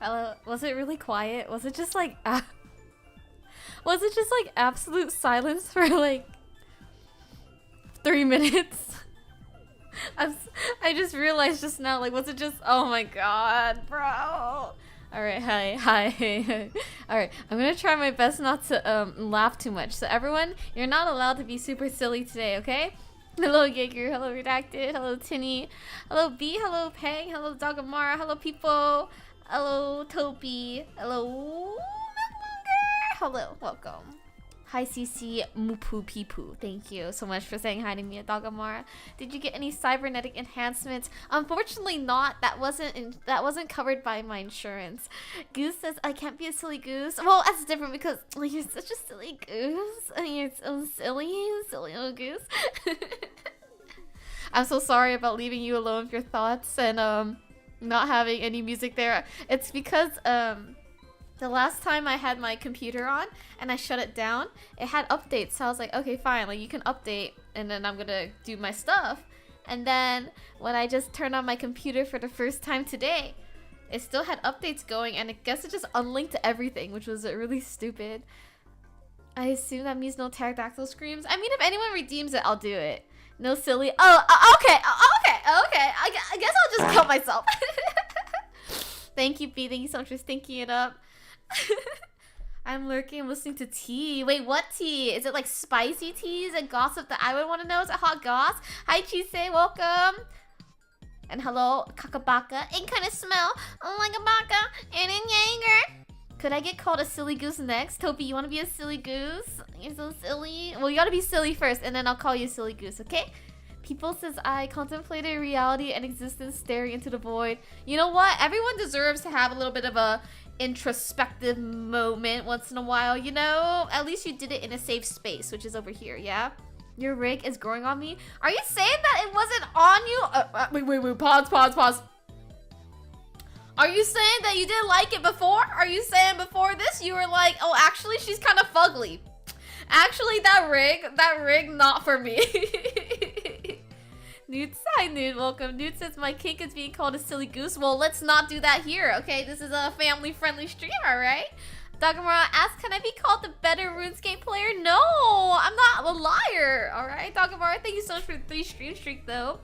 Hello? Was it really quiet? Was it just like was it just like absolute silence for like 3 minutes? I just realized just now, like, was it just, oh my god, bro. Alright, hi. Alright, I'm gonna try my best not to laugh too much. So everyone, you're not allowed to be super silly today, okay? Hello Jaeger, hello Redacted, hello Tinny, hello B, hello Peng, hello Dogamara, hello people, hello Topi, hello Milkmonger, hello, welcome. Hi CC Mupu Pipu. Thank you so much for saying hi to me at Dogamara. Did you get any cybernetic enhancements? Unfortunately not. That wasn't covered by my insurance. Goose says I can't be a silly goose. Well, that's different because you're such a silly goose. You're so silly little goose. I'm so sorry about leaving you alone with your thoughts and not having any music there. It's because the last time I had my computer on and I shut it down, it had updates. So I was like, okay, fine, like you can update and then I'm gonna do my stuff. And then when I just turned on my computer for the first time today, it still had updates going and I guess it just unlinked everything, which was really stupid. I assume that means no pterodactyl screams. I mean, if anyone redeems it, I'll do it. No silly. Okay. I guess I'll just kill myself. Thank you, B. Thank you so much for stinking it up. I'm lurking listening to tea. Wait, what tea? Is it like spicy teas and gossip that I would want to know? Is it hot goss? Hi Chise, welcome. And hello, Kakabaka. It kind of smell like a baka and in Jaeger. Could I get called a silly goose next? Topi, you want to be a silly goose? You're so silly. Well, you gotta be silly first and then I'll call you a silly goose, okay? People says I contemplated reality and existence staring into the void. You know what? Everyone deserves to have a little bit of a introspective moment once in a while, you know? At least you did it in a safe space, which is over here, yeah? Your rig is growing on me? Are you saying that it wasn't on you? Wait, pause. Are you saying that you didn't like it before? Are you saying before this you were like, oh, actually, she's kind of fugly. Actually, that rig, not for me. Nude, hi Nude, welcome. Nude says my kink is being called a silly goose. Well, let's not do that here, okay? This is a family-friendly stream, alright? Dogamara asks, can I be called the better RuneScape player? No, I'm not a liar, alright? Dogamara, thank you so much for the 3 stream streak, though.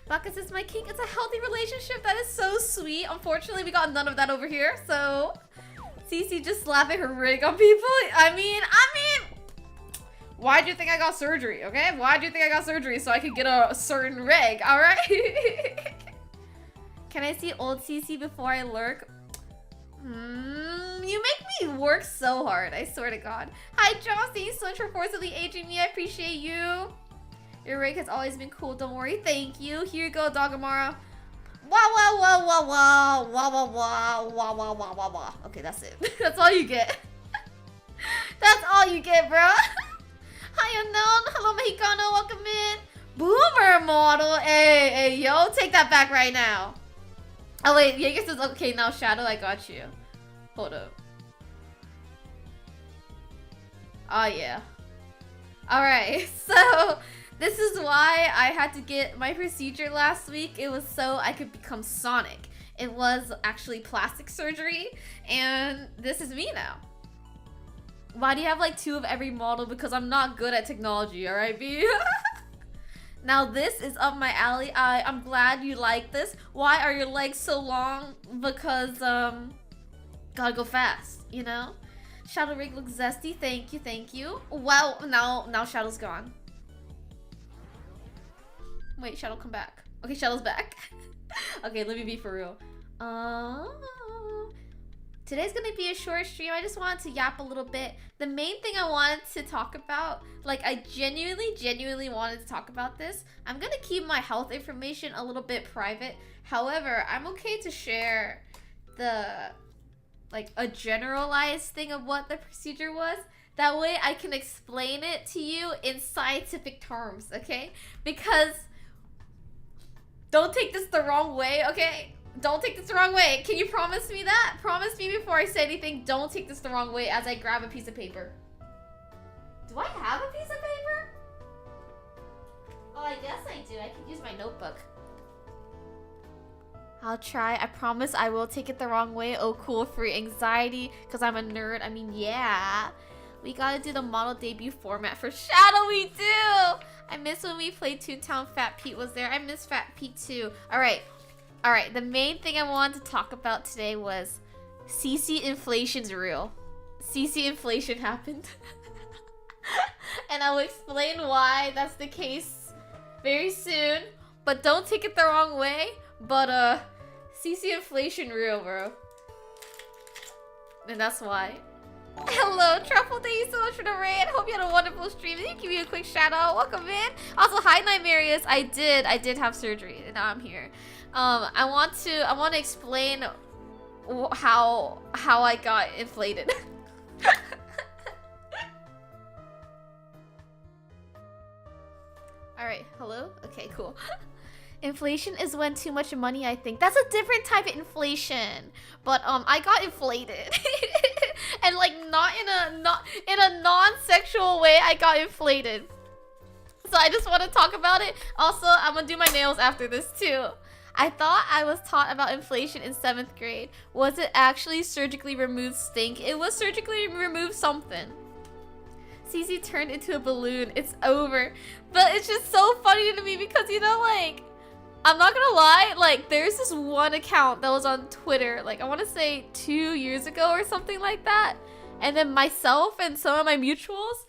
Baka says my kink is a healthy relationship. That is so sweet. Unfortunately, we got none of that over here, so... Cece just slapping her rig on people. I mean... Why'd you think I got surgery, okay? Why'd you think I got surgery? So I could get a certain rig, alright? Can I see old CC before I lurk? You make me work so hard, I swear to God. Hi, Joss, thank you so much for forcibly aging me. I appreciate you. Your rig has always been cool, don't worry. Thank you. Here you go, Dogamara. Wah. Okay, that's it. That's all you get. That's all you get, bro. Hi, Unknown. Hello, Mexicano. Welcome in. Boomer model. Hey, yo. Take that back right now. Oh, wait. Jaeger says, okay, now, Shadow, I got you. Hold up. Oh, yeah. Alright, so... This is why I had to get my procedure last week. It was so I could become Sonic. It was actually plastic surgery, and this is me now. Why do you have like 2 of every model? Because I'm not good at technology, alright, B? Now this is up my alley. I'm glad you like this. Why are your legs so long? Because, gotta go fast, you know? Shadow rig looks zesty. Thank you. Well, now Shadow's gone. Wait, Shadow, come back. Okay, Shadow's back. Okay, let me be for real. Today's gonna be a short stream. I just wanted to yap a little bit. The main thing I wanted to talk about, like I genuinely wanted to talk about this. I'm gonna keep my health information a little bit private. However, I'm okay to share a generalized thing of what the procedure was. That way I can explain it to you in scientific terms, okay? Because don't take this the wrong way, okay? Don't take this the wrong way. Can you promise me that? Promise me before I say anything, don't take this the wrong way as I grab a piece of paper. Do I have a piece of paper? Oh, I guess I do. I can use my notebook. I'll try. I promise I will take it the wrong way. Oh, cool. Free anxiety because I'm a nerd. I mean, yeah. We gotta do the model debut format for Shadow. We do. I miss when we played Toontown. Fat Pete was there. I miss Fat Pete too. All right. The main thing I wanted to talk about today was CC inflation's real. CC inflation happened. And I will explain why that's the case very soon. But don't take it the wrong way. But CC inflation real, bro. And that's why. Hello, Truffle. Thank you so much for the raid. Hope you had a wonderful stream. Let me give you a quick shout out. Welcome in. Also, hi, Nightmarius. I did have surgery, and now I'm here. I want to explain how I got inflated. All right. Hello. Okay. Cool. Inflation is when too much money, I think. That's a different type of inflation. But I got inflated. And like not in a non-sexual way, I got inflated. So I just want to talk about it. Also, I'm gonna do my nails after this too. I thought I was taught about inflation in 7th grade. Was it actually surgically removed stink? It was surgically removed something. CC turned into a balloon. It's over. But it's just so funny to me because, you know, like, I'm not gonna lie, like, there's this one account that was on Twitter, like, I want to say 2 years ago or something like that. And then myself and some of my mutuals,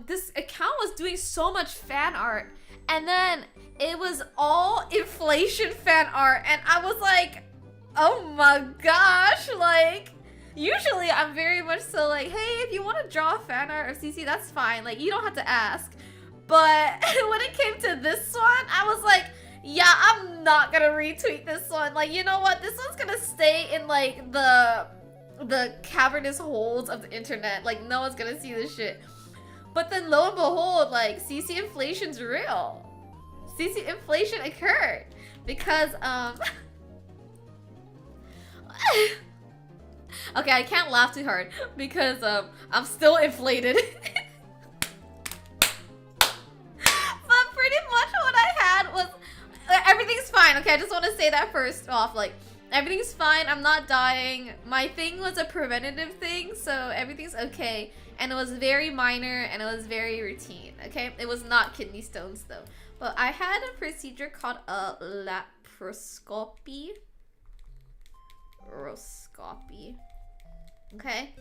this account was doing so much fan art. And then it was all inflation fan art. And I was like, oh my gosh, like, usually I'm very much so like, hey, if you want to draw fan art of CC, that's fine. Like, you don't have to ask. But when it came to this one, I was like, yeah, I'm not gonna retweet this one. Like, you know what? This one's gonna stay in, like, the cavernous holes of the internet. Like, no one's gonna see this shit. But then, lo and behold, like, CC inflation's real. CC inflation occurred. Because, okay, I can't laugh too hard. Because, I'm still inflated. But pretty much what I had was... everything's fine, okay? I just want to say that first off. Like, everything's fine. I'm not dying. My thing was a preventative thing, so everything's okay. And it was very minor, and it was very routine, okay? It was not kidney stones, though. But I had a procedure called a laparoscopy. Okay?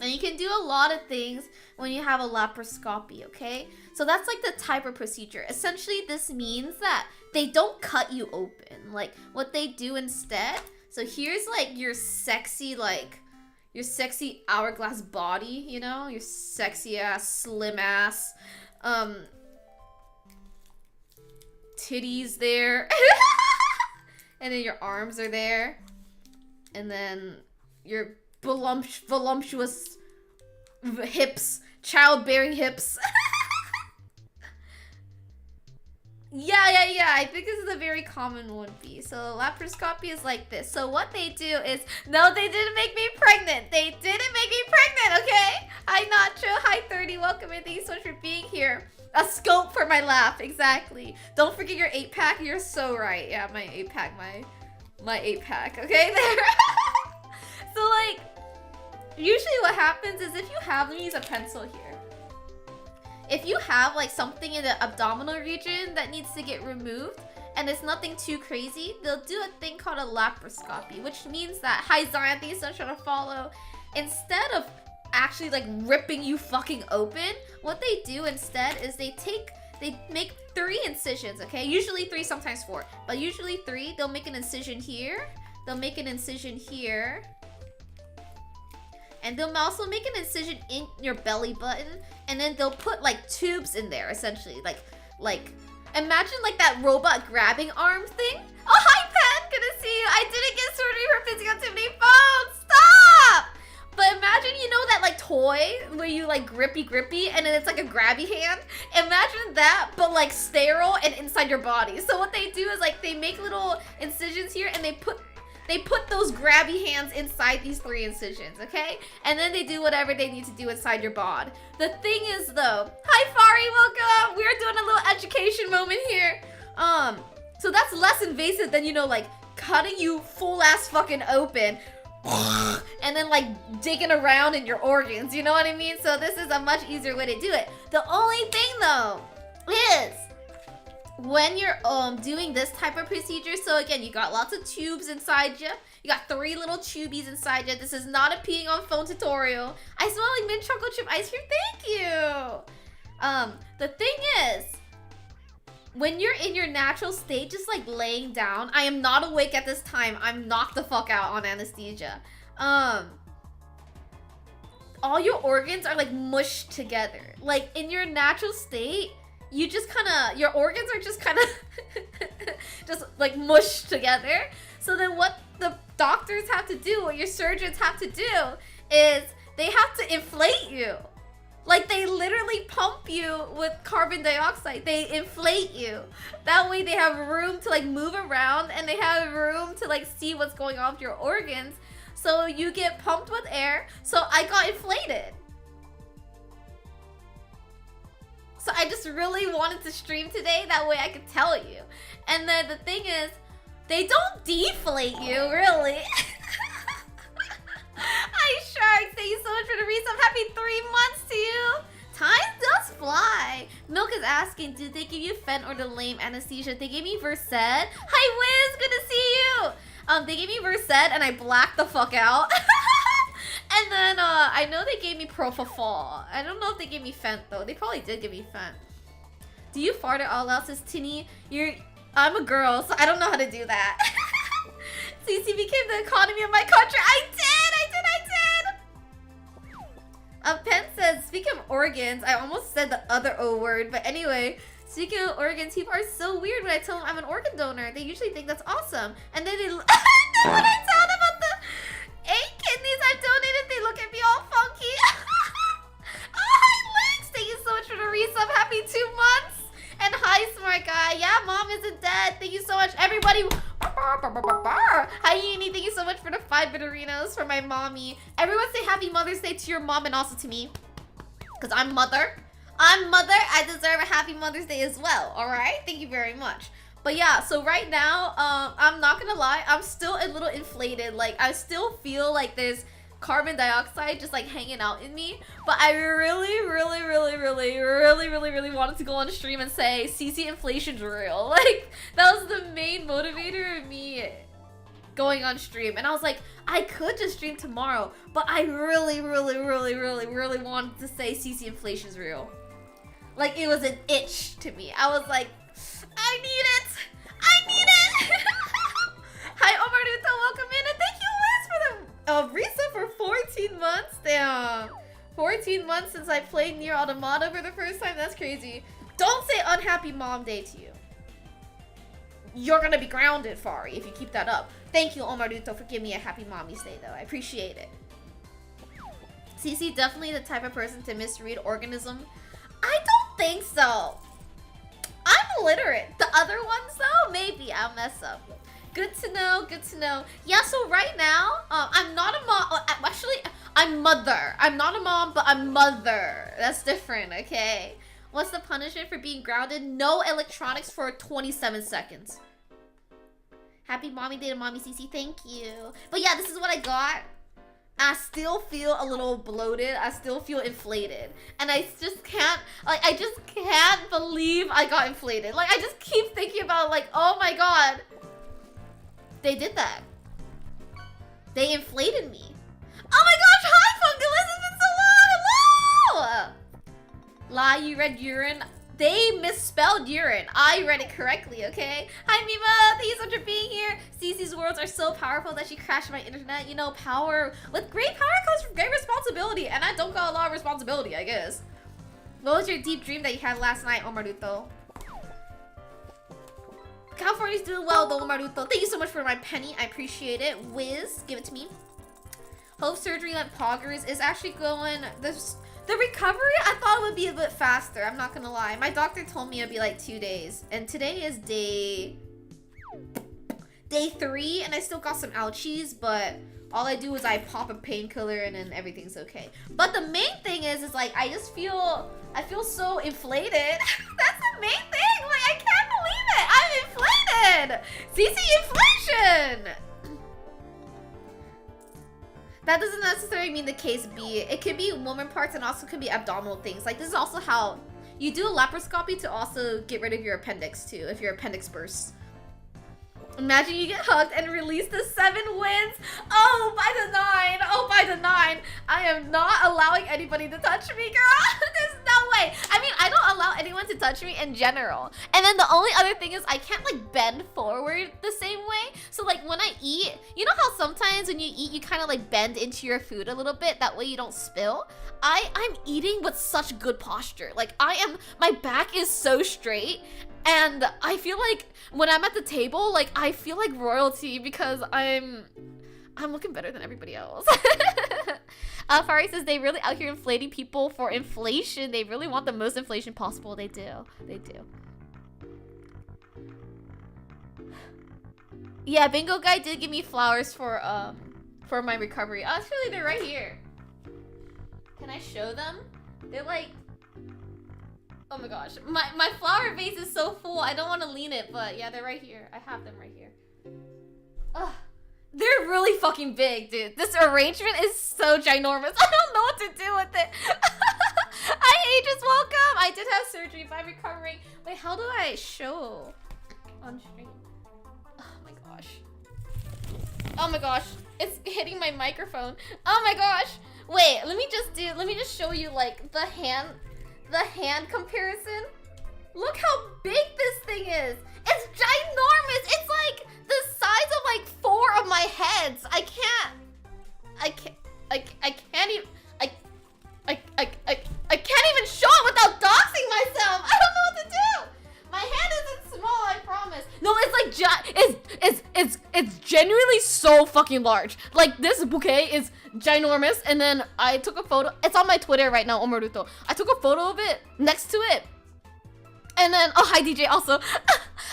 And you can do a lot of things when you have a laparoscopy, okay? So that's like the type of procedure. Essentially, this means that they don't cut you open. Like, what they do instead, so here's like your sexy hourglass body, you know? Your sexy ass, slim ass, titties there. And then your arms are there. And then your voluptuous hips, childbearing hips. Yeah. I think this is a very common one. So laparoscopy is like this. So what they do is, no, they didn't make me pregnant. They didn't make me pregnant, okay? Hi, Nacho. Hi, 30. Welcome in. Thank you so much for being here. A scope for my laugh. Exactly. Don't forget your 8-pack. You're so right. Yeah, my 8-pack. My 8-pack. Okay, there. So, like, usually what happens is if you have, let me use a pencil here. If you have, like, something in the abdominal region that needs to get removed, and it's nothing too crazy, they'll do a thing called a laparoscopy, which means that, hi Zion, thank you so much for the follow. Instead of actually, like, ripping you fucking open, what they do instead is they make 3 incisions, okay? Usually 3, sometimes 4, but usually 3. They'll make an incision here, they'll make an incision here, and they'll also make an incision in your belly button, and then they'll put, like, tubes in there, essentially. Like, imagine, like, that robot grabbing arm thing. Oh, hi, Pen! Good to see you. I didn't get surgery for physical activity phone. Stop! But imagine, you know, that, like, toy where you, like, grippy, and then it's, like, a grabby hand? Imagine that, but, like, sterile and inside your body. So what they do is, like, they make little incisions here, and they put those grabby hands inside these 3 incisions, okay? And then they do whatever they need to do inside your bod. The thing is, though, hi Fari, welcome! We're doing a little education moment here. So that's less invasive than, you know, like cutting you full ass fucking open and then like digging around in your organs, you know what I mean? So this is a much easier way to do it. The only thing though is when you're doing this type of procedure, so again, you got lots of tubes inside you. You got 3 little tubies inside you. This is not a peeing on phone tutorial. I smell like mint chocolate chip ice cream. Thank you. The thing is, when you're in your natural state, just like laying down, I am not awake at this time. I'm knocked the fuck out on anesthesia. All your organs are like mushed together. Like in your natural state, you just kind of, your organs are just kind of just like mushed together. So then what the doctors have to do, what your surgeons have to do, is they have to inflate you. Like they literally pump you with carbon dioxide. They inflate you. That way they have room to like move around and they have room to like see what's going on with your organs. So you get pumped with air. So I got inflated. So I just really wanted to stream today. That way I could tell you. And then the thing is, they don't deflate you, really. Hi, Shark. Thank you so much for the resub. Happy 3 months to you. Time does fly. Milk is asking, did they give you Fen or the lame anesthesia? They gave me Versed. Hi, Wiz. Good to see you. They gave me Versed and I blacked the fuck out. And then I know they gave me Propofol. I don't know if they gave me Fent though. They probably did give me Fent. Do you fart at all else? Says Tinny. I'm a girl, so I don't know how to do that. CC became the economy of my country. I did. Pen says, speaking of organs, I almost said the other O word, but anyway, speaking of organs, people are so weird when I tell them I'm an organ donor. They usually think that's awesome. And then when I tell them about the 8 kidneys I've donated, they look at me all funky. Oh, hi, Lex. Thank you so much for the resub. Happy 2 months. And hi, smart guy. Yeah, mom isn't dead. Thank you so much, everybody. Hi, Yini. Thank you so much for the 5 bitterinos for my mommy. Everyone say Happy Mother's Day to your mom and also to me. Because I'm mother. I deserve a Happy Mother's Day as well. All right? Thank you very much. But yeah, so right now, I'm not going to lie. I'm still a little inflated. Like, I still feel like there's carbon dioxide just like hanging out in me, but I really wanted to go on a stream and say CC inflation's real. Like that was the main motivator of me going on stream, and I was like, I could just stream tomorrow, but I really wanted to say CC inflation's real. Like it was an itch to me. I was like, I need it. Hi Omaruto, welcome in, and thank you Liz for the resub for 14 months. Damn. 14 months since I played Nier Automata for the first time. That's crazy. Don't say unhappy mom day to you. You're gonna be grounded, Fari, if you keep that up. Thank you, Omaruto, for giving me a happy mommy's day, though. I appreciate it. CC definitely the type of person to misread organism. I don't think so. I'm illiterate. The other ones, though, maybe I'll mess up. Good to know, good to know. Yeah, so right now, I'm not a mom. Actually, I'm mother. I'm not a mom, but I'm mother. That's different, okay? What's the punishment for being grounded? No electronics for 27 seconds. Happy mommy day to mommy CC, thank you. But yeah, this is what I got. I still feel a little bloated. I still feel inflated. And I just can't, like, I just can't believe I got inflated. Like, I just keep thinking about, like, oh my god. They did that. They inflated me. Oh my gosh, hi Fungalist, it's been so long, hello! Lie, you read urine. They misspelled urine. I read it correctly, okay? Hi Mima, thank you so much for being here. Cece's words are so powerful that she crashed my internet. You know, power, with great power comes from great responsibility. And I don't got a lot of responsibility, I guess. What was your deep dream that you had last night, Omaruto? California's doing well though, Maruto. Thank you so much for my penny. I appreciate it. Wiz, give it to me. Hope surgery like Poggers is actually going... The recovery, I thought it would be a bit faster. I'm not gonna lie. My doctor told me it'd be like 2 days. And today is day 3, and I still got some ouchies, but all I do is I pop a painkiller and then everything's okay. But the main thing is like, I feel so inflated. That's the main thing. Like, I can't believe it. I'm inflated. inflated! CC inflation! That doesn't necessarily mean the case B. It could be woman parts and also could be abdominal things. Like, this is also how you do a laparoscopy to also get rid of your appendix too, if your appendix bursts. Imagine you get hugged and release the 7 wins. Oh, by the 9. Oh, by the 9. I am not allowing anybody to touch me, girl. There's no way. I mean, I don't allow anyone to touch me in general. And then the only other thing is I can't like bend forward the same way. So like when I eat, you know how sometimes when you eat, you kind of like bend into your food a little bit. That way you don't spill. I'm eating with such good posture. Like my back is so straight. And I feel like when I'm at the table, like I feel like royalty because I'm looking better than everybody else. Fari says they really out here inflating people for inflation. They really want the most inflation possible. They do. They do. Yeah, Bingo Guy did give me flowers for my recovery. Oh, actually, they're right here. Can I show them? They're like... Oh my gosh, my flower vase is so full. I don't want to lean it, but yeah, they're right here. I have them right here. Ugh, they're really fucking big, dude. This arrangement is so ginormous. I don't know what to do with it. Hi, Aegis, welcome. I did have surgery, but I'm recovering. Wait, how do I show on stream? Oh my gosh. Oh my gosh, it's hitting my microphone. Oh my gosh. Wait, let me just show you like the hand comparison. Look how big this thing is. It's ginormous. It's like the size of like 4 of my heads. I can't even show it without doxing myself. I don't know what to do. My hand isn't small, I promise. No, it's like it's genuinely so fucking large. Like this bouquet is ginormous, and then I took a photo. It's on my Twitter right now, Omaruto. I took a photo of it next to it. And then, oh, hi DJ also.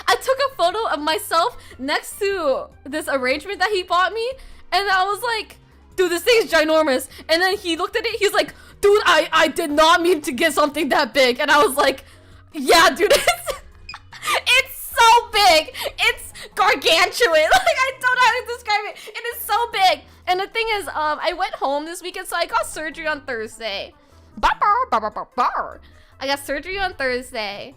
I took a photo of myself next to this arrangement that he bought me, and I was like, dude, this thing's ginormous. And then he looked at it, he's like, dude, I did not mean to get something that big. And I was like, yeah, dude, it's so big. It's gargantuan. Like, I don't know how to describe it. It is so big. And the thing is, I went home this weekend, so I got surgery on Thursday. I got surgery on Thursday.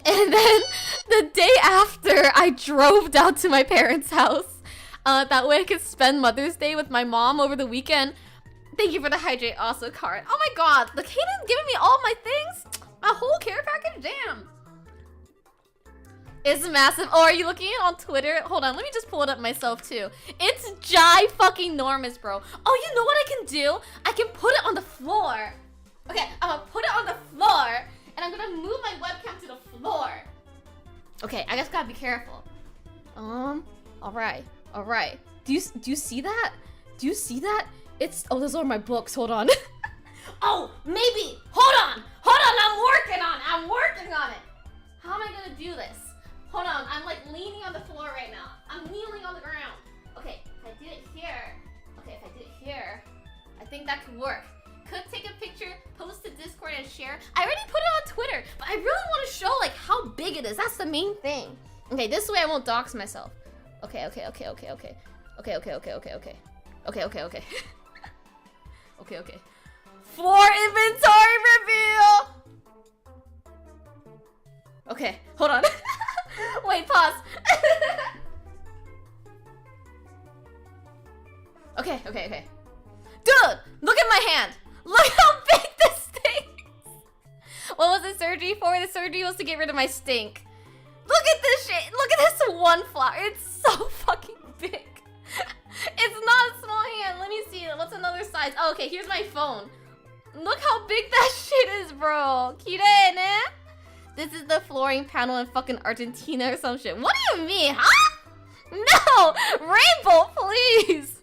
And then the day after, I drove down to my parents' house. That way I could spend Mother's Day with my mom over the weekend. Thank you for the hydrate also card. Oh my god, the Kaden's giving me all my things. My whole care package, damn. It's massive. Oh, are you looking on Twitter? Hold on, let me just pull it up myself too. It's fucking-normous, bro. Oh, you know what I can do? I can put it on the floor. Okay, I'm gonna put it on the floor, and I'm gonna move my webcam to the floor. Okay, I just gotta be careful. Alright. Do you see that? Do you see that? It's, oh, those are my books, hold on. Oh, maybe, hold on, I'm working on it. How am I gonna do this? Hold on, I'm like leaning on the floor right now. I'm kneeling on the ground. Okay, if I do it here. Okay, if I do it here, I think that could work. Could take a picture, post to Discord and share. I already put it on Twitter, but I really want to show like how big it is. That's the main thing. Okay, this way I won't dox myself. Okay. Okay. Floor inventory reveal. Okay, hold on. Wait, pause. Okay. Dude, look at my hand. Look how big this thing is. What was the surgery for? The surgery was to get rid of my stink. Look at this shit. Look at this one flower. It's so fucking big. It's not a small hand. Let me see. What's another size? Oh, okay, here's my phone. Look how big that shit is, bro. Kirei ne? This is the flooring panel in fucking Argentina or some shit. What do you mean, huh? No! Rainbow, please!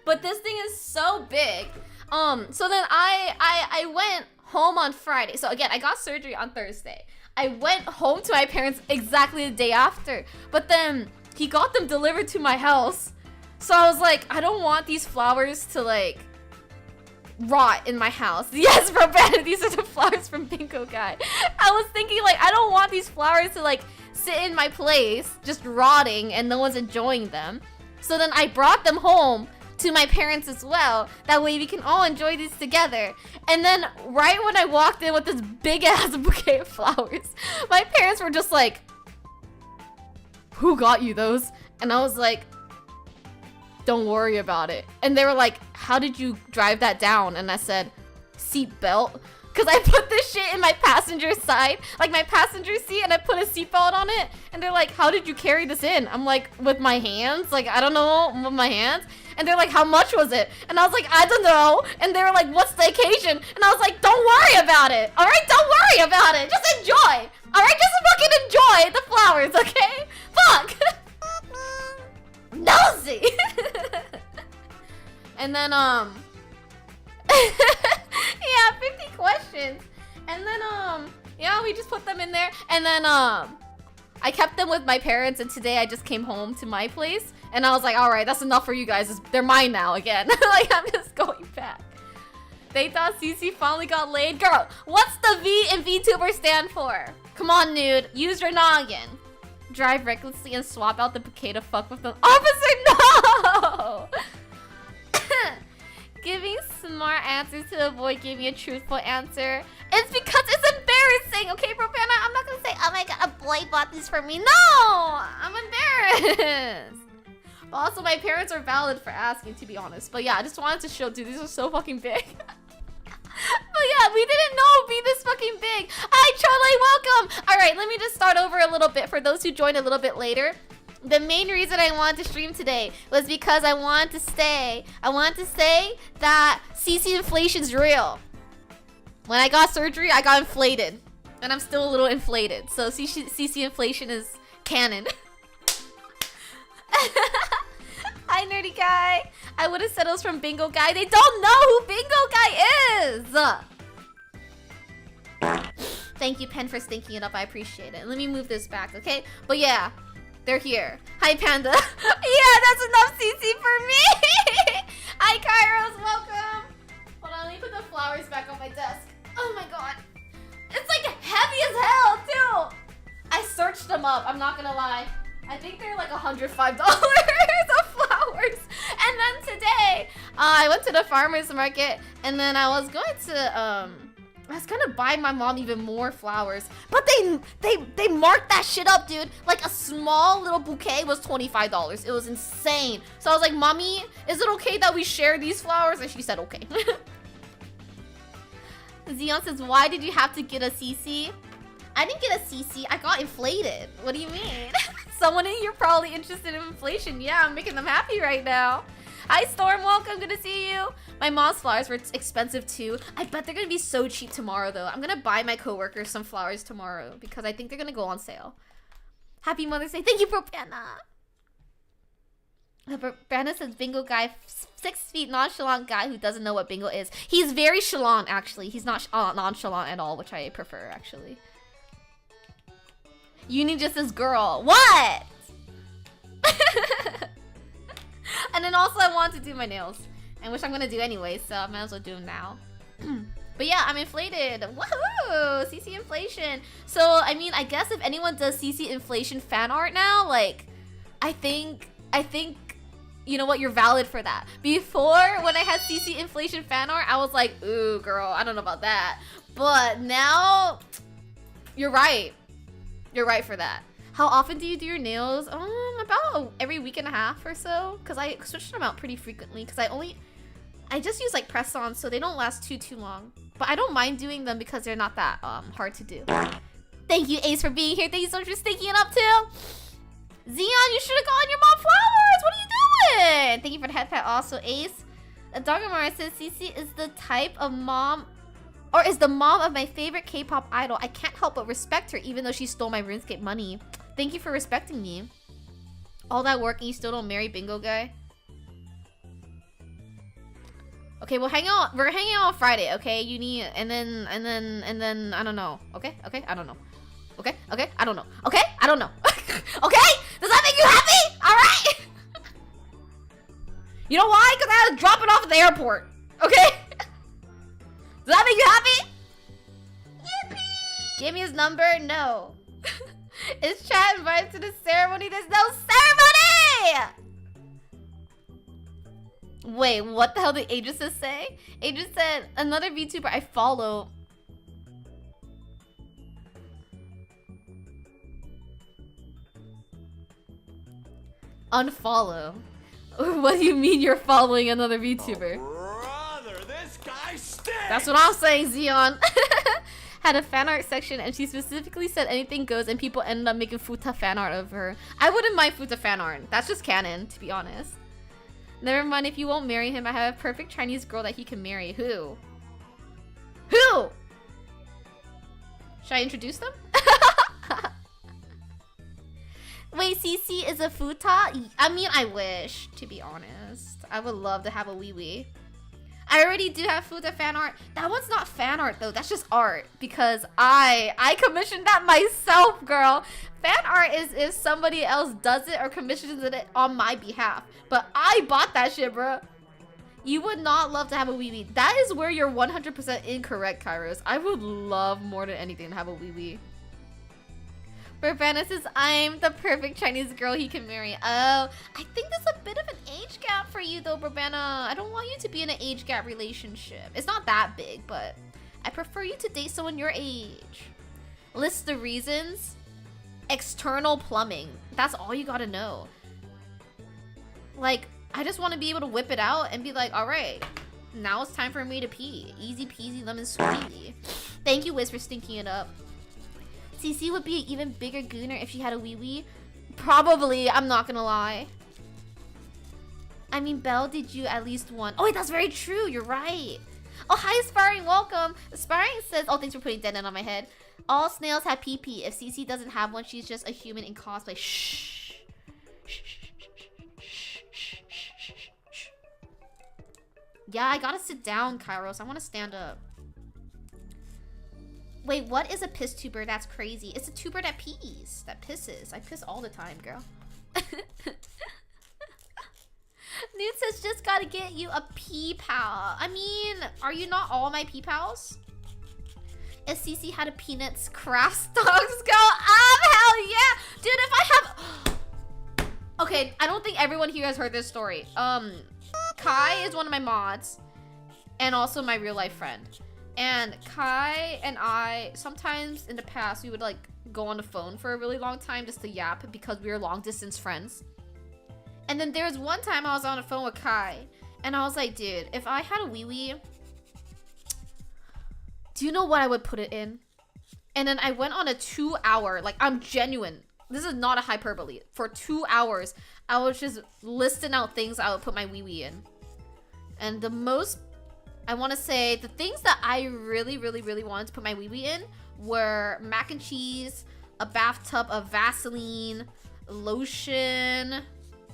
But this thing is so big. So then I went home on Friday. So again, I got surgery on Thursday. I went home to my parents exactly the day after. But then he got them delivered to my house. So I was like, I don't want these flowers to like rot in my house. Yes, bro, Brandon, these are the flowers from Bingo Guy. I was thinking like, I don't want these flowers to like sit in my place, just rotting, and no one's enjoying them. So then I brought them home to my parents as well. That way we can all enjoy these together. And then right when I walked in with this big ass bouquet of flowers, my parents were just like, "Who got you those?" And I was like, "Don't worry about it." And they were like, "How did you drive that down?" And I said, "Seat belt." Cause I put this shit in my passenger side, like my passenger seat, and I put a seatbelt on it. And they're like, "How did you carry this in?" I'm like, "With my hands." Like, I don't know, with my hands. And they're like, "How much was it?" And I was like, "I don't know." And they were like, "What's the occasion?" And I was like, "Don't worry about it. All right, don't worry about it. Just enjoy. All right, just fucking enjoy the flowers, okay? Fuck." Nosy. And then yeah, 50 questions. And then yeah, we just put them in there. And then I kept them with my parents, and today I just came home to my place and I was like, "All right, that's enough for you guys. They're mine now again." Like, I'm just going back. They thought CC finally got laid. Girl, what's the V in VTuber stand for? Come on, nude. Use your noggin. Drive recklessly and swap out the bouquet to fuck with the officer. No! Giving smart answers to avoid giving a truthful answer. It's because it's embarrassing. Okay, Propana, I'm not gonna say, "Oh my god, a boy bought these for me." No! I'm embarrassed. But also, my parents are valid for asking, to be honest. But yeah, I just wanted to show, dude, these are so fucking big. But yeah, we didn't know it'd be this fucking big. Hi, Charlie, welcome. All right, let me just start over a little bit for those who joined a little bit later. The main reason I wanted to stream today was because I wanted to say that CC inflation's real. When I got surgery, I got inflated. And I'm still a little inflated. So CC inflation is canon. Hi, nerdy guy. I would have said it was from Bingo Guy. They don't know who Bingo Guy is. Thank you, Pen, for stinking it up. I appreciate it. Let me move this back, okay? But yeah, they're here. Hi, Panda. Yeah, that's enough CC for me. Hi, Kairos. Welcome. Hold on, let me put the flowers back on my desk. Oh my god. It's like heavy as hell, too. I searched them up. I'm not gonna lie. I think they're like $105 of flowers. And then today, I went to the farmer's market, and then I was going to buy my mom even more flowers. But they marked that shit up, dude. Like, a small little bouquet was $25. It was insane. So I was like, "Mommy, is it okay that we share these flowers?" And she said, "Okay." Xeon says, "Why did you have to get a CC?" I didn't get a CC. I got inflated. What do you mean? Someone in here probably interested in inflation. Yeah, I'm making them happy right now. Hi, Storm. Welcome. Good to see you. My mom's flowers were expensive too. I bet they're gonna be so cheap tomorrow, though. I'm gonna buy my coworkers some flowers tomorrow because I think they're gonna go on sale. Happy Mother's Day. Thank you, Propana. Brandon says, "Bingo Guy, 6 feet nonchalant guy who doesn't know what bingo is." He's very chalant, actually. He's not nonchalant at all, which I prefer, actually. Uni just says, "Girl, what?" And then also I want to do my nails, and which I'm gonna do anyway, so I might as well do them now. But yeah, I'm inflated. Woohoo! CC inflation. So I mean, I guess if anyone does CC inflation fan art now, like, I think you know what, you're valid for that. Before, when I had CC inflation fan art, I was like, "Ooh, girl, I don't know about that." But now, you're right. You're right for that. How often do you do your nails? About every week and a half or so. Because I switch them out pretty frequently. Because I just use like press-ons, so they don't last too long. But I don't mind doing them because they're not that hard to do. Thank you, Ace, for being here. Thank you so much for stinking it up too. Xeon, you should have gotten your mom flowers. What are you doing? Thank you for the head pat also, Ace. Dogamara says, "CC is the type of mom, or is the mom of my favorite K-pop idol. I can't help but respect her even though she stole my RuneScape money." Thank you for respecting me. All that work and you still don't marry Bingo Guy? Okay, we'll hang out. We're hanging out on Friday, okay? You need, and then I don't know. Okay, I don't know. Okay, I don't know. Okay, I don't know. Okay? Does that make you happy? All right. You know why? Because I had to drop it off at the airport. Okay? Does that make you happy? Yippee! Give me his number? No. Is chat invited to the ceremony? There's no ceremony! Wait, what the hell did Aegis say? Aegis said, another VTuber I follow. Unfollow. What do you mean you're following another VTuber? Oh, brother, this guy stinks! That's what I'm saying, Xeon. Had a fan art section and she specifically said anything goes and people ended up making Futa fan art of her. I wouldn't mind Futa fan art. That's just canon, to be honest. Never mind, if you won't marry him, I have a perfect Chinese girl that he can marry. Who? Who? Should I introduce them? Wait, CC is a futa? I mean, I wish, to be honest. I would love to have a wee-wee. I already do have futa fan art. That one's not fan art, though. That's just art. Because I commissioned that myself, girl. Fan art is if somebody else does it or commissions it on my behalf. But I bought that shit, bro. You would not love to have a wee-wee. That is where you're 100% incorrect, Kairos. I would love more than anything to have a wee-wee. Urbana says, I'm the perfect Chinese girl he can marry. Oh, I think there's a bit of an age gap for you though, Urbana. I don't want you to be in an age gap relationship. It's not that big, but I prefer you to date someone your age. List the reasons. External plumbing. That's all you gotta know. Like, I just want to be able to whip it out and be like, all right, now it's time for me to pee. Easy peasy lemon squeezy. Thank you, Wiz, for stinking it up. CC would be an even bigger gooner if she had a wee-wee. Probably, I'm not gonna lie. I mean, Belle, did you at least one? Oh, wait, that's very true. You're right. Oh, hi, Aspiring. Welcome. Aspiring says, oh, thanks for putting dead end on my head. All snails have pee-pee. If CC doesn't have one, she's just a human in cosplay. Shh. Yeah, I gotta sit down, Kairos. I want to stand up. Wait, what is a piss tuber? That's crazy. It's a tuber that pees. That pisses. I piss all the time, girl. Nude says, just gotta get you a pee pal. I mean, are you not all my pee pals? If CC had a Peanuts craft stocks go hell yeah! Dude, if I have... Okay, I don't think everyone here has heard this story. Kai is one of my mods. And also my real life friend. And Kai and I, sometimes in the past, we would like go on the phone for a really long time just to yap because we were long distance friends. And then there was one time I was on the phone with Kai and I was like, dude, if I had a wee-wee, do you know what I would put it in? And then I went on a 2-hour, like I'm genuine. This is not a hyperbole. For 2 hours, I was just listing out things I would put my wee-wee in. And the most, I want to say the things that I really wanted to put my wee-wee in were mac and cheese, a bathtub of Vaseline, lotion,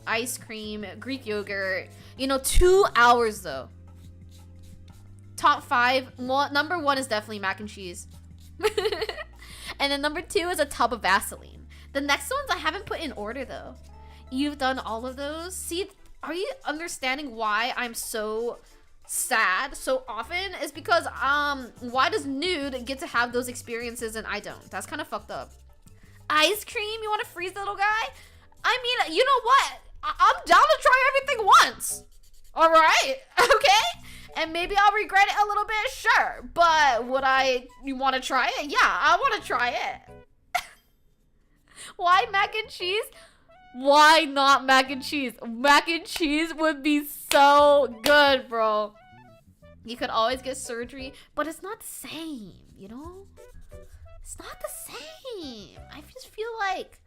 ice cream, Greek yogurt. You know, 2 hours though. Top 5, number 1 is definitely mac and cheese. And then number 2 is a tub of Vaseline. The next ones I haven't put in order though. You've done all of those. See, are you understanding why I'm so sad so often? Is because why does Nude get to have those experiences and I don't? That's kind of fucked up. Ice cream? You want to freeze the little guy? I mean, you know what? I'm down to try everything once. All right, okay? And maybe I'll regret it a little bit, sure. But would you want to try it? Yeah, I want to try it. Why mac and cheese? Why not mac and cheese? Mac and cheese would be so good, bro. You could always get surgery, but it's not the same, you know? It's not the same. I just feel like,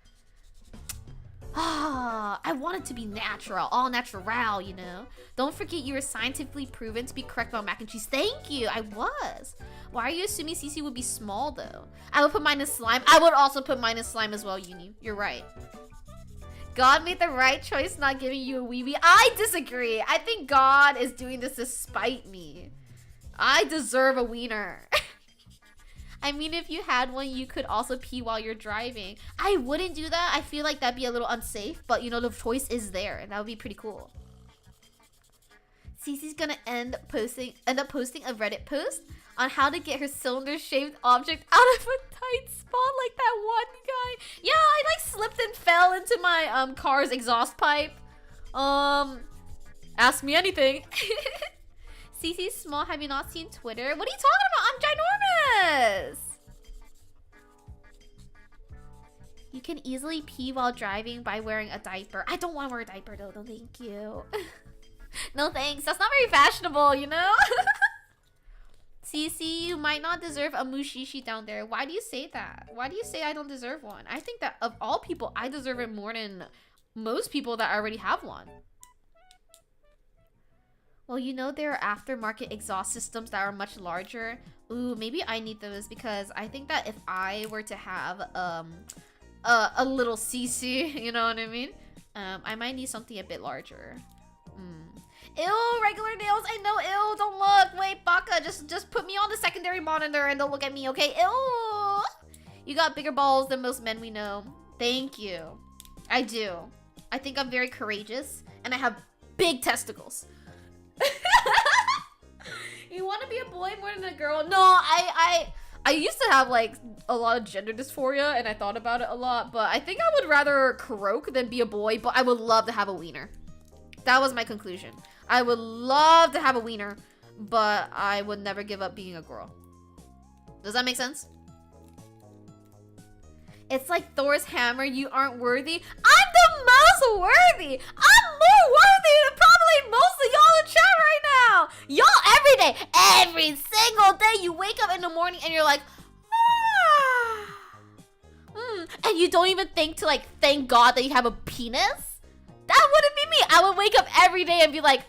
I want it to be natural, all natural, you know? Don't forget you were scientifically proven to be correct about mac and cheese. Thank you, I was. Why are you assuming CC would be small, though? I would put mine in slime. I would also put mine in slime as well, Uni. You're right. God made the right choice not giving you a wee-wee. I disagree. I think God is doing this to spite me. I deserve a wiener. I mean, if you had one, you could also pee while you're driving. I wouldn't do that. I feel like that'd be a little unsafe. But, you know, the choice is there. And that would be pretty cool. Cece's gonna end up posting a Reddit post on how to get her cylinder-shaped object out of a tight spot like that one guy. Yeah, I like slipped and fell into my car's exhaust pipe. Ask me anything. Cece's small. Have you not seen Twitter? What are you talking about? I'm ginormous. You can easily pee while driving by wearing a diaper. I don't want to wear a diaper though. No, thank you. No thanks. That's not very fashionable, you know? Cece, you might not deserve a mushishi down there. Why do you say that? Why do you say I don't deserve one? I think that of all people, I deserve it more than most people that already have one. Well, you know there are aftermarket exhaust systems that are much larger. Ooh, maybe I need those because I think that if I were to have a little CC, you know what I mean? I might need something a bit larger. Ew, regular nails. I know. Ew, don't look. Wait, Baka, just put me on the secondary monitor and don't look at me, okay? Ew. You got bigger balls than most men we know. Thank you. I do. I think I'm very courageous and I have big testicles. You want to be a boy more than a girl? No, I used to have like a lot of gender dysphoria and I thought about it a lot, but I think I would rather croak than be a boy, but I would love to have a wiener. That was my conclusion. I would love to have a wiener, but I would never give up being a girl. Does that make sense? It's like Thor's hammer, you aren't worthy. I'm the most worthy! I'm more worthy than probably most of y'all in chat right now! Y'all every day, every single day, you wake up in the morning and you're like, and you don't even think to like, thank God that you have a penis? That wouldn't be me. I would wake up every day and be like,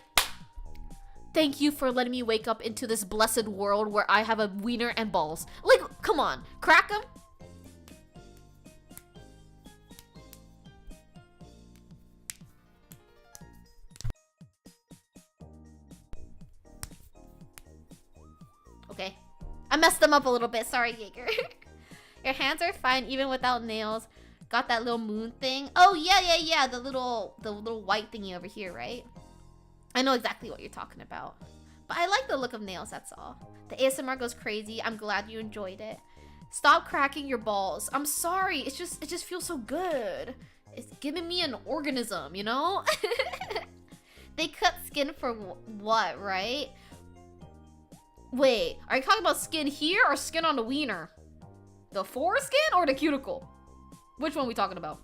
thank you for letting me wake up into this blessed world where I have a wiener and balls. Like, come on, crack them. Okay, I messed them up a little bit. Sorry, Jaeger. Your hands are fine even without nails. Got that little moon thing. Oh yeah. The little white thingy over here, right? I know exactly what you're talking about. But I like the look of nails, that's all. The ASMR goes crazy. I'm glad you enjoyed it. Stop cracking your balls. I'm sorry. It just feels so good. It's giving me an organism, you know? They cut skin for what, right? Wait, are you talking about skin here or skin on the wiener? The foreskin or the cuticle? Which one are we talking about?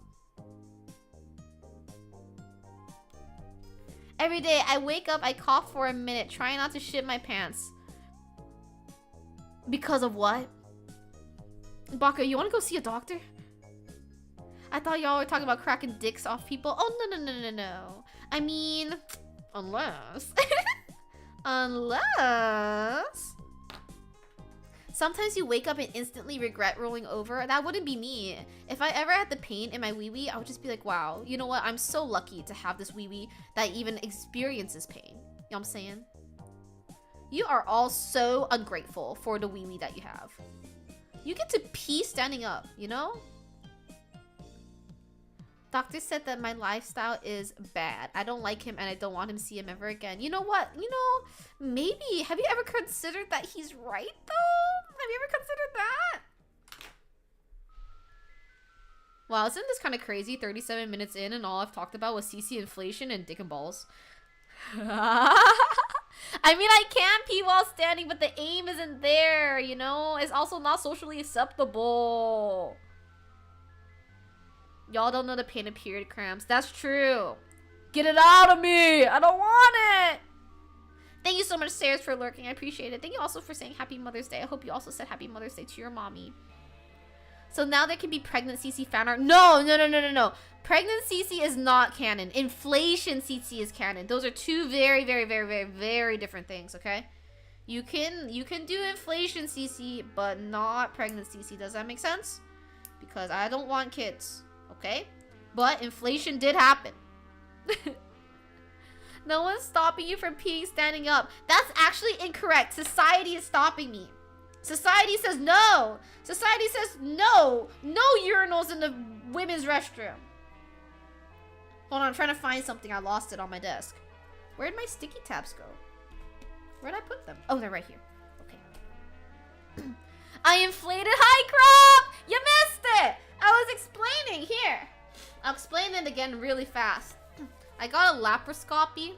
Every day I wake up, I cough for a minute, trying not to shit my pants. Because of what? Baka, you want to go see a doctor? I thought y'all were talking about cracking dicks off people. Oh, no. I mean, unless... unless... Sometimes you wake up and instantly regret rolling over. That wouldn't be me. If I ever had the pain in my wee-wee, I would just be like, wow, you know what? I'm so lucky to have this wee-wee that even experiences pain. You know what I'm saying? You are all so ungrateful for the wee-wee that you have. You get to pee standing up, you know? Doctor said that my lifestyle is bad. I don't like him and I don't want him to see him ever again. You know what? You know, maybe. Have you ever considered that he's right, though? Have you ever considered that? Wow, isn't this kind of crazy? 37 minutes in and all I've talked about was CC inflation and dick and balls. I mean, I can pee while standing, but the aim isn't there, you know? It's also not socially acceptable. Y'all don't know the pain of period cramps. That's true. Get it out of me. I don't want it. Thank you so much, Sarahs, for lurking. I appreciate it. Thank you also for saying Happy Mother's Day. I hope you also said Happy Mother's Day to your mommy. So now there can be pregnant CC fan art. No. Pregnant CC is not canon. Inflation CC is canon. Those are two very, very, very, very, very different things, okay? You can do inflation CC, but not pregnant CC. Does that make sense? Because I don't want kids. Okay? But inflation did happen. No one's stopping you from peeing standing up. That's actually incorrect. Society is stopping me. Society says no. Society says no. No urinals in the women's restroom. Hold on, I'm trying to find something. I lost it on my desk. Where'd my sticky tabs go? Where'd I put them? Oh, they're right here. Okay. I inflated high crop! You missed it! I was explaining. Here. I'll explain it again really fast. I got a laparoscopy.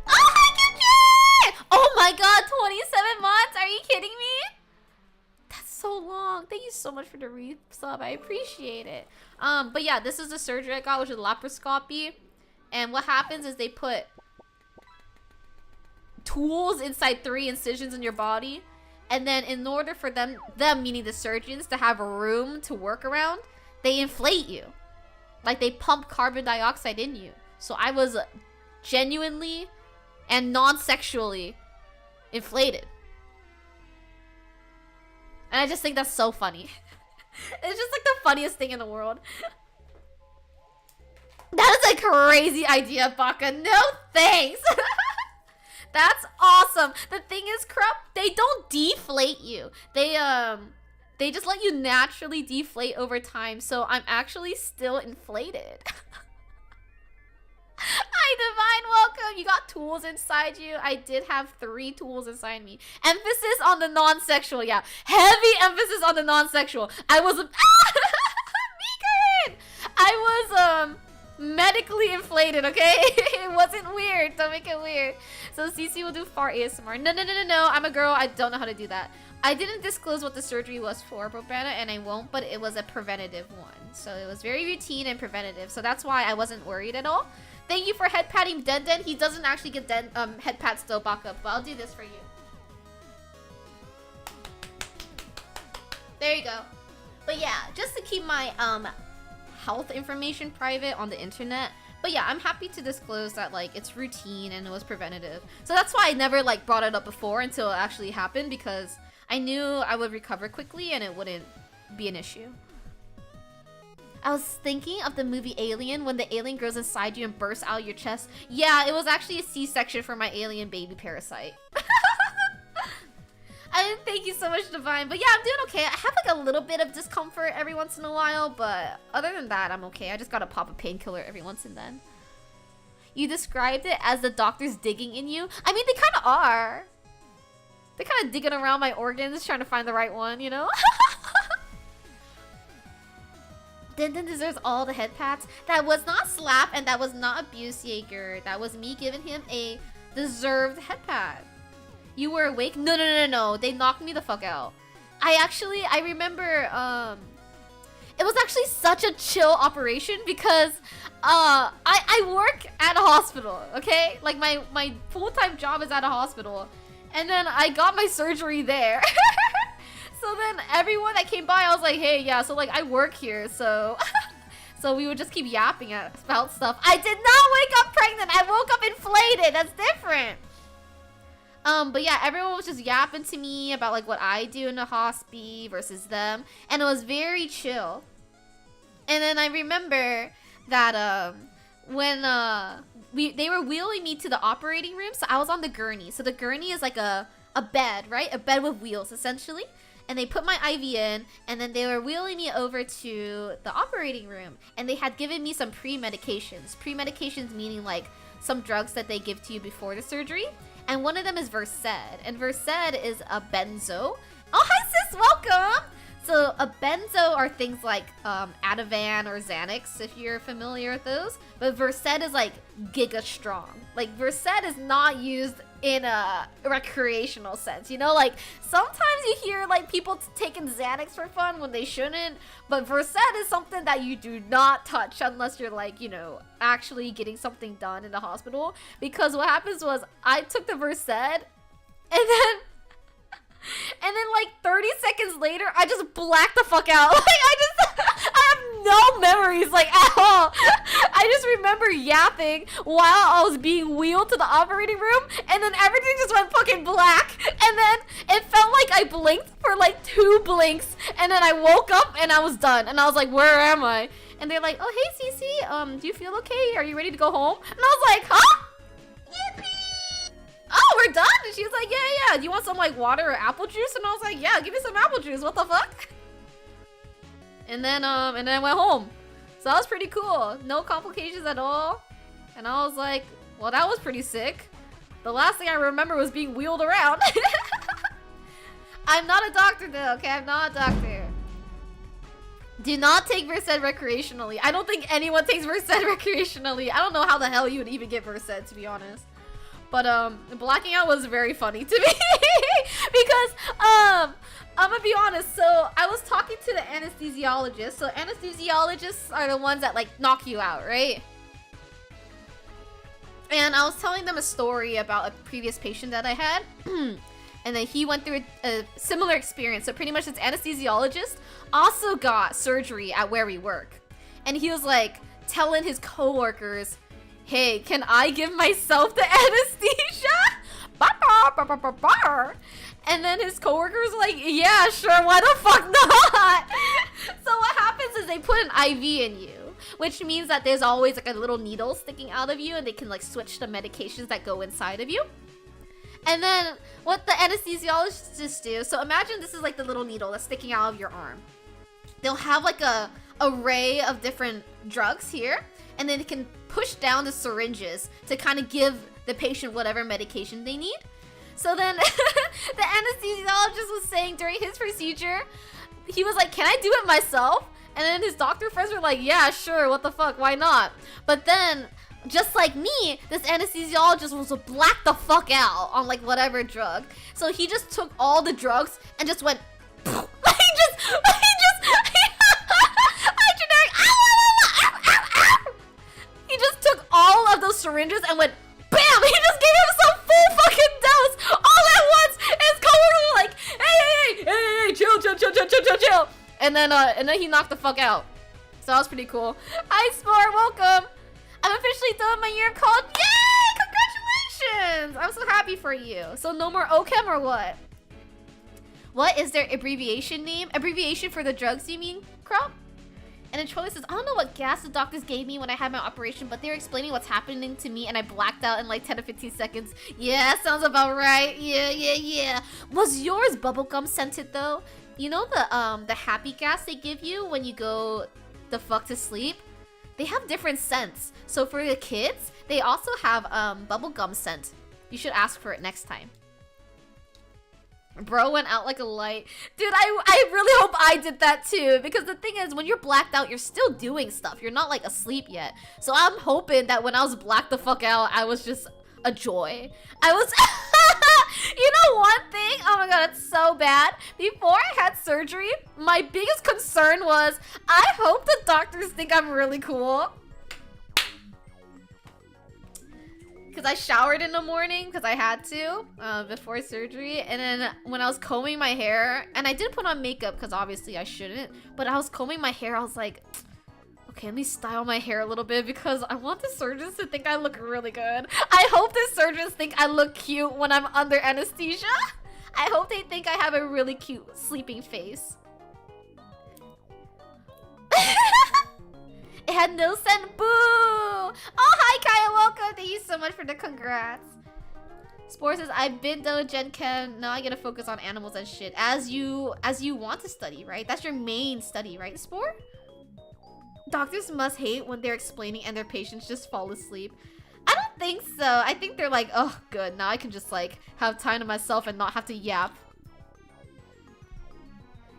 Oh, hi, Kiki! Oh my god, 27 months? Are you kidding me? That's so long. Thank you so much for the resub. I appreciate it. But yeah, this is the surgery I got, which is laparoscopy. And what happens is they put tools inside 3 incisions in your body. And then in order for them meaning the surgeons, to have a room to work around, they inflate you. Like they pump carbon dioxide in you. So I was genuinely and non-sexually inflated. And I just think that's so funny. It's just like the funniest thing in the world. That is a crazy idea, Baka. No thanks. That's awesome. The thing is, Krupp, they don't deflate you. They just let you naturally deflate over time. So I'm actually still inflated. Hi, Divine, welcome. You got tools inside you. I did have 3 tools inside me. Emphasis on the non-sexual, yeah. Heavy emphasis on the non-sexual. I was Mikael! I was medically inflated, okay? It wasn't weird. Don't make it weird. So CC will do fart ASMR. No. I'm a girl. I don't know how to do that. I didn't disclose what the surgery was for, Brobana, and I won't, but it was a preventative one. So it was very routine and preventative. So that's why I wasn't worried at all. Thank you for head patting Den. He doesn't actually get head pat still back up, but I'll do this for you. There you go. But yeah, just to keep my health information private on the internet. But yeah, I'm happy to disclose that like it's routine and it was preventative. So that's why I never like brought it up before until it actually happened, because I knew I would recover quickly and it wouldn't be an issue. I was thinking of the movie Alien when the alien grows inside you and bursts out your chest. Yeah, it was actually a C-section for my alien baby parasite. Thank you so much, Divine. But yeah, I'm doing okay. I have like a little bit of discomfort every once in a while, but other than that, I'm okay. I just gotta pop a painkiller every once and then. You described it as the doctors digging in you. I mean, they kind of are. They're kind of digging around my organs, trying to find the right one, you know? Den deserves all the head pats. That was not slap and that was not abuse, Jaeger. That was me giving him a deserved head pat. You were awake? No. They knocked me the fuck out. I remember, it was actually such a chill operation because, I work at a hospital, okay? Like, my full-time job is at a hospital. And then I got my surgery there. So then everyone that came by, I was like, hey, yeah, so like, I work here, so... So we would just keep yapping about stuff. I did not wake up pregnant! I woke up inflated! That's different! But yeah, everyone was just yapping to me about like what I do in the hospi versus them, and it was very chill. And then I remember that when they were wheeling me to the operating room, so I was on the gurney. So the gurney is like a bed, right? A bed with wheels, essentially. And they put my IV in, and then they were wheeling me over to the operating room, and they had given me some pre-medications. Pre-medications meaning like some drugs that they give to you before the surgery. And one of them is Versed, and Versed is a benzo. Oh, hi sis, welcome! So a benzo are things like Ativan or Xanax, if you're familiar with those. But Versed is like giga strong. Like Versed is not used in a recreational sense, you know? Like sometimes you hear like people taking Xanax for fun when they shouldn't. But Versed is something that you do not touch unless you're like, you know, actually getting something done in the hospital. Because what happens was I took the Versed and then like 30 seconds later, I just blacked the fuck out. Like I have no memories like at all. I just remember yapping while I was being wheeled to the operating room, and then everything just went fucking black. And then it felt like I blinked for like 2 blinks, and then I woke up and I was done. And I was like, where am I? And they're like, oh hey Cece, do you feel okay? Are you ready to go home? And I was like, huh? Yippee! Oh, we're done? And she was like, yeah. Do you want some like water or apple juice? And I was like, yeah, give me some apple juice. What the fuck? And then I went home. So that was pretty cool. No complications at all. And I was like, well, that was pretty sick. The last thing I remember was being wheeled around. I'm not a doctor though, okay? I'm not a doctor. Do not take Versed recreationally. I don't think anyone takes Versed recreationally. I don't know how the hell you would even get Versed, to be honest. But blacking out was very funny to me because I'm gonna be honest. So I was talking to the anesthesiologist. So anesthesiologists are the ones that like knock you out, right? And I was telling them a story about a previous patient that I had. And then he went through a similar experience. So pretty much this anesthesiologist also got surgery at where we work. And he was like telling his coworkers, hey, can I give myself the anesthesia? And then his coworkers were like, yeah, sure, why the fuck not? So what happens is they put an IV in you, which means that there's always like a little needle sticking out of you and they can like switch the medications that go inside of you. And then what the anesthesiologists do, so imagine this is like the little needle that's sticking out of your arm. They'll have like a array of different drugs here, and then they can push down the syringes to kind of give the patient whatever medication they need. So then the anesthesiologist was saying during his procedure, he was like, can I do it myself? And then his doctor friends were like, yeah, sure, what the fuck, why not? But then, just like me, this anesthesiologist was blacked the fuck out on like whatever drug. So he just took all the drugs and just went, he just took all of those syringes and went, BAM! He just gave himself full fucking dose all at once. And his coworkers were like, hey, chill. And then he knocked the fuck out. So that was pretty cool. Hi, Spore, welcome. I'm officially done with my year of college. Yay! Congratulations! I'm so happy for you. So no more OChem or what? What is their abbreviation name? Abbreviation for the drugs, you mean, Crop? And then Charlie says, I don't know what gas the doctors gave me when I had my operation, but they're explaining what's happening to me and I blacked out in like 10 to 15 seconds. Yeah, sounds about right. Yeah. Was yours bubblegum scented though? You know the happy gas they give you when you go the fuck to sleep? They have different scents. So for the kids, they also have bubblegum scent. You should ask for it next time. Bro went out like a light. Dude, I really hope I did that too. Because the thing is, when you're blacked out, you're still doing stuff. You're not like asleep yet. So I'm hoping that when I was blacked the fuck out, I was just a joy. I was... You know one thing? Oh my god, it's so bad. Before I had surgery, my biggest concern was, I hope the doctors think I'm really cool. Because I showered in the morning, because I had to, before surgery. And then when I was combing my hair, and I did put on makeup, because obviously I shouldn't. But I was combing my hair, I was like, okay, let me style my hair a little bit, because I want the surgeons to think I look really good. I hope the surgeons think I look cute when I'm under anesthesia. I hope they think I have a really cute sleeping face. It had no scent. Boo! Oh, hi, Kaya. Welcome. Thank you so much for the congrats. Spore says, I've been done with Gen Chem. Now I gotta focus on animals and shit. As you want to study, right? That's your main study, right, Spore? Doctors must hate when they're explaining and their patients just fall asleep. I don't think so. I think they're like, oh, good. Now I can just like have time to myself and not have to yap.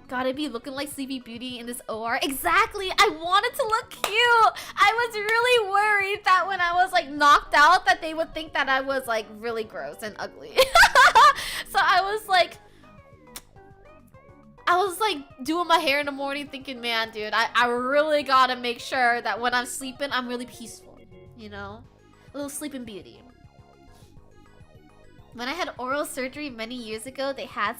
Gotta be looking like Sleepy Beauty in this OR. Exactly. I wanted to look cute. I was really worried that when I was like knocked out that they would think that I was like really gross and ugly. So I was like doing my hair in the morning thinking, man, dude, I really gotta make sure that when I'm sleeping, I'm really peaceful. You know? A little Sleeping Beauty. When I had oral surgery many years ago, they had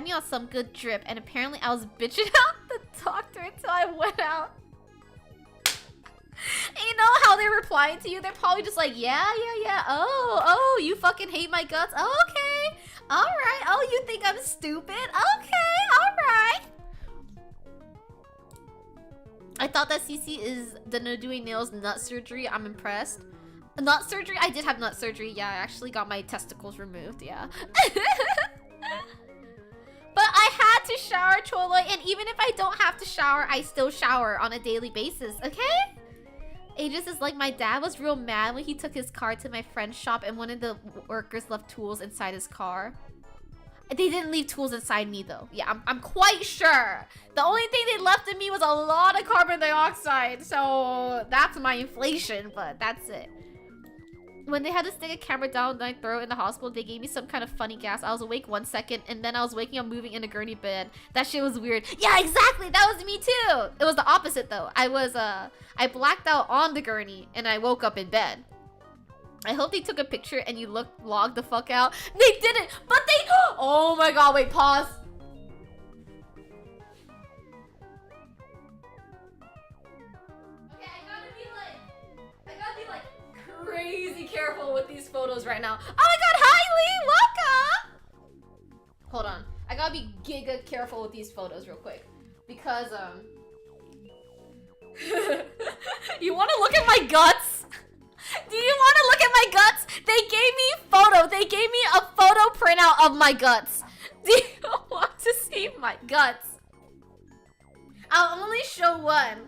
me on some good drip, and apparently I was bitching out the doctor until I went out. You know how they're replying to you? They're probably just like, yeah. Oh, you fucking hate my guts? Oh, okay. Alright. Oh, you think I'm stupid? Okay, alright. I thought that CC is the no doing nails nut surgery. I'm impressed. Nut surgery? I did have nut surgery. Yeah, I actually got my testicles removed. Yeah. But I had to shower, Cholo, and even if I don't have to shower, I still shower on a daily basis, okay? Aegis is like, my dad was real mad when he took his car to my friend's shop and one of the workers left tools inside his car. They didn't leave tools inside me though. Yeah, I'm quite sure. The only thing they left in me was a lot of carbon dioxide. So that's my inflation, but that's it. When they had to stick a camera down my throat in the hospital, they gave me some kind of funny gas. I was awake 1 second and then I was waking up moving in a gurney bed. That shit was weird. Yeah, exactly. That was me too. It was the opposite though. I blacked out on the gurney and I woke up in bed. I hope they took a picture and you logged the fuck out. They didn't, but they, oh my god, wait, pause. Okay, I gotta be like crazy careful with these photos right now. Oh my god, hi Lee, welcome! Hold on, I gotta be giga careful with these photos real quick. Because, you wanna look at my guts? Do you want to look at my guts? They gave me photo. They gave me a photo printout of my guts. Do you want to see my guts? I'll only show one.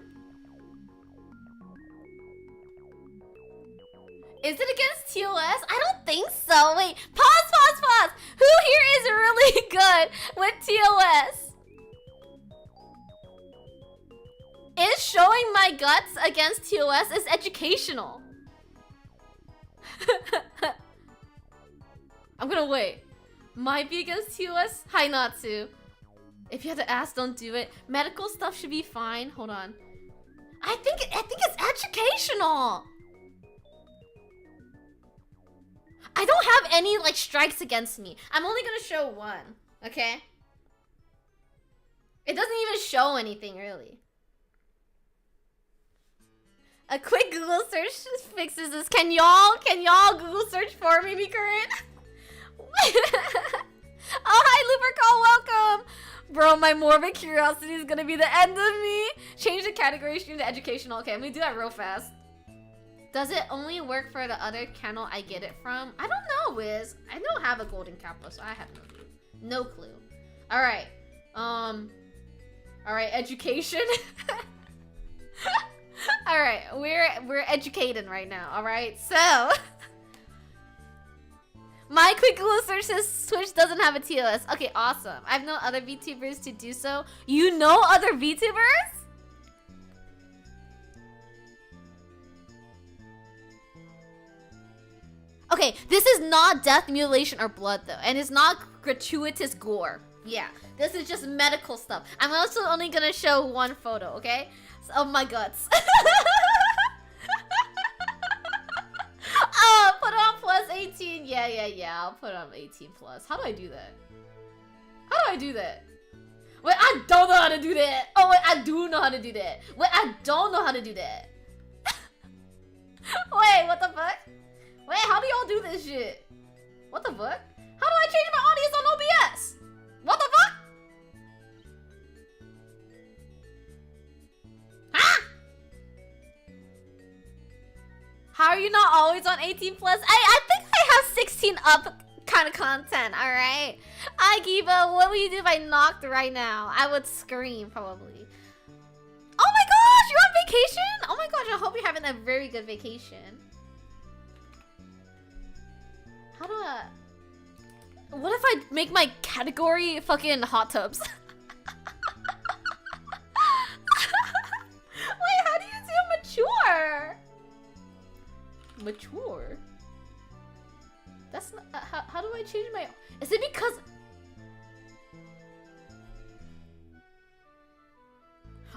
Is it against TOS? I don't think so. Wait, pause. Who here is really good with TOS? Is showing my guts against TOS is educational. I'm gonna wait. Might be against TOS? Hi, Natsu. If you had to ask, don't do it. Medical stuff should be fine. Hold on. I think it's educational. I don't have any like strikes against me. I'm only gonna show one. Okay? It doesn't even show anything really. A quick Google search fixes this. Can y'all Google search for me, be current? Oh, hi, Lupercall, welcome. Bro, my morbid curiosity is gonna be the end of me. Change the category stream to educational. Okay, I'm gonna do that real fast. Does it only work for the other channel I get it from? I don't know, Wiz. I don't have a golden kappa, so I have no clue. No clue. Alright. Alright, education. Alright, we're educating right now, alright? So my quick Google search says Twitch doesn't have a TOS. Okay, awesome. I've known other VTubers to do so. You know other VTubers? Okay, this is not death, mutilation, or blood though, and it's not gratuitous gore. Yeah, this is just medical stuff. I'm also only gonna show one photo, okay? Of my guts. Oh, put on plus 18. Yeah. I'll put on 18 plus. How do I do that? Wait, I don't know how to do that. Oh, wait, I do know how to do that. Wait, I don't know how to do that. Wait, what the fuck? Wait, how do y'all do this shit? What the fuck? How do I change my audience on OBS? What the fuck? How are you not always on 18 plus? I think I have 16 up kind of content, alright? Giba, what would you do if I knocked right now? I would scream, probably. Oh my gosh, you're on vacation? Oh my gosh, I hope you're having a very good vacation. How do I... What if I make my category fucking hot tubs? Wait, how do you do mature? Mature? That's not... how do I change my... Is it because...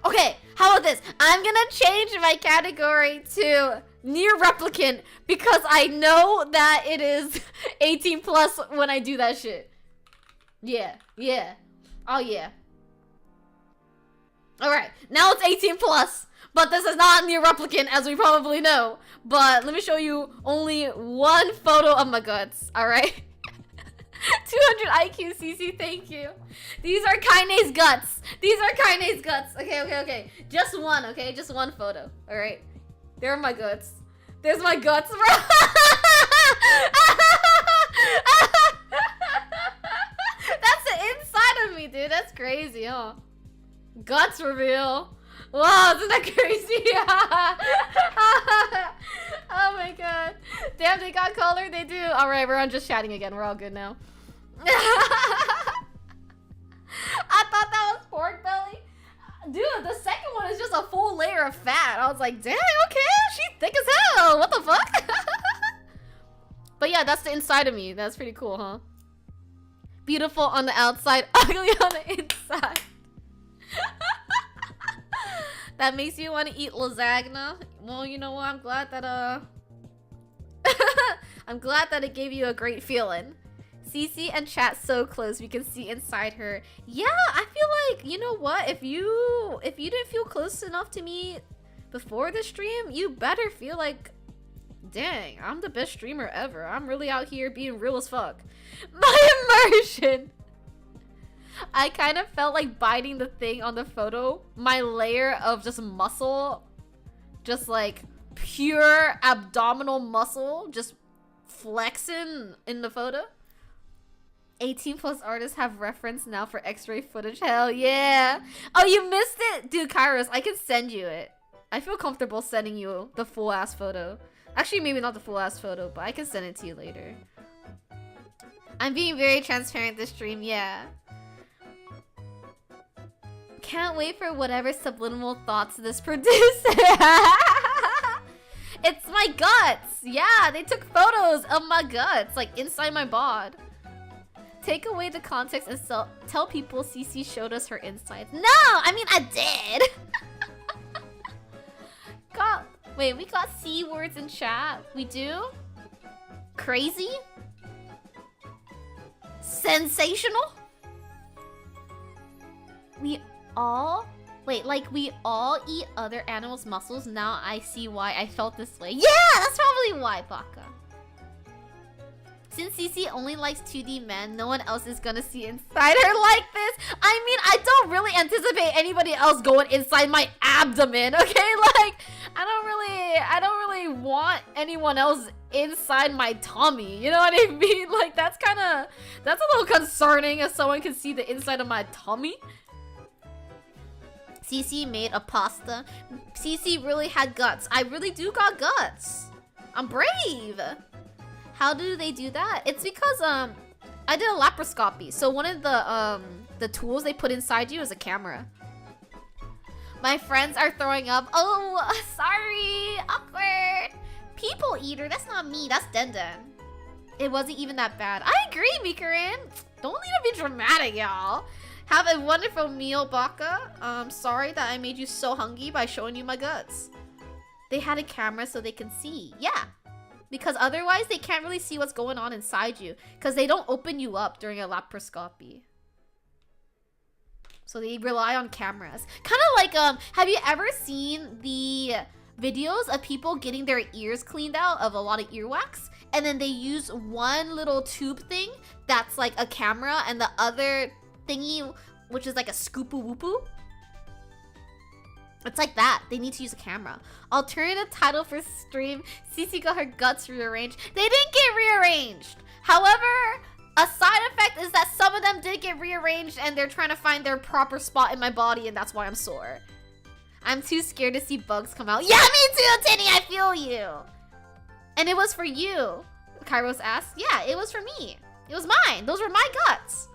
Okay, how about this? I'm gonna change my category to near replicant because I know that it is 18 plus when I do that shit. Yeah. Oh yeah. Alright, now it's 18 plus. But this is not near replicant, as we probably know. But let me show you only one photo of my guts, alright? 200 IQ, CC, thank you. These are kinase guts. Okay. Just one, okay? Just one photo, alright? There are my guts. There's my guts, bro. That's the inside of me, dude. That's crazy, huh? Guts reveal. Wow, isn't that crazy? Oh my god. Damn, they got color? They do. Alright, we're on just chatting again. We're all good now. I thought that was pork belly. Dude, the second one is just a full layer of fat. I was like, dang, okay, she's thick as hell. What the fuck? But yeah, that's the inside of me. That's pretty cool, huh? Beautiful on the outside, ugly on the inside. That makes you want to eat lasagna. Well, you know what? I'm glad that I'm glad that it gave you a great feeling. Cece and chat so close we can see inside her. Yeah, I feel like, you know what? If you didn't feel close enough to me before the stream, you better feel like, dang, I'm the best streamer ever. I'm really out here being real as fuck. My immersion. I kind of felt like biting the thing on the photo. My layer of just muscle, just like pure abdominal muscle, just flexing in the photo. 18 plus artists have reference now for x-ray footage. Hell yeah. Oh, you missed it? Dude, Kairos, I can send you it. I feel comfortable sending you the full ass photo. Actually, maybe not the full ass photo, but I can send it to you later. I'm being very transparent this stream, yeah. Can't wait for whatever subliminal thoughts this produces. It's my guts. Yeah, they took photos of my guts, like inside my bod. Take away the context and tell people Cece showed us her insides. No, I mean I did. Wait, we got C words in chat. We do? Crazy? Sensational? We all eat other animals' muscles. Now I see why I felt this way. Yeah, that's probably why, Baka. Since Cece only likes 2D men, no one else is gonna see inside her like this. I mean, I don't really anticipate anybody else going inside my abdomen, okay? Like, I don't really want anyone else inside my tummy. You know what I mean? Like, that's a little concerning if someone can see the inside of my tummy. Cece made a pasta. Cece really had guts. I really do got guts. I'm brave. How do they do that? It's because I did a laparoscopy. So one of the tools they put inside you is a camera. My friends are throwing up. Oh, sorry. Awkward. People eater. That's not me. That's Denden. It wasn't even that bad. I agree, Mikarin. Don't need to be dramatic, y'all. Have a wonderful meal, Baka. Sorry that I made you so hungry by showing you my guts. They had a camera so they can see. Yeah. Because otherwise, they can't really see what's going on inside you. Because they don't open you up during a laparoscopy. So they rely on cameras. Kind of like, have you ever seen the videos of people getting their ears cleaned out of a lot of earwax? And then they use one little tube thing that's like a camera and the other thingy, which is like a scoopoo-whoopoo. It's like that. They need to use a camera. Alternative title for stream, Cece got her guts rearranged. They didn't get rearranged. However, a side effect is that some of them did get rearranged and they're trying to find their proper spot in my body, and that's why I'm sore. I'm too scared to see bugs come out. Yeah, me too, Tinny, I feel you. And it was for you, Kairos asked. Yeah, it was for me. It was mine. Those were my guts.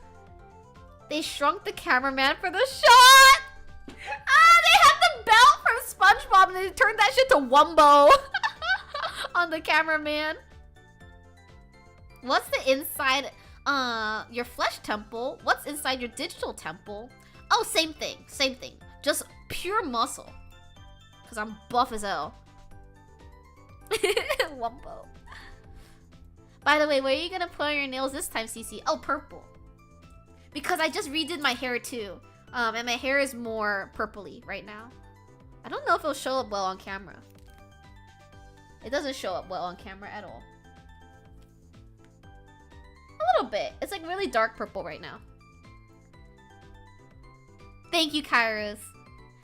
They shrunk the cameraman for the shot. Ah, they had the belt from SpongeBob and they turned that shit to Wumbo on the cameraman. What's the inside, your flesh temple? What's inside your digital temple? Oh, same thing, just pure muscle. Cause I'm buff as hell. Wumbo. By the way, where are you gonna put on your nails this time, Cece? Oh, purple. Because I just redid my hair too. And my hair is more purpley right now. I don't know if it'll show up well on camera. It doesn't show up well on camera at all. A little bit. It's like really dark purple right now. Thank you, Kairos.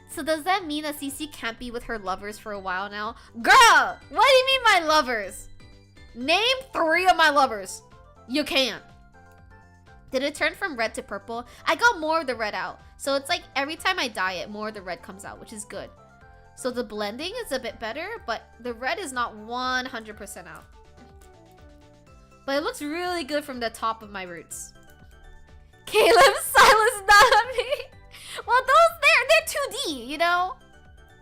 So does that mean that Cece can't be with her lovers for a while now? Girl! What do you mean my lovers? Name 3 of my lovers. You can't. Did it turn from red to purple? I got more of the red out. So it's like every time I dye it, more of the red comes out, which is good. So the blending is a bit better, but the red is not 100% out. But it looks really good from the top of my roots. Caleb, Silas, not on me. Well, those, they're 2D, you know?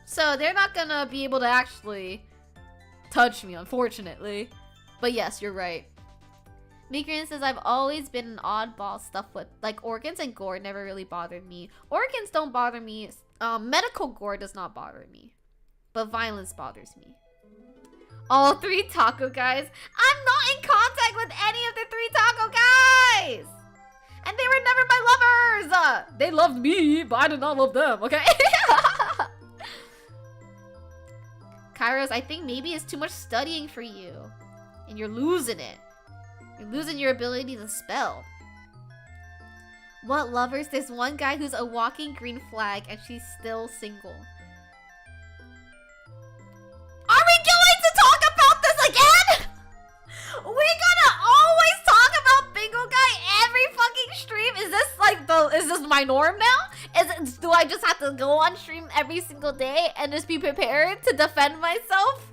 So they're not gonna be able to actually touch me, unfortunately. But yes, you're right. Migran says, I've always been an oddball. Stuff with, like, organs and gore never really bothered me. Organs don't bother me. Medical gore does not bother me. But violence bothers me. All 3 taco guys. I'm not in contact with any of the 3 taco guys! And they were never my lovers! They loved me, but I did not love them, okay? Kairos, I think maybe it's too much studying for you. And you're losing it. You're losing your ability to spell. What lovers? There's one guy who's a walking green flag and she's still single. Are we going to talk about this again? We're gonna always talk about Bingo Guy every fucking stream? Is this like is this my norm now? Do I just have to go on stream every single day and just be prepared to defend myself?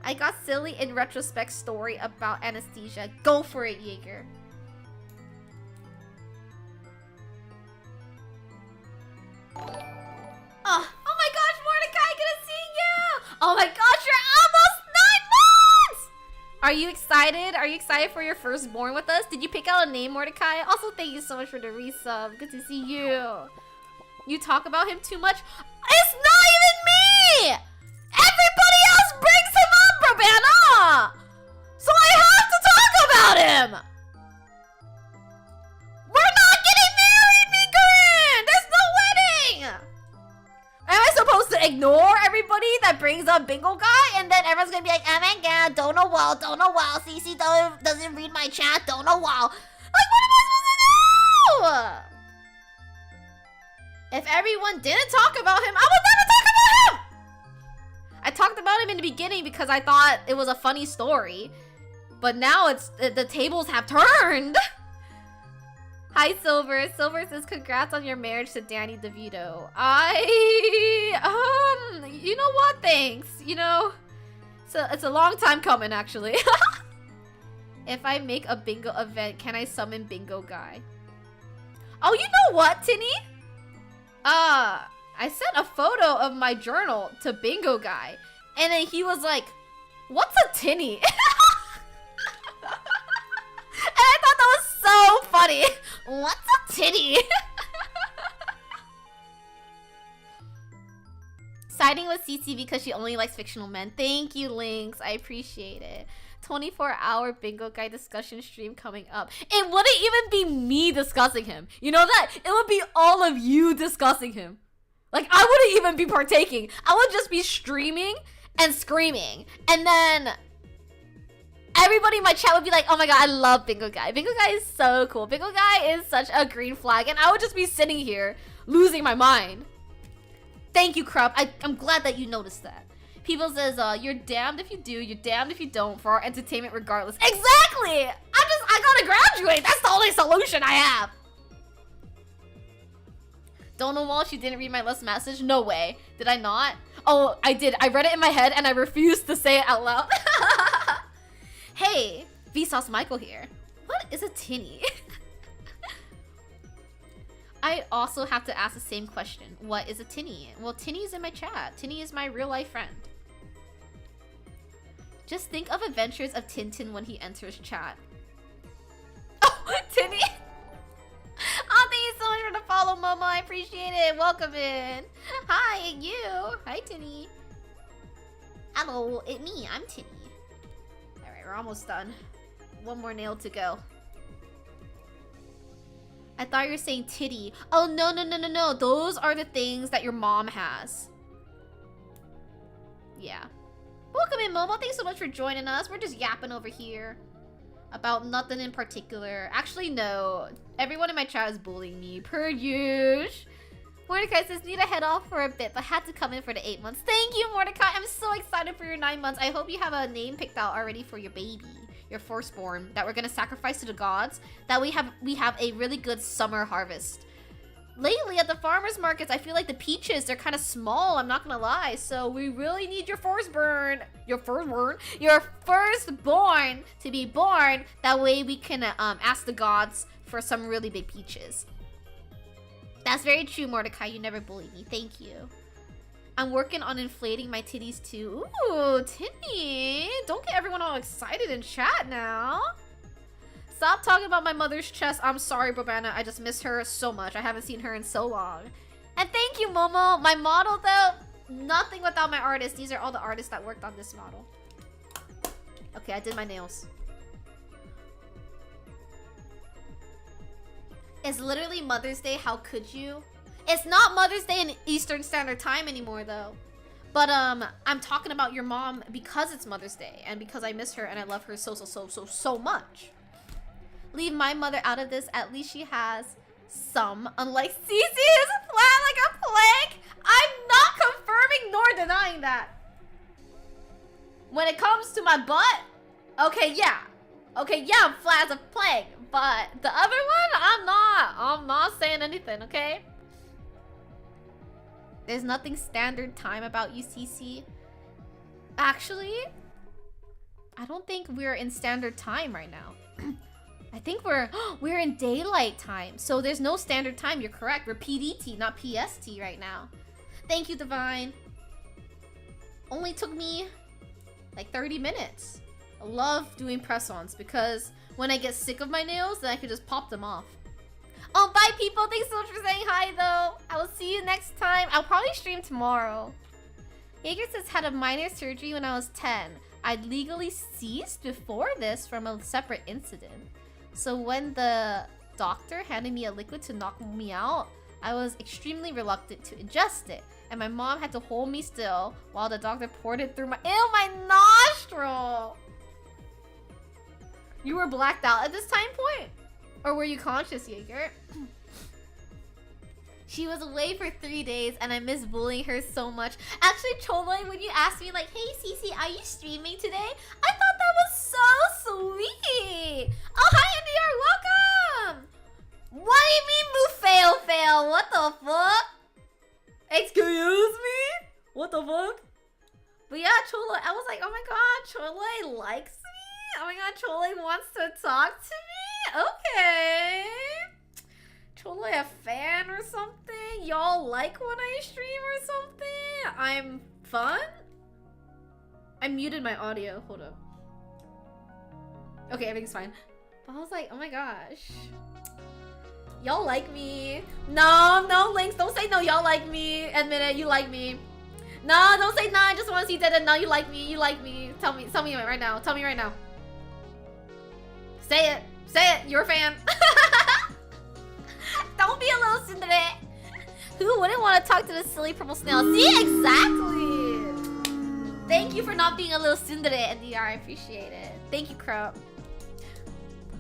I got silly in retrospect story about anesthesia. Go for it, Jaeger. Oh my gosh, Mordecai, good to see you! Oh my gosh, you're almost 9 months! Are you excited? Are you excited for your firstborn with us? Did you pick out a name, Mordecai? Also, thank you so much for the resub. Good to see you. You talk about him too much? It's not even me! Everybody else brings him up, Rabanna! So I have to talk about him! We're not getting married, Mikarin! There's no wedding! Am I supposed to ignore everybody that brings up Bingo Guy? And then everyone's gonna be like, oh my god, don't know well, CC doesn't read my chat, don't know well. Like, what am I supposed to do? If everyone didn't talk about him, I will never talk about him! I talked about him in the beginning because I thought it was a funny story. But now it's the tables have turned. Hi, Silver. Silver says, congrats on your marriage to Danny DeVito. You know what? Thanks. You know, so it's a long time coming, actually. If I make a bingo event, can I summon Bingo Guy? Oh, you know what, Tinny? I sent a photo of my journal to Bingo Guy, and then he was like, what's a tinny? And I thought that was so funny. What's a titty? Siding with CC because she only likes fictional men. Thank you, Lynx. I appreciate it. 24-hour Bingo Guy discussion stream coming up. It wouldn't even be me discussing him. You know that? It would be all of you discussing him. Like, I wouldn't even be partaking. I would just be streaming and screaming. And then everybody in my chat would be like, oh my god, I love Bingo Guy. Bingo Guy is so cool. Bingo Guy is such a green flag. And I would just be sitting here losing my mind. Thank you, Krupp. I'm glad that you noticed that. People says, you're damned if you do, you're damned if you don't for our entertainment regardless. Exactly! I gotta graduate. That's the only solution I have. Don't know why she didn't read my last message? No way. Did I not? Oh, I did. I read it in my head and I refused to say it out loud. Hey, Vsauce Michael here. What is a tinny? I also have to ask the same question. What is a tinny? Well, Tinny is in my chat. Tinny is my real life friend. Just think of Adventures of Tintin when he enters chat. Oh, Tinny! Oh, thank you so much for the follow, Momo. I appreciate it. Welcome in. Hi, you. Hi, Tinny. Hello, it's me. I'm Tinny. Alright, we're almost done. One more nail to go. I thought you were saying titty. Oh, no. Those are the things that your mom has. Yeah. Welcome in, Momo. Thanks so much for joining us. We're just yapping over here about nothing in particular. Actually, no. Everyone in my chat is bullying me, per usual. Mordecai says, need to head off for a bit, but had to come in for the 8 months. Thank you, Mordecai. I'm so excited for your 9 months. I hope you have a name picked out already for your baby. your firstborn, that we're gonna sacrifice to the gods, that we have a really good summer harvest. Lately at the farmers markets, I feel like the peaches, they're kind of small, I'm not gonna lie. So we really need your firstborn to be born. That way we can ask the gods for some really big peaches. That's very true, Mordecai. You never bullied me. Thank you. I'm working on inflating my titties too. Ooh, Timmy. Don't get everyone all excited in chat now. Stop talking about my mother's chest. I'm sorry, Bobana. I just miss her so much. I haven't seen her in so long. And thank you, Momo. My model, though, nothing without my artist. These are all the artists that worked on this model. Okay, I did my nails. It's literally Mother's Day. How could you? It's not Mother's Day in Eastern Standard Time anymore, though. But I'm talking about your mom because it's Mother's Day and because I miss her and I love her so much. Leave my mother out of this. At least she has some. Unlike Cece is flat like a plank. I'm not confirming nor denying that. When it comes to my butt, okay, yeah. Okay, yeah, I'm flat as a plank. But the other one, I'm not saying anything, okay? There's nothing standard time about you, Cece. Actually, I don't think we're in standard time right now. I think we're in daylight time. So there's no standard time. You're correct. We're PDT, not PST right now. Thank you, Divine. Only took me like 30 minutes. I love doing press-ons because when I get sick of my nails, then I can just pop them off. Oh, bye, people. Thanks so much for saying hi, though. I will see you next time. I'll probably stream tomorrow. Jaeger says, had a minor surgery when I was 10. I'd legally ceased before this from a separate incident. So when the doctor handed me a liquid to knock me out, I was extremely reluctant to ingest it. And my mom had to hold me still while the doctor poured it through my nostril. You were blacked out at this time point? Or were you conscious, Jaeger? She was away for 3 days and I miss bullying her so much. Actually, Choloi, when you asked me like, hey Cece, are you streaming today? I thought that was so sweet. Oh, hi NDR, welcome. What do you mean fail? What the fuck? Excuse me? What the fuck? But yeah, Choloi, I was like, oh my god, Choloi likes me? Oh my god, Choloi wants to talk to me? Okay. Choloi a fan or something? Y'all like when I stream or something? I'm fun? I muted my audio. Hold up. Okay, everything's fine. But I was like, oh my gosh. Y'all like me. No, Lynx. Don't say no, y'all like me. Admit it, you like me. No, don't say no, I just want to see that. No, you like me. Tell me right now. Tell me right now. Say it. You're a fan. Don't be a little tsundere. Who wouldn't want to talk to this silly purple snail? See, exactly. Thank you for not being a little tsundere, NDR. I appreciate it. Thank you, Crow.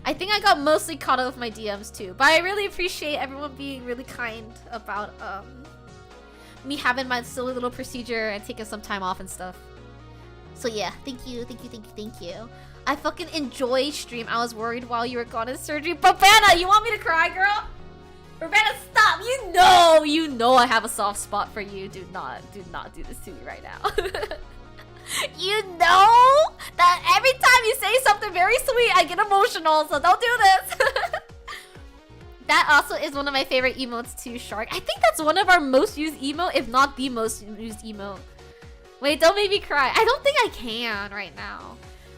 I think I got mostly caught up with my DMs too, but I really appreciate everyone being really kind about me having my silly little procedure and taking some time off and stuff. So yeah, thank you. I fucking enjoy stream. I was worried while you were gone in surgery. Urbana, you want me to cry, girl? Urbana, stop! You know I have a soft spot for you. Do not do this to me right now. You know that every time you say something very sweet, I get emotional, so don't do this. That also is one of my favorite emotes too, Shark. I think that's one of our most used emote, if not the most used emote. Wait, don't make me cry. I don't think I can right now.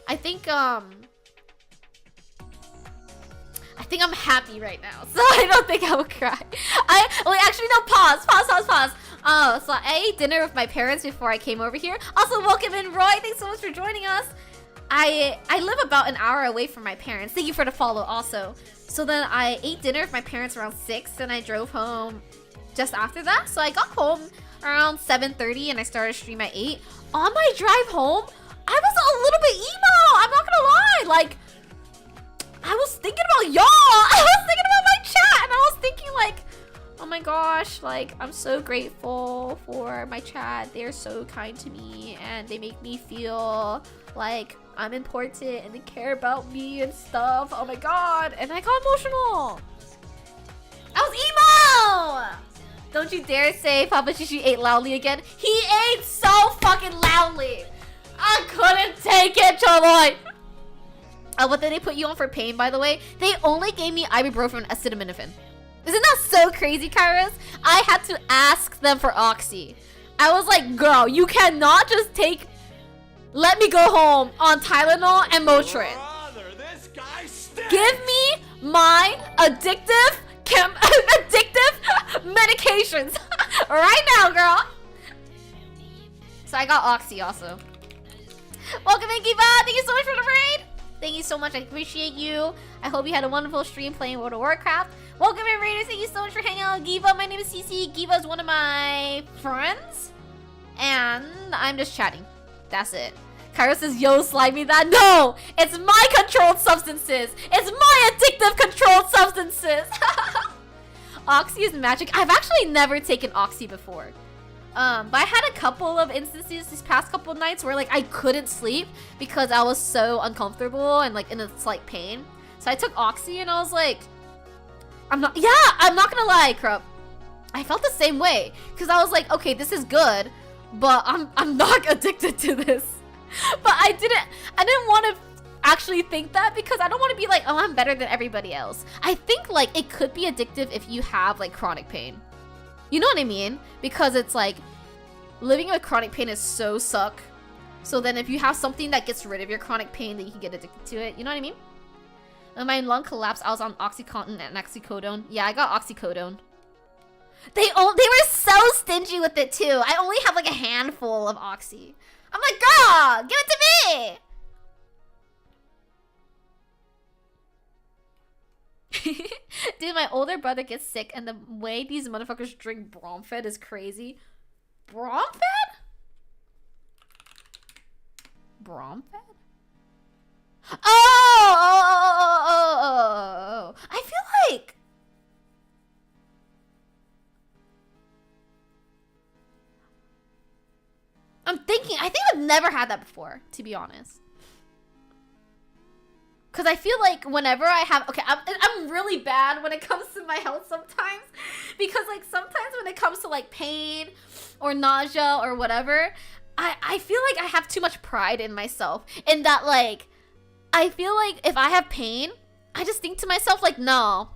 I think I'm happy right now, so I don't think I will cry. Wait, actually no, pause. Oh, so I ate dinner with my parents before I came over here. Also, welcome in, Roy. Thanks so much for joining us. I live about an hour away from my parents. Thank you for the follow also. So then I ate dinner with my parents around 6 and I drove home just after that. So I got home around 7:30 and I started stream at 8. On my drive home, I was a little bit emo. I'm not gonna lie. Like, I was thinking about y'all. I was thinking about my chat and I was thinking like, oh my gosh, like, I'm so grateful for my chat. They're so kind to me and they make me feel like I'm important and they care about me and stuff. Oh my god. And I got emotional. I was emo! Don't you dare say Papa Shishi ate loudly again. He ate so fucking loudly. I couldn't take it, Choloy. What did they put you on for pain, by the way? They only gave me ibuprofen and acetaminophen. Isn't that so crazy, Kairos? I had to ask them for Oxy. I was like, girl, you cannot just let me go home on Tylenol and Motrin. Brother, this guy stinks. Give me my addictive medications right now, girl. So I got Oxy also. Welcome in, Kiva. Thank you so much for the raid. Thank you so much. I appreciate you. I hope you had a wonderful stream playing World of Warcraft. Welcome in, Raiders. Thank you so much for hanging out with Giva. My name is CC. Giva is one of my friends. And I'm just chatting. That's it. Cairo says, yo, slide me that. No! It's my controlled substances. It's my addictive controlled substances. Oxy is magic. I've actually never taken Oxy before. But I had a couple of instances these past couple of nights where like I couldn't sleep because I was so uncomfortable and like in a slight pain. So I took Oxy and I was like, I'm not gonna lie, Krupp. I felt the same way because I was like, okay, this is good, but I'm not addicted to this. But I didn't want to actually think that because I don't want to be like, oh, I'm better than everybody else. I think like it could be addictive if you have like chronic pain. You know what I mean? Because it's like living with chronic pain is so suck. So then if you have something that gets rid of your chronic pain, then you can get addicted to it. You know what I mean? When my lung collapsed, I was on Oxycontin and oxycodone. Yeah, I got oxycodone. They were so stingy with it too. I only have like a handful of Oxy. I'm like, girl, give it to me. Dude, my older brother gets sick and the way these motherfuckers drink Bromfed is crazy. Bromfed? Bromfed? Oh! I feel like... I think I've never had that before, to be honest. Because I feel like whenever I have... Okay, I'm really bad when it comes to my health sometimes. Because, like, sometimes when it comes to, like, pain or nausea or whatever, I feel like I have too much pride in myself. In that, like, I feel like if I have pain, I just think to myself, like, no.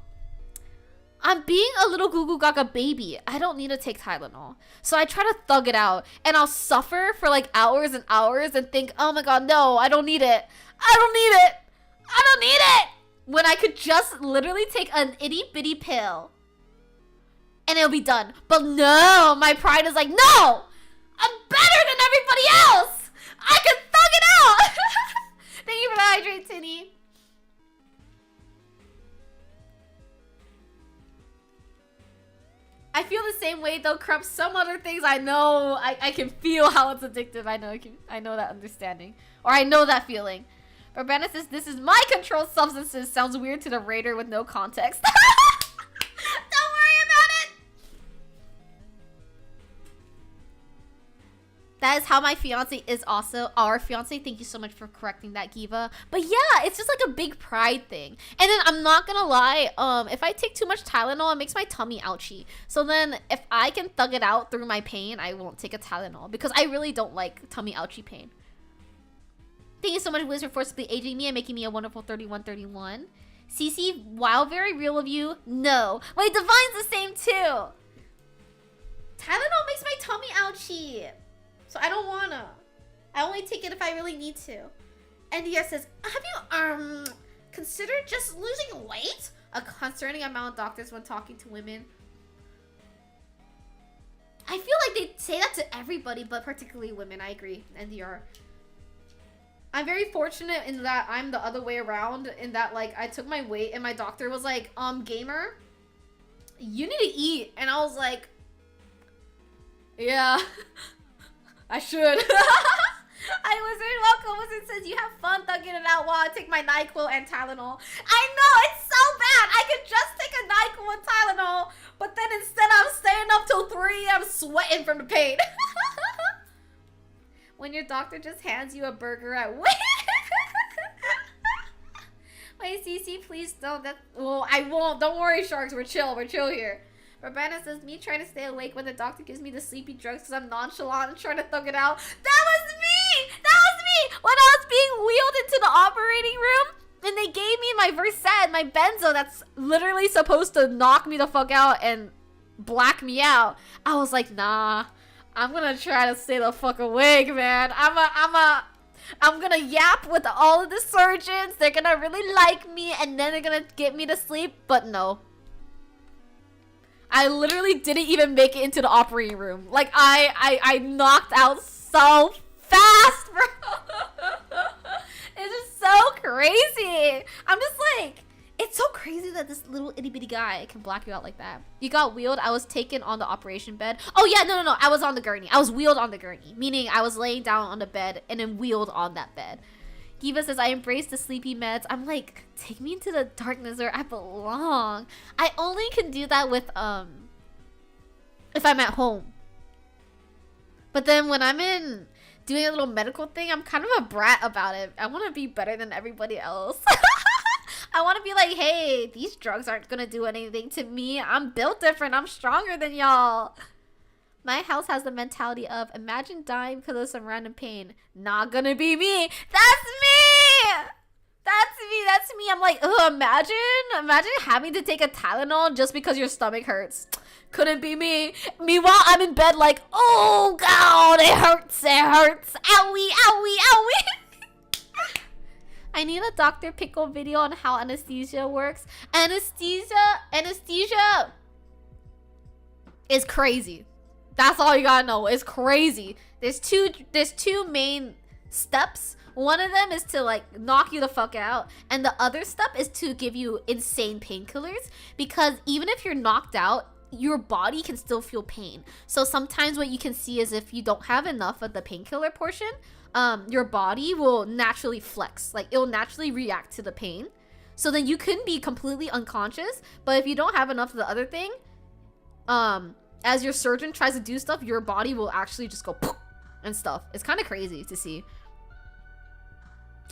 I'm being a little goo goo gaga baby. I don't need to take Tylenol. So I try to thug it out. And I'll suffer for, like, hours and hours and think, oh my god, no, I don't need it. I don't need it. I don't need it! When I could just literally take an itty bitty pill and it'll be done. But no, my pride is like, no! I'm better than everybody else! I can thug it out! Thank you for the hydrate, Tinny. I feel the same way though, Crump. Some other things I know, I can feel how it's addictive. I know that understanding. Or I know that feeling. Urbana says, this is my controlled substances. Sounds weird to the raider with no context. Don't worry about it. That is how my fiance is also. Our fiance. Thank you so much for correcting that, Giva. But yeah, it's just like a big pride thing. And then I'm not gonna lie. If I take too much Tylenol, it makes my tummy ouchy. So then if I can thug it out through my pain, I won't take a Tylenol. Because I really don't like tummy ouchy pain. Thank you so much, Wizard, for forcibly aging me and making me a wonderful 3131. CC, wow, very real of you. No. Wait, Divine's the same too. Tylenol makes my tummy ouchy. So I don't wanna. I only take it if I really need to. NDS says, have you considered just losing weight? A concerning amount of doctors when talking to women. I feel like they say that to everybody, but particularly women. I agree, NDR. I'm very fortunate in that I'm the other way around, in that like I took my weight and my doctor was like, gamer, you need to eat. And I was like, yeah, I should. I Wizard, welcome. Wizard says, you have fun thugging it out while I take my NyQuil and Tylenol. I know, it's so bad. I could just take a NyQuil and Tylenol, But then instead I'm staying up till 3 a.m. sweating from the pain. When your doctor just hands you a burger at work. Wait, CC, please don't. Well, I won't. Don't worry, sharks. We're chill. We're chill here. Rabana says, me trying to stay awake when the doctor gives me the sleepy drugs because I'm nonchalant and trying to thug it out. That was me! That was me! When I was being wheeled into the operating room and they gave me my Versed, my benzo that's literally supposed to knock me the fuck out and black me out. I was like, nah, I'm gonna try to stay the fuck awake, man. I'm gonna yap with all of the surgeons. They're gonna really like me and then they're gonna get me to sleep. But no. I literally didn't even make it into the operating room. Like, I knocked out so fast, bro. It's just so crazy. I'm just like, it's so crazy that this little itty bitty guy can black you out like that. You got wheeled. I was taken on the operation bed. Oh yeah, no. I was on the gurney. I was wheeled on the gurney. Meaning I was laying down on the bed and then wheeled on that bed. Giva says, I embrace the sleepy meds. I'm like, take me into the darkness where I belong. I only can do that with, if I'm at home. But then when I'm in doing a little medical thing, I'm kind of a brat about it. I want to be better than everybody else. I want to be like, hey, these drugs aren't going to do anything to me. I'm built different. I'm stronger than y'all. My house has the mentality of, imagine dying because of some random pain. Not gonna be me. That's me! That's me. I'm like, oh, imagine having to take a Tylenol just because your stomach hurts. Couldn't be me. Meanwhile, I'm in bed like, oh, God, it hurts. Owie, owie, owie. I need a Dr. Pickle video on how anesthesia works. Anesthesia is crazy. That's all you gotta know. It's crazy. There's two main steps. One of them is to like knock you the fuck out, and the other step is to give you insane painkillers, because even if you're knocked out, your body can still feel pain. So sometimes what you can see is if you don't have enough of the painkiller portion, your body will naturally flex. Like, it'll naturally react to the pain. So then you can be completely unconscious, but if you don't have enough of the other thing, as your surgeon tries to do stuff, your body will actually just go poof and stuff. It's kind of crazy to see.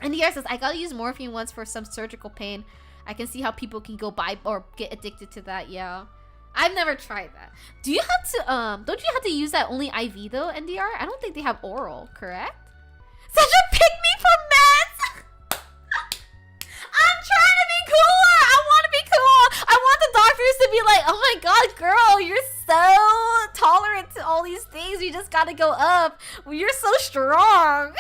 And DR says, I gotta use morphine once for some surgical pain. I can see how people can go by or get addicted to that. Yeah, I've never tried that. Do you have to don't you have to use that only IV though, NDR? I don't think they have oral, correct? Such a pick me for meds. I'm trying to be cooler. I want to be cool. I want the doctors to be like, oh my god, girl, you're so tolerant to all these things. You just gotta go up. Well, you're so strong.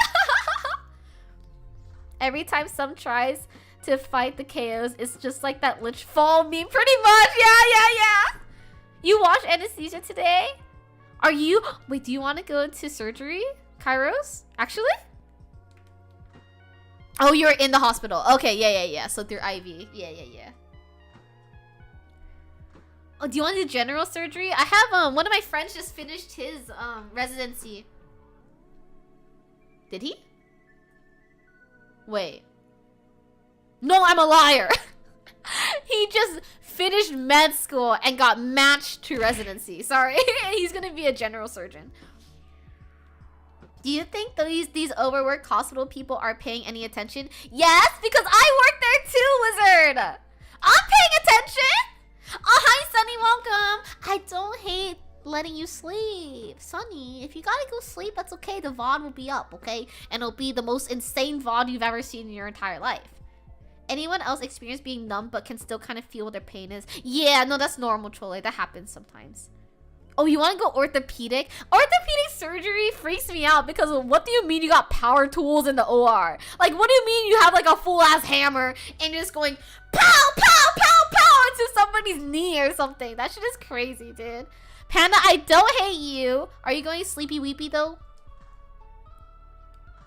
Every time some tries to fight the KOs, it's just like that Lich Fall meme, pretty much. Yeah. You watched Anesthesia today? Are you... Wait, do you want to go into surgery, Kairos? Actually? Oh, you're in the hospital. Okay, yeah. So through IV. Yeah. Oh, do you want to do general surgery? I have, one of my friends just finished his, residency. Did he? Wait. No, I'm a liar. He just finished med school and got matched to residency. Sorry. He's gonna be a general surgeon. Do you think these overworked hospital people are paying any attention? Yes, because I work there too, Wizard. I'm paying attention. Oh, hi, Sunny. Welcome. I don't hate letting you sleep. Sunny, if you gotta go sleep, that's okay. The VOD will be up, okay? And it'll be the most insane VOD you've ever seen in your entire life. Anyone else experience being numb but can still kind of feel what their pain is? Yeah, no, that's normal, Chole. That happens sometimes. Oh, you want to go orthopedic? Orthopedic surgery freaks me out because what do you mean you got power tools in the OR? Like, what do you mean you have like a full-ass hammer and you're just going pow, pow, pow, pow into somebody's knee or something? That shit is crazy, dude. Panda, I don't hate you. Are you going sleepy weepy though?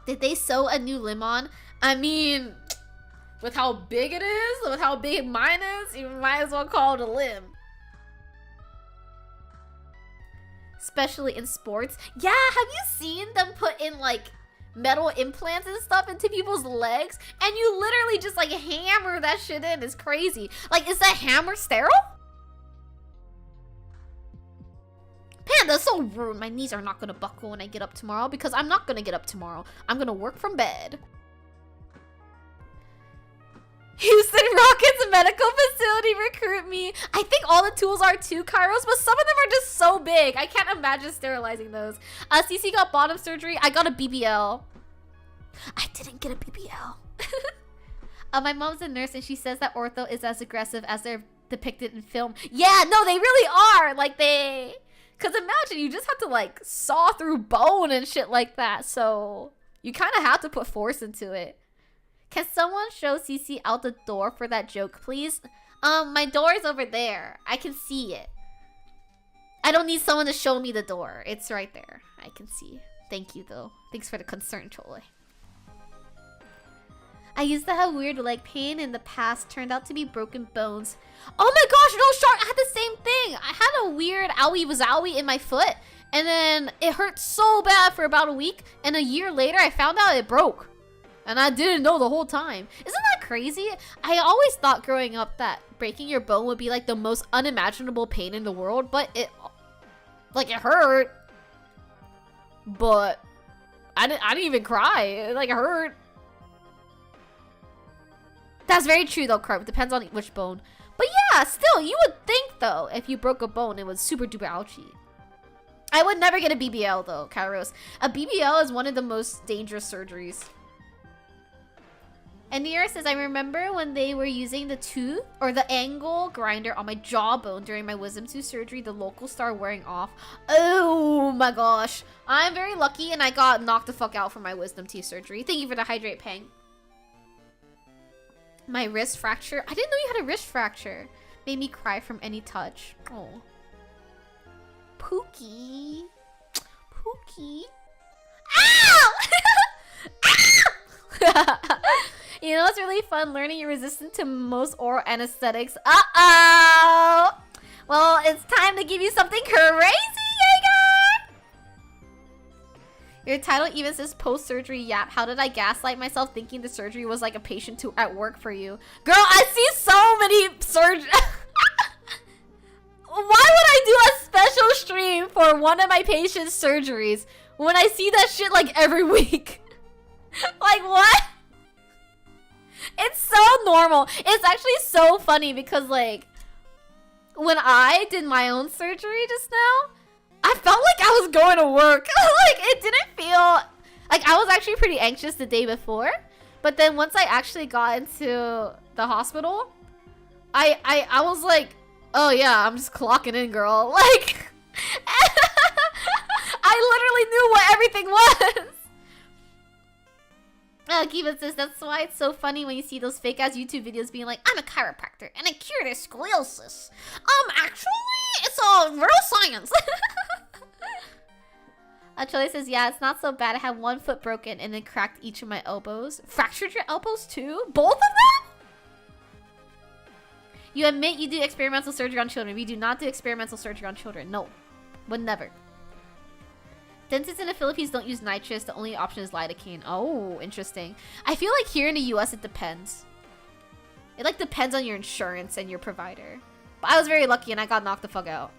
Did they sew a new limb on? I mean, with how big it is, with how big mine is, you might as well call it a limb. Especially in sports. Yeah, have you seen them put in like metal implants and stuff into people's legs? And you literally just like hammer that shit in. It's crazy. Like, is that hammer sterile? that's so rude. My knees are not gonna buckle when I get up tomorrow because I'm not gonna get up tomorrow. I'm gonna work from bed. Houston Rockets medical facility recruit me. I think all the tools are too, Kairos, but some of them are just so big. I can't imagine sterilizing those. CC got bottom surgery. I got a BBL. I didn't get a BBL. My mom's a nurse and she says that ortho is as aggressive as they're depicted in film. Yeah, no, they really are. Like because imagine you just have to like saw through bone and shit like that. So you kind of have to put force into it. Can someone show CC out the door for that joke, please? My door is over there. I can see it. I don't need someone to show me the door. It's right there. I can see. Thank you, though. Thanks for the concern, Chole. I used to have weird leg pain in the past. Turned out to be broken bones. Oh my gosh, no, Shark! I had the same thing. I had a weird owie-wazowie in my foot. And then it hurt so bad for about a week. And a year later, I found out it broke. And I didn't know the whole time. Isn't that crazy? I always thought growing up that breaking your bone would be like the most unimaginable pain in the world, but it hurt. But I didn't even cry. It hurt. That's very true though, Carp. Depends on which bone. But yeah, still, you would think though, if you broke a bone, it was super duper ouchy. I would never get a BBL though, Kairos. A BBL is one of the most dangerous surgeries. And Nira says, I remember when they were using the tooth or the angle grinder on my jawbone during my wisdom tooth surgery, the local star wearing off. Oh my gosh. I'm very lucky and I got knocked the fuck out from my wisdom tooth surgery. Thank you for the hydrate, Pang. My wrist fracture. I didn't know you had a wrist fracture. Made me cry from any touch. Oh. Pookie. Pookie. Ow! Ow! You know, it's really fun learning you're resistant to most oral anesthetics. Uh-oh! Well, it's time to give you something crazy, Jaeger! Your title even says post-surgery yap. How did I gaslight myself thinking the surgery was like a patient at work for you? Girl, I see so many surgeries. Why would I do a special stream for one of my patient's surgeries when I see that shit like every week? Like, what? It's so normal. It's actually so funny because, like, when I did my own surgery just now, I felt like I was going to work. Like, it didn't feel... Like, I was actually pretty anxious the day before. But then once I actually got into the hospital, I was like, oh yeah, I'm just clocking in, girl. Like, I literally knew what everything was. Kiva says, that's why it's so funny when you see those fake-ass YouTube videos being like, I'm a chiropractor and I cure their scoliosis. Actually, it's all real science. Chole says, yeah, it's not so bad. I had one foot broken and then cracked each of my elbows. Fractured your elbows too? Both of them? You admit you do experimental surgery on children. We do not do experimental surgery on children. No. Would never. Dentists in the Philippines don't use nitrous. The only option is lidocaine. Oh, interesting. I feel like here in the US, it depends. It like depends on your insurance and your provider. But I was very lucky and I got knocked the fuck out.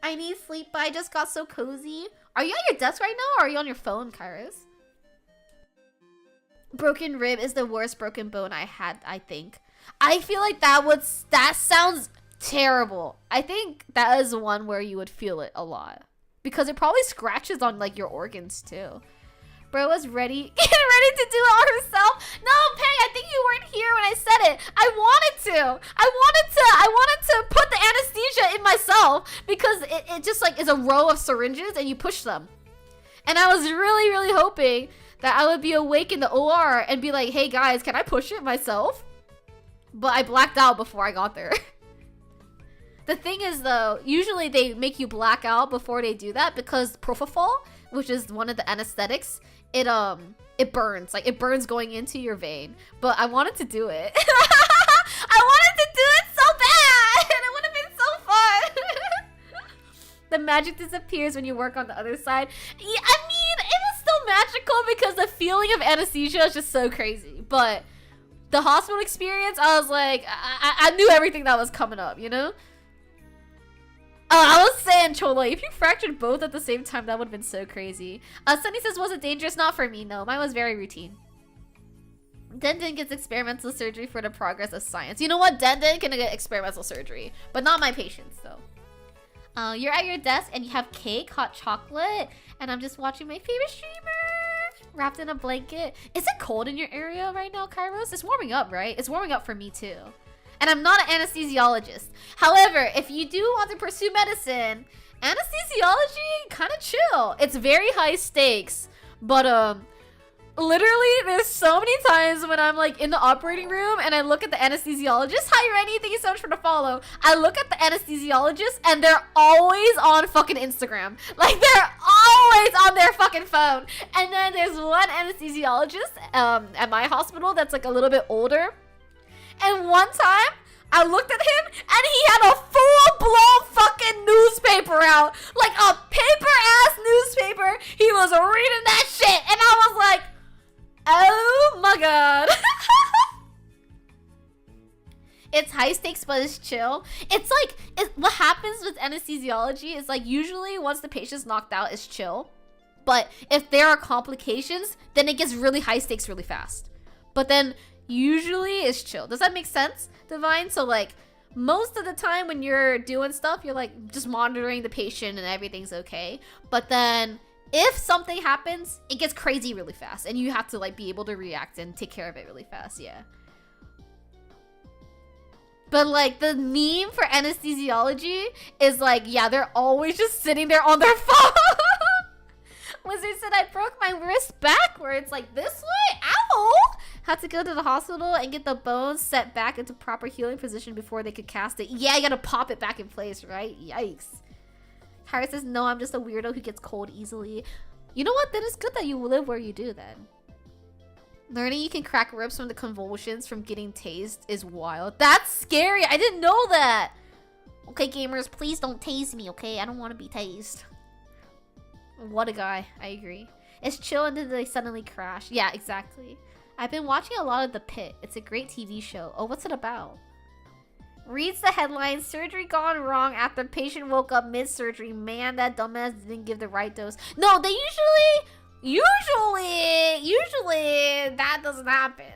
I need sleep, but I just got so cozy. Are you on your desk right now or are you on your phone, Kairos? Broken rib is the worst broken bone I had, I think. I feel like that sounds terrible. I think that is one where you would feel it a lot because it probably scratches on like your organs too. Bro was ready to do it all herself. No, Pei, I think you weren't here when I said it. I wanted to put the anesthesia in myself because it just like is a row of syringes and you push them. And I was really, really hoping that I would be awake in the OR and be like, hey guys, can I push it myself? But I blacked out before I got there. The thing is though, usually they make you black out before they do that because propofol, which is one of the anesthetics, it burns. Like it burns going into your vein. But I wanted to do it. I wanted to do it so bad! And it would have been so fun! The magic disappears when you work on the other side. Yeah, I mean, it was still magical because the feeling of anesthesia is just so crazy. But the hospital experience, I was like, I knew everything that was coming up, you know? I was saying, Chola, if you fractured both at the same time, that would have been so crazy. Sunny says, was it dangerous? Not for me, no. Mine was very routine. Denden gets experimental surgery for the progress of science. You know what? Denden can get experimental surgery, but not my patients, though. You're at your desk and you have cake, hot chocolate, and I'm just watching my favorite streamer wrapped in a blanket. Is it cold in your area right now, Kairos? It's warming up, right? It's warming up for me, too. And I'm not an anesthesiologist. However, if you do want to pursue medicine, anesthesiology, kind of chill. It's very high stakes, but literally, there's so many times when I'm like in the operating room and I look at the anesthesiologist. Hi, Rennie, thank you so much for the follow. I look at the anesthesiologist and they're always on fucking Instagram. Like, they're always on their fucking phone. And then there's one anesthesiologist at my hospital that's like a little bit older. And one time, I looked at him and he had a full-blown fucking newspaper out. Like a paper-ass newspaper. He was reading that shit. And I was like, oh my god. It's high stakes, but it's chill. It's like, what happens with anesthesiology is like usually once the patient's knocked out, it's chill. But if there are complications, then it gets really high stakes really fast. But then usually it's chill. Does that make sense, Divine? So like most of the time when you're doing stuff, you're like just monitoring the patient and everything's okay. But then if something happens, it gets crazy really fast and you have to like be able to react and take care of it really fast. Yeah. But like the meme for anesthesiology is like, yeah, they're always just sitting there on their phone. Wizard said I broke my wrist backwards, like this way. Ow! Had to go to the hospital and get the bones set back into proper healing position before they could cast it. Yeah, you gotta pop it back in place, right? Yikes. Harry says, no, I'm just a weirdo who gets cold easily. You know what? Then it's good that you live where you do then. Learning you can crack ribs from the convulsions from getting tased is wild. That's scary. I didn't know that. Okay, gamers, please don't tase me, okay? I don't want to be tased. What a guy. I agree. It's chill until they suddenly crash. Yeah, exactly. I've been watching a lot of The Pit. It's a great TV show. Oh, what's it about? Reads the headline, surgery gone wrong after patient woke up mid-surgery. Man, that dumbass didn't give the right dose. No, they usually that doesn't happen.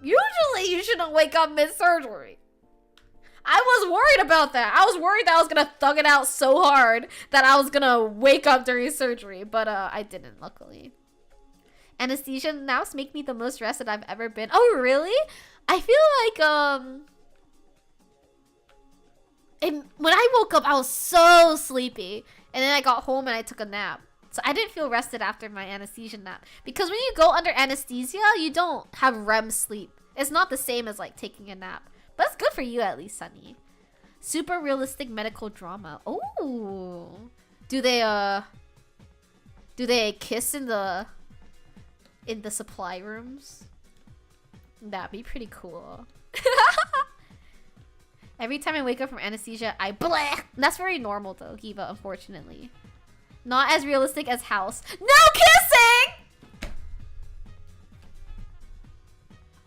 Usually you shouldn't wake up mid-surgery. I was worried about that. I was worried that I was gonna thug it out so hard that I was gonna wake up during surgery, but I didn't, luckily. Anesthesia naps make me the most rested I've ever been. Oh, really? I feel like when I woke up, I was so sleepy, and then I got home and I took a nap. So I didn't feel rested after my anesthesia nap. Because when you go under anesthesia, you don't have REM sleep. It's not the same as like taking a nap. But it's good for you at least, Sunny. Super realistic medical drama. Oh. Do they kiss in the supply rooms? That'd be pretty cool. Every time I wake up from anesthesia, I bleh. That's very normal though, Kiva, unfortunately. Not as realistic as House. No kissing!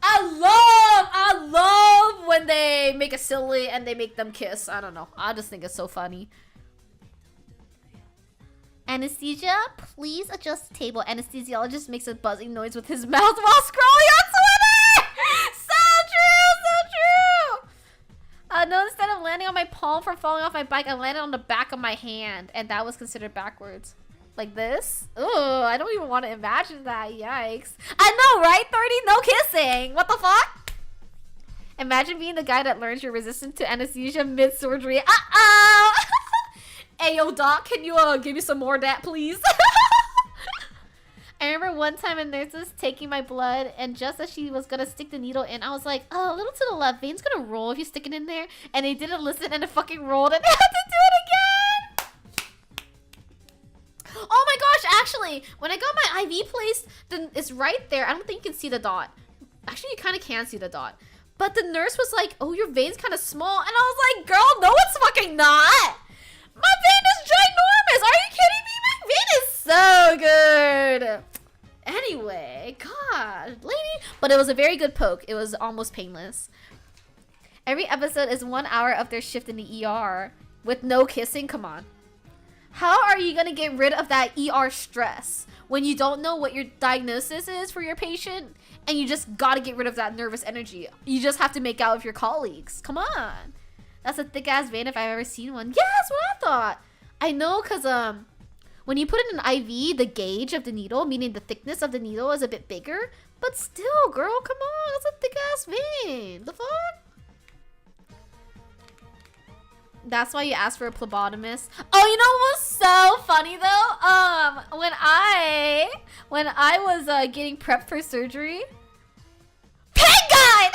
I love when they make a silly and they make them kiss. I don't know. I just think it's so funny. Anesthesia, please adjust the table. Anesthesiologist makes a buzzing noise with his mouth while scrolling on Twitter! So true, so true! No, instead of landing on my palm from falling off my bike, I landed on the back of my hand, and that was considered backwards. Like this? Ugh, I don't even want to imagine that. Yikes. I know, right? 30, no kissing. What the fuck? Imagine being the guy that learns you're resistant to anesthesia mid-surgery. Uh-oh! Hey, yo, doc, can you give me some more of that, please? I remember one time a nurse was taking my blood, and just as she was gonna stick the needle in, I was like, oh, a little to the left. Vein's gonna roll if you stick it in there. And they didn't listen, and it fucking rolled, and I had to do it again! Oh my gosh, actually, when I got my IV placed, then it's right there. I don't think you can see the dot. Actually, you kind of can see the dot. But the nurse was like, oh, your vein's kind of small. And I was like, girl, no, it's fucking not. My vein is ginormous. Are you kidding me? My vein is so good. Anyway, God, lady. But it was a very good poke. It was almost painless. Every episode is 1 hour of their shift in the ER. with no kissing? Come on. How are you gonna get rid of that ER stress when you don't know what your diagnosis is for your patient and you just gotta get rid of that nervous energy? You just have to make out with your colleagues. Come on. That's a thick ass vein if I've ever seen one. Yeah, that's what I thought. I know, cause when you put in an IV, the gauge of the needle, meaning the thickness of the needle, is a bit bigger. But still, girl, come on. That's a thick ass vein. The fuck? That's why you asked for a phlebotomist. Oh, you know what was so funny though? When I was getting prepped for surgery, Penguin!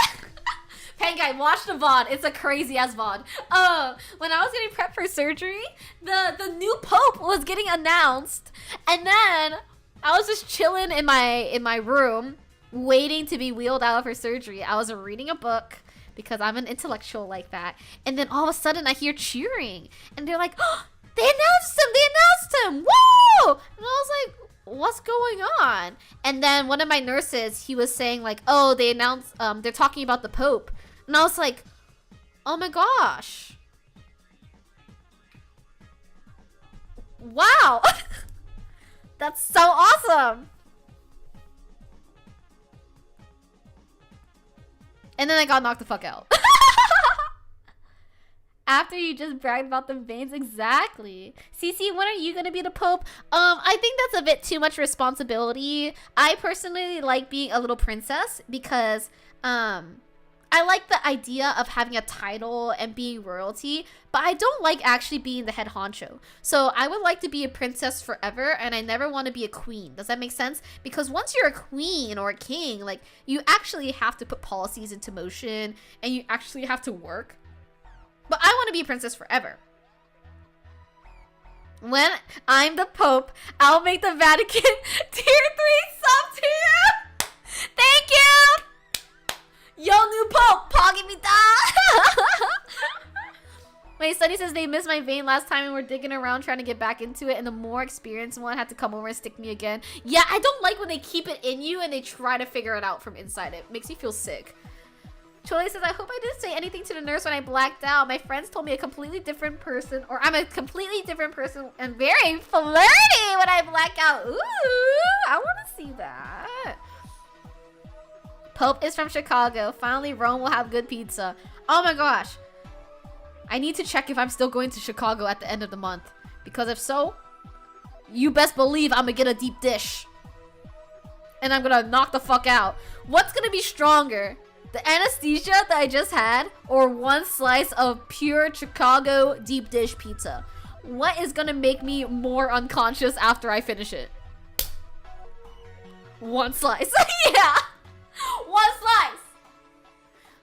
Penguin, watch the VOD. It's a crazy ass VOD. When I was getting prepped for surgery, the new pope was getting announced, and then I was just chilling in my room, waiting to be wheeled out for surgery. I was reading a book, because I'm an intellectual like that. And then all of a sudden I hear cheering. And they're like, oh, they announced him! They announced him! Whoa! And I was like, what's going on? And then one of my nurses, he was saying like, oh, they announced, they're talking about the Pope. And I was like, oh my gosh. Wow! That's so awesome! And then I got knocked the fuck out. After you just bragged about the veins, exactly. Cece, when are you gonna be the Pope? I think that's a bit too much responsibility. I personally like being a little princess because, I like the idea of having a title and being royalty, but I don't like actually being the head honcho. So I would like to be a princess forever, and I never want to be a queen. Does that make sense? Because once you're a queen or a king, like, you actually have to put policies into motion, and you actually have to work. But I want to be a princess forever. When I'm the Pope, I'll make the Vatican tier 3 sub to you! Thank you! Yo, new Pope, Poggy me da! Wait, Sunny says they missed my vein last time and were digging around trying to get back into it, and the more experienced one had to come over and stick me again. Yeah, I don't like when they keep it in you and they try to figure it out from inside it. Makes me feel sick. Chole says, I hope I didn't say anything to the nurse when I blacked out. My friends told me a completely different person, or I'm a completely different person and very flirty when I black out. Ooh, I want to see that. Pope is from Chicago. Finally, Rome will have good pizza. Oh my gosh. I need to check if I'm still going to Chicago at the end of the month. Because if so, you best believe I'm gonna get a deep dish. And I'm gonna knock the fuck out. What's gonna be stronger? The anesthesia that I just had, or one slice of pure Chicago deep dish pizza? What is gonna make me more unconscious after I finish it? One slice. Yeah! One slice!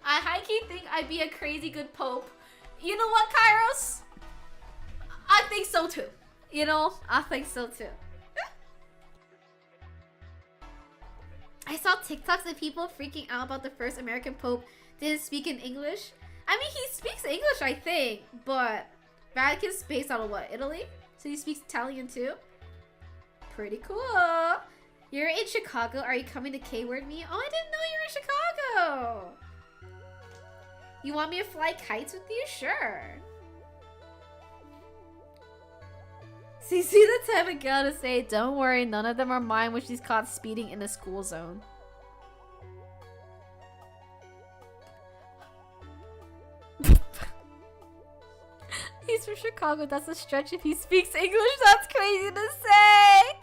I high-key think I'd be a crazy good Pope. You know what, Kairos? I think so too. You know, I think so too. I saw TikToks of people freaking out about the first American Pope didn't speak in English. I mean, he speaks English, I think, but Vatican's based out of what, Italy? So he speaks Italian too? Pretty cool. You're in Chicago. Are you coming to K-Word me? Oh, I didn't know you were in Chicago. You want me to fly kites with you? Sure. See the type of girl to say, don't worry, none of them are mine when she's caught speeding in the school zone. He's from Chicago. That's a stretch if he speaks English. That's crazy to say.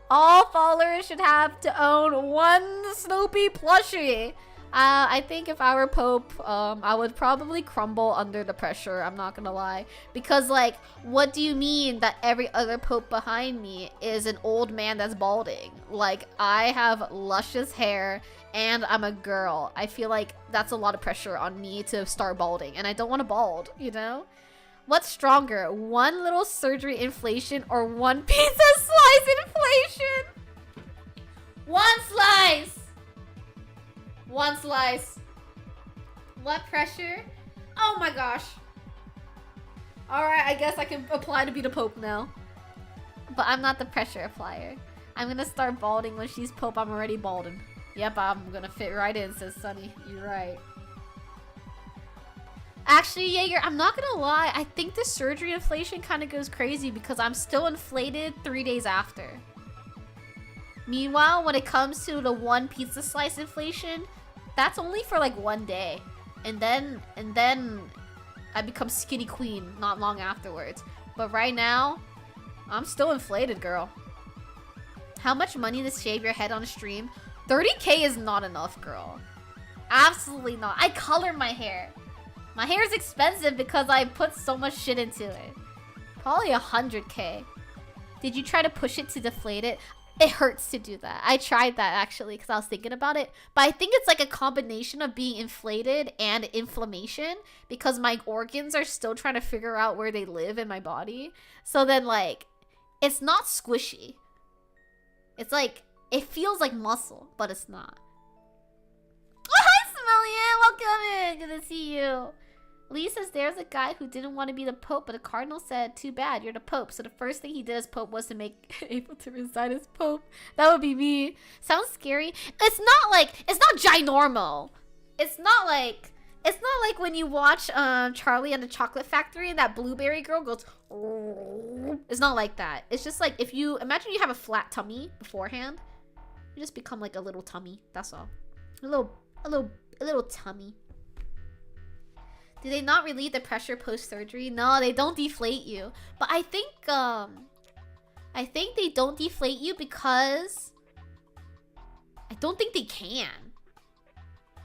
All followers should have to own one Snoopy plushie. I think if I were Pope, I would probably crumble under the pressure. I'm not gonna lie. Because, like, what do you mean that every other Pope behind me is an old man that's balding? Like, I have luscious hair and I'm a girl. I feel like that's a lot of pressure on me to start balding. And I don't want to bald, you know? What's stronger? One little surgery inflation or one pizza slice inflation? One slice! One slice. What pressure? Oh my gosh. Alright, I guess I can apply to be the Pope now. But I'm not the pressure applier. I'm gonna start balding when she's Pope. I'm already balding. Yep, I'm gonna fit right in, says Sunny. You're right. Actually, Jaeger, I'm not gonna lie. I think the surgery inflation kind of goes crazy because I'm still inflated 3 days after. Meanwhile, when it comes to the one pizza slice inflation, that's only for like 1 day. And then I become skinny queen not long afterwards. But right now, I'm still inflated, girl. How much money to shave your head on a stream? 30K is not enough, girl. Absolutely not. I color my hair. My hair is expensive because I put so much shit into it. Probably 100K. Did you try to push it to deflate it? It hurts to do that. I tried that actually because I was thinking about it. But I think it's like a combination of being inflated and inflammation because my organs are still trying to figure out where they live in my body. So then like, it's not squishy. It's like, it feels like muscle, but it's not. Oh, hi, Smellian! Welcome in! Good to see you. Lee says there's a guy who didn't want to be the Pope, but the Cardinal said, too bad, you're the Pope. So the first thing he did as Pope was to make able to resign as Pope. That would be me. Sounds scary. It's not like, it's not ginormo. It's not like when you watch Charlie and the Chocolate Factory and that blueberry girl goes, it's not like that. It's just like if you, imagine you have a flat tummy beforehand. You just become like a little tummy, that's all. A little tummy. Do they not relieve the pressure post-surgery? No, they don't deflate you. But I think they don't deflate you because I don't think they can.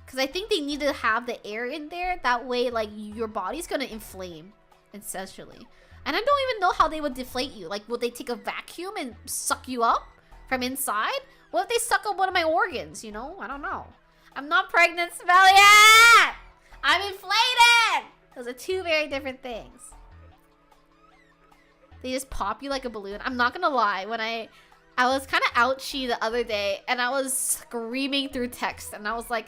Because I think they need to have the air in there. That way, like, your body's gonna inflame, essentially. And I don't even know how they would deflate you. Like, would they take a vacuum and suck you up from inside? What if they suck up one of my organs, you know? I don't know. I'm not pregnant, Smellia! I'm inflated! Those are two very different things. They just pop you like a balloon. I'm not gonna lie, when I was kind of ouchy the other day and I was screaming through text and I was like,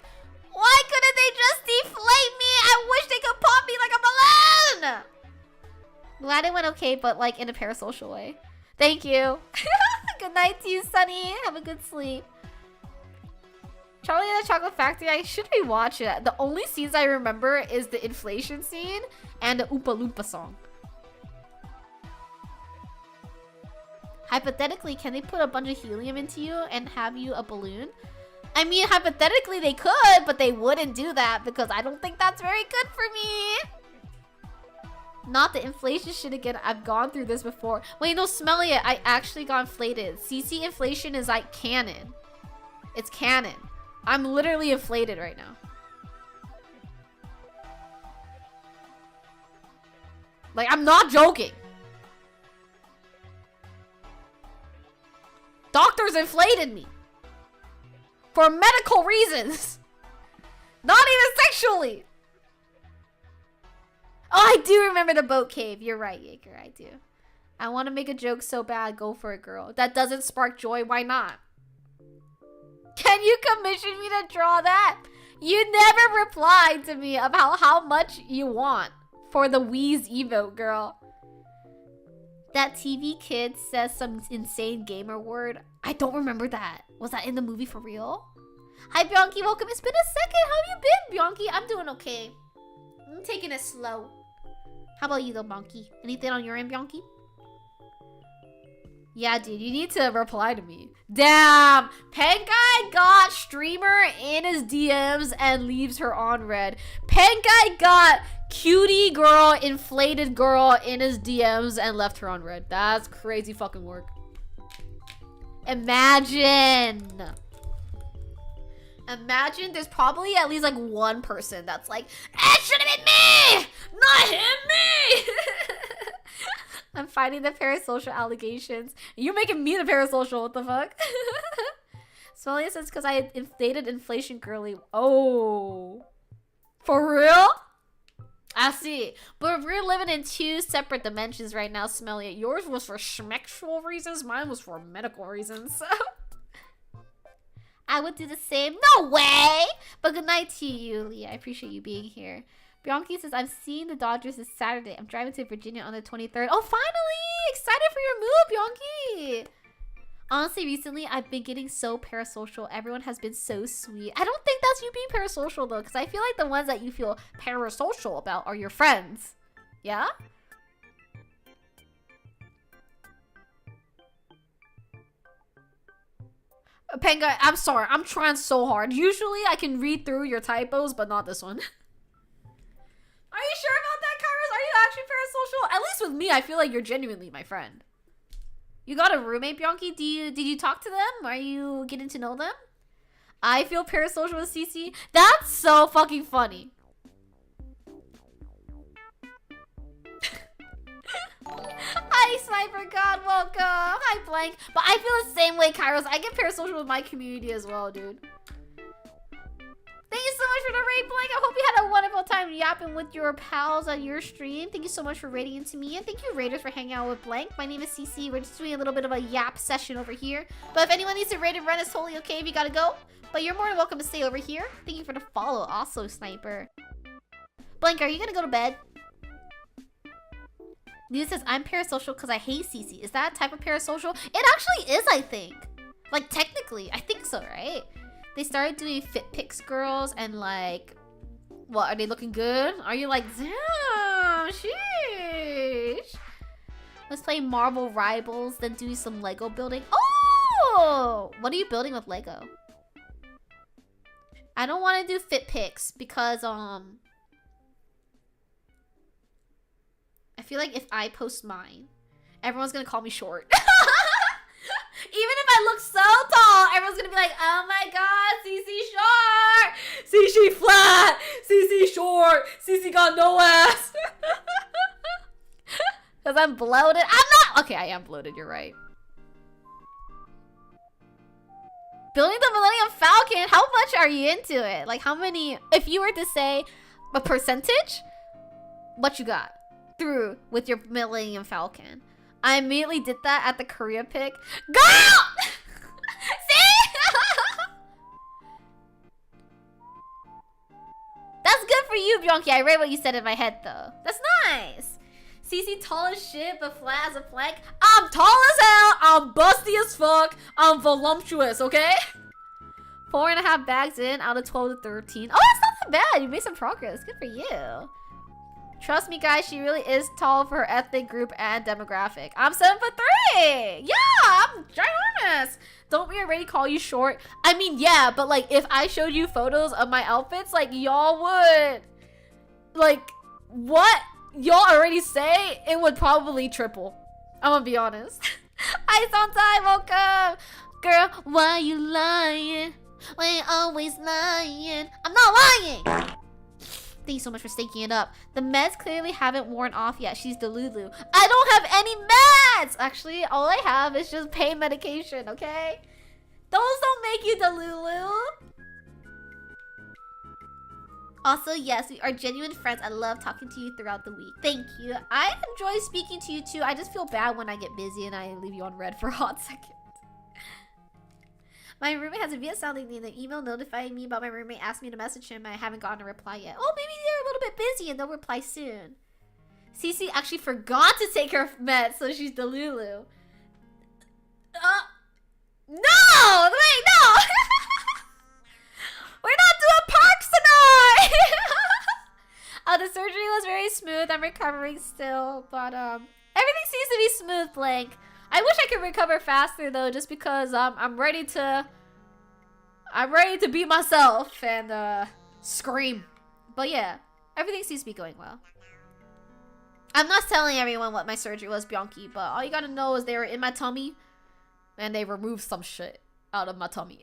why couldn't they just deflate me? I wish they could pop me like a balloon! Glad it went okay, but like in a parasocial way. Thank you. Good night to you, Sunny. Have a good sleep. Charlie and the Chocolate Factory, I should rewatch it. The only scenes I remember is the inflation scene and the Oompa Loompa song. Hypothetically, can they put a bunch of helium into you and have you a balloon? I mean, hypothetically they could, but they wouldn't do that because I don't think that's very good for me. Not the inflation shit again. I've gone through this before. Wait, no, Smelly it. I actually got inflated. CC inflation is like canon. It's canon. I'm literally inflated right now. Like, I'm not joking. Doctors inflated me. For medical reasons. Not even sexually. Oh, I do remember the boat cave. You're right, Jaeger. I do. I want to make a joke so bad. Go for it, girl. That doesn't spark joy. Why not? Can you commission me to draw that? You never replied to me about how much you want for the Wheeze emote, girl. That TV kid says some insane gamer word. I don't remember that. Was that in the movie for real? Hi, Bianchi. Welcome. It's been a second. How have you been, Bianchi? I'm doing okay. I'm taking it slow. How about you, though, Bianchi? Anything on your end, Bianchi? Yeah, dude, you need to reply to me. Damn! Penkai got streamer in his DMs and leaves her on red. Penkai got cutie girl, inflated girl in his DMs and left her on red. That's crazy fucking work. Imagine there's probably at least like one person that's like, it should have been me! Not him, me! I'm fighting the parasocial allegations. You're making me the parasocial, what the fuck? Smelly says because I inflated inflation girly. Oh. For real? I see. But we're living in two separate dimensions right now, Smelly. Yours was for schmexual reasons, mine was for medical reasons. So I would do the same. No way! But good night to you, Lee. I appreciate you being here. Bianchi says, I'm seeing the Dodgers this Saturday. I'm driving to Virginia on the 23rd. Oh, finally! Excited for your move, Bianchi! Honestly, recently I've been getting so parasocial. Everyone has been so sweet. I don't think that's you being parasocial though, because I feel like the ones that you feel parasocial about are your friends. Yeah? Penga, I'm sorry. I'm trying so hard. Usually I can read through your typos, but not this one. Are you sure about that, Kairos? Are you actually parasocial? At least with me, I feel like you're genuinely my friend. You got a roommate, Bianchi? Did you talk to them? Are you getting to know them? I feel parasocial with CC. That's so fucking funny. Hi, Sniper God, welcome. Hi, Blank. But I feel the same way, Kairos. I get parasocial with my community as well, dude. Thank you so much for the raid, Blank. I hope you had a wonderful time yapping with your pals on your stream. Thank you so much for raiding into me. And thank you, Raiders, for hanging out with Blank. My name is CC. We're just doing a little bit of a yap session over here. But if anyone needs to raid and run, it's totally okay if you gotta go. But you're more than welcome to stay over here. Thank you for the follow, also, Sniper. Blank, are you gonna go to bed? News says, I'm parasocial because I hate CC. Is that a type of parasocial? It actually is, I think. Like, technically. I think so, right? They started doing fit pics girls and like, what, are they looking good? Are you like, damn, sheesh. Let's play Marvel Rivals, then do some Lego building. Oh! What are you building with Lego? I don't want to do fit pics because, I feel like if I post mine, everyone's gonna call me short. Even if I look so tall, everyone's gonna be like, oh my god, CC short! CC flat! CC short! CC got no ass! Because I'm bloated. I'm not! Okay, I am bloated, you're right. Building the Millennium Falcon, how much are you into it? Like, how many, if you were to say a percentage, what you got through with your Millennium Falcon? I immediately did that at the Korea pick. Girl! See? That's good for you, Bianchi. I read what you said in my head, though. That's nice. CC tall as shit, but flat as a plank. I'm tall as hell. I'm busty as fuck. I'm voluptuous, okay? 4.5 bags in out of 12 to 13. Oh, that's not that bad. You made some progress. Good for you. Trust me, guys, she really is tall for her ethnic group and demographic. I'm 7'3". Yeah, I'm ginormous. Don't we already call you short? I mean, yeah, but like if I showed you photos of my outfits, like y'all would, like, what y'all already say, it would probably triple. I'm gonna be honest. Hi, Santai, welcome. Girl, why you lying? Why you always lying? I'm not lying. Thank you so much for staking it up. The meds clearly haven't worn off yet. She's Delulu. I don't have any meds! Actually, all I have is just pain medication, okay? Those don't make you Delulu. Also, yes, we are genuine friends. I love talking to you throughout the week. Thank you. I enjoy speaking to you too. I just feel bad when I get busy and I leave you on red for a hot second. My roommate has a Viet sounding name. The email notifying me about my roommate asked me to message him. I haven't gotten a reply yet. Oh, maybe they're a little bit busy and they'll reply soon. Cece actually forgot to take her meds, so she's Delulu. No! Wait, no! We're not doing parks tonight! The surgery was very smooth. I'm recovering still, but everything seems to be smooth, Blank. I wish I could recover faster though, just because I'm ready to be myself and scream. But yeah, everything seems to be going well. I'm not telling everyone what my surgery was, Bianchi, but all you gotta know is they were in my tummy and they removed some shit out of my tummy.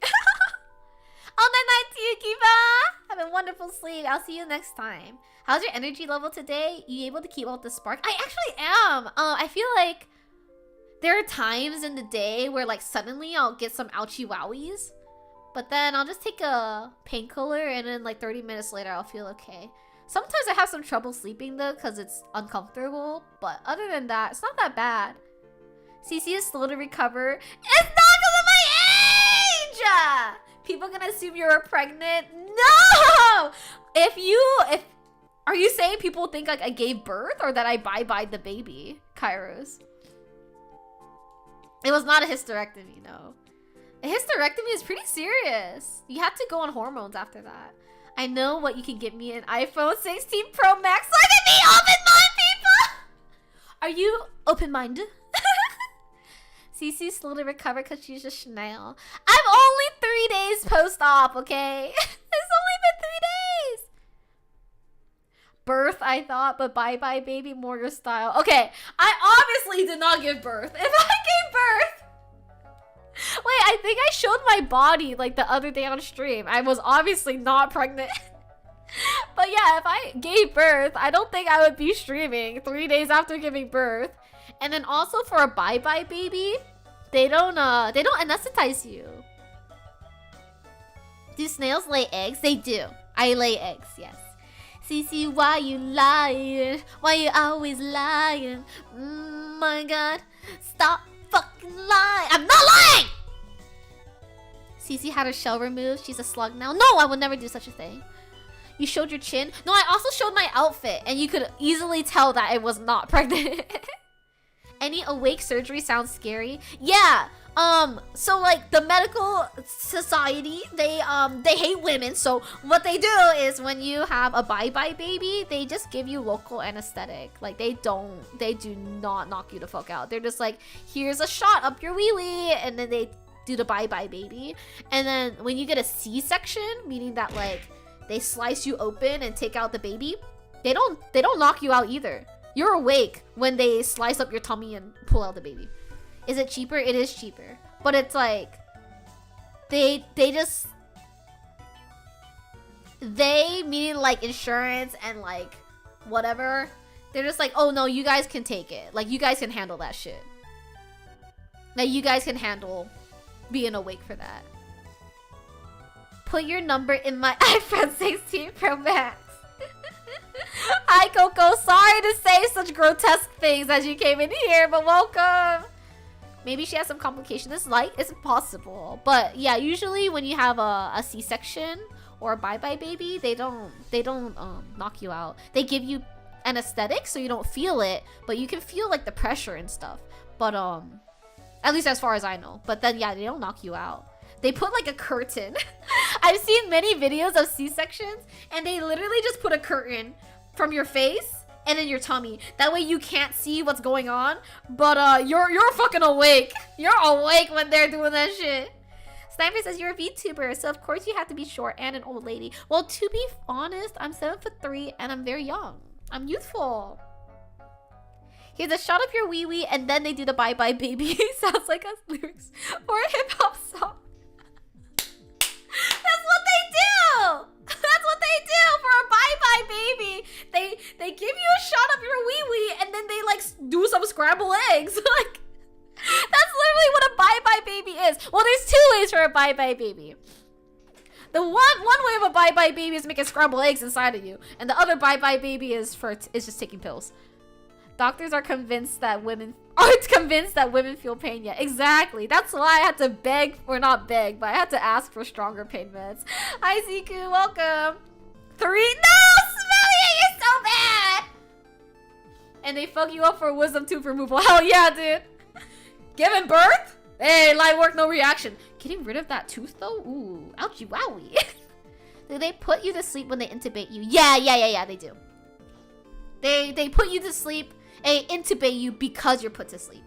All night to you, Kiva! Have a wonderful sleep. I'll see you next time. How's your energy level today? You able to keep up the spark? I actually am. I feel like there are times in the day where like suddenly I'll get some ouchie wowies, but then I'll just take a painkiller and then like 30 minutes later I'll feel okay. Sometimes I have some trouble sleeping though because it's uncomfortable, but other than that, it's not that bad. CC is slow to recover. It's not because of my age! People gonna assume you're pregnant? No! Are you saying people think like I gave birth or that I bye-byed the baby, Kairos? It was not a hysterectomy, no. A hysterectomy is pretty serious. You have to go on hormones after that. I know what you can get me an iPhone 16 Pro Max. Look at me, open-minded people! Are you open-minded? Cece slowly recovered because she's a Chanel. I'm only 3 days post-op, okay? It's only been 3 days. Birth, I thought, but bye-bye baby, more your style. Okay, I obviously did not give birth. If I gave birth... Wait, I think I showed my body like the other day on stream. I was obviously not pregnant. But yeah, if I gave birth, I don't think I would be streaming 3 days after giving birth. And then also for a bye-bye baby, they don't anesthetize you. Do snails lay eggs? They do. I lay eggs, yes. Cece, why you lying? Why you always lying? My god. Stop fucking lying. I'm not lying! Cece had her shell removed. She's a slug now. No, I would never do such a thing. You showed your chin? No, I also showed my outfit. And you could easily tell that I was not pregnant. Any awake surgery sounds scary. Yeah. So like the medical society, they hate women. So what they do is when you have a bye-bye baby, they just give you local anesthetic. Like they do not knock you the fuck out. They're just like, here's a shot up your wee-wee, and then they do the bye-bye baby. And then when you get a C-section, meaning that like they slice you open and take out the baby, they don't knock you out either. You're awake when they slice up your tummy and pull out the baby. Is it cheaper? It is cheaper. But it's like... They meaning like insurance and like whatever. They're just like, oh no, you guys can take it. Like you guys can handle that shit. Like you guys can handle being awake for that. Put your number in my iPhone 16 Pro Max. Hi Coco, sorry to say such grotesque things as you came in here, but welcome. Maybe she has some complication. This light is possible, but yeah, usually when you have a C-section or a bye-bye baby, they don't knock you out. They give you anesthetic so you don't feel it, but you can feel like the pressure and stuff. But at least as far as I know. But then yeah, they don't knock you out. They put like a curtain. I've seen many videos of C-sections and they literally just put a curtain from your face and in your tummy. That way you can't see what's going on, but you're fucking awake. You're awake when they're doing that shit. Sniper says you're a VTuber, so of course you have to be short and an old lady. Well, to be honest, I'm 7'3" and I'm very young. I'm youthful. Here's a shot of your wee-wee and then they do the bye-bye baby. Sounds like us lyrics for a hip-hop song. That's what they do! That's what they do for a bye-bye baby! They give you a shot of your wee-wee and then they like do some scrambled eggs. Like, that's literally what a bye-bye baby is. Well, there's two ways for a bye-bye baby. The one way of a bye-bye baby is making scrambled eggs inside of you. And the other bye-bye baby is just taking pills. Doctors are convinced that women feel pain. Yeah, exactly. That's why I had to beg, or not beg, but I had to ask for stronger pain meds. Hi, Ziku, welcome. 3. No, Smelly, you're so bad. And they fuck you up for wisdom tooth removal. Hell yeah, dude. Giving birth? Hey, light work, no reaction. Getting rid of that tooth though? Ooh, ouchie wowie. Do they put you to sleep when they intubate you? Yeah, they do. They put you to sleep. They intubate you because you're put to sleep.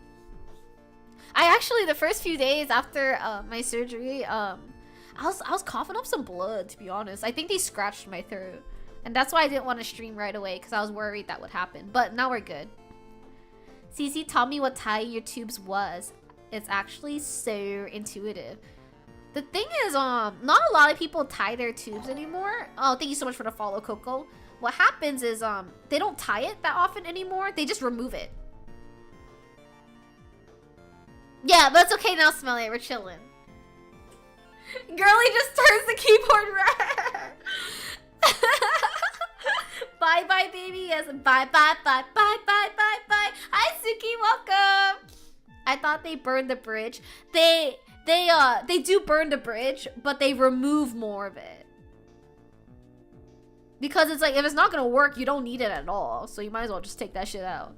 I actually, the first few days after my surgery, I was coughing up some blood, to be honest. I think they scratched my throat. And that's why I didn't want to stream right away, because I was worried that would happen. But now we're good. Cece taught me what tying your tubes was. It's actually so intuitive. The thing is, not a lot of people tie their tubes anymore. Oh, thank you so much for the follow, Coco. What happens is, they don't tie it that often anymore. They just remove it. Yeah, but it's okay now, Smelly. We're chilling. Girlie just turns the keyboard red. Bye-bye, baby. Yes, bye-bye. Hi, Suki. Welcome. I thought they burned the bridge. They do burn the bridge, but they remove more of it. Because it's like, if it's not gonna work, you don't need it at all. So you might as well just take that shit out.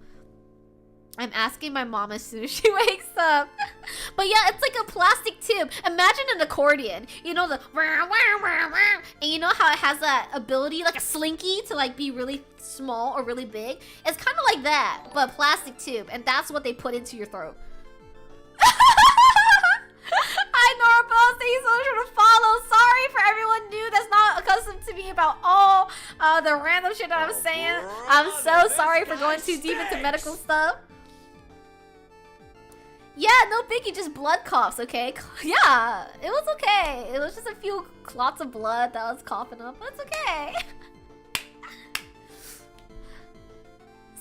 I'm asking my mom as soon as she wakes up. But yeah, it's like a plastic tube. Imagine an accordion. You know the and you know how it has that ability, like a slinky, to like be really small or really big? It's kind of like that, but a plastic tube. And that's what they put into your throat. Hi Norbo, thank you so much for the follow. Sorry for everyone new that's not accustomed to me about all the random shit that I'm saying. I'm so sorry for going too deep into medical stuff. Yeah, no biggie, just blood coughs, okay? Yeah, it was okay. It was just a few clots of blood that I was coughing up, but it's okay.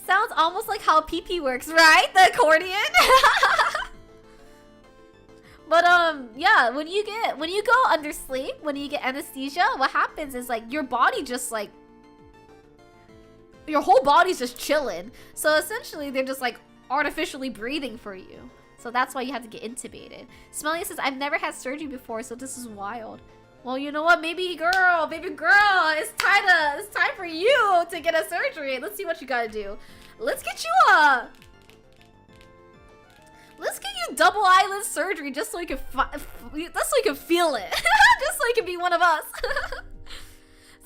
Sounds almost like how pee-pee works, right? The accordion? But yeah, when you go under sleep, when you get anesthesia, what happens is like your body just like your whole body's just chilling. So essentially they're just like artificially breathing for you. So that's why you have to get intubated. Smelly says, I've never had surgery before, so this is wild. Well, you know what, baby girl, it's time for you to get a surgery. Let's see what you gotta do. Let's get you double eyelid surgery just so you can feel it. Just so you can be one of us.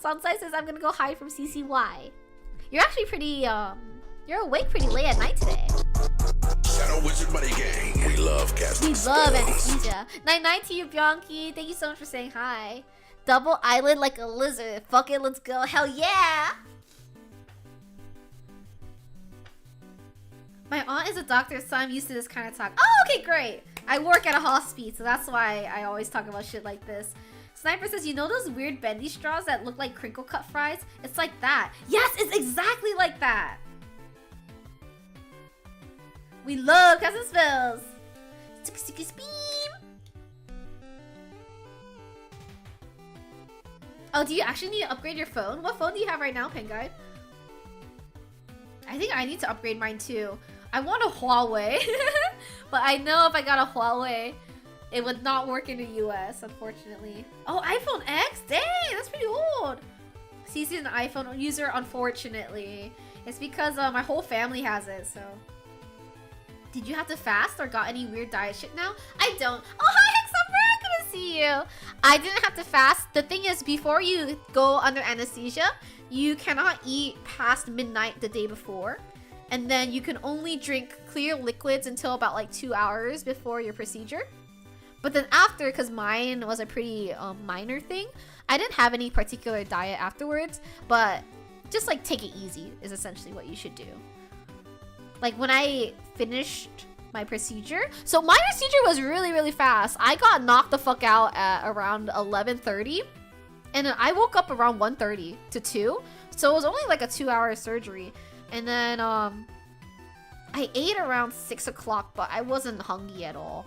Sunside says, I'm gonna go hide from CCY. You're actually pretty, you're awake pretty late at night today. Shadow Wizard Money Gang. We love casting We love anesthesia. Night to you, Bianchi. Thank you so much for saying hi. Double eyelid like a lizard. Fuck it, let's go. Hell yeah! My aunt is a doctor, so I'm used to this kind of talk. Oh, okay, great. I work at a hospital, so that's why I always talk about shit like this. Sniper says, you know those weird bendy straws that look like crinkle cut fries? It's like that. Yes, it's exactly like that. We love Cousin Spills. Sticky beam. Oh, do you actually need to upgrade your phone? What phone do you have right now, Penguide? I think I need to upgrade mine too. I want a Huawei. But I know if I got a Huawei, it would not work in the US, unfortunately. Oh, iPhone X? Dang, that's pretty old. CC's an iPhone user, unfortunately. It's because my whole family has it, so. Did you have to fast or got any weird diet shit now? I don't. Oh, hi, Hexumber! Good to see you. I didn't have to fast. The thing is, before you go under anesthesia, you cannot eat past midnight the day before. And then you can only drink clear liquids until about like 2 hours before your procedure. But then after, because mine was a pretty minor thing, I didn't have any particular diet afterwards. But just like take it easy is essentially what you should do. Like when I finished my procedure, so my procedure was really fast. I got knocked the fuck out at around 11:30, and then I woke up around 1:30 to 2. So it was only like a 2-hour surgery. And then I ate around 6 o'clock, but I wasn't hungry at all.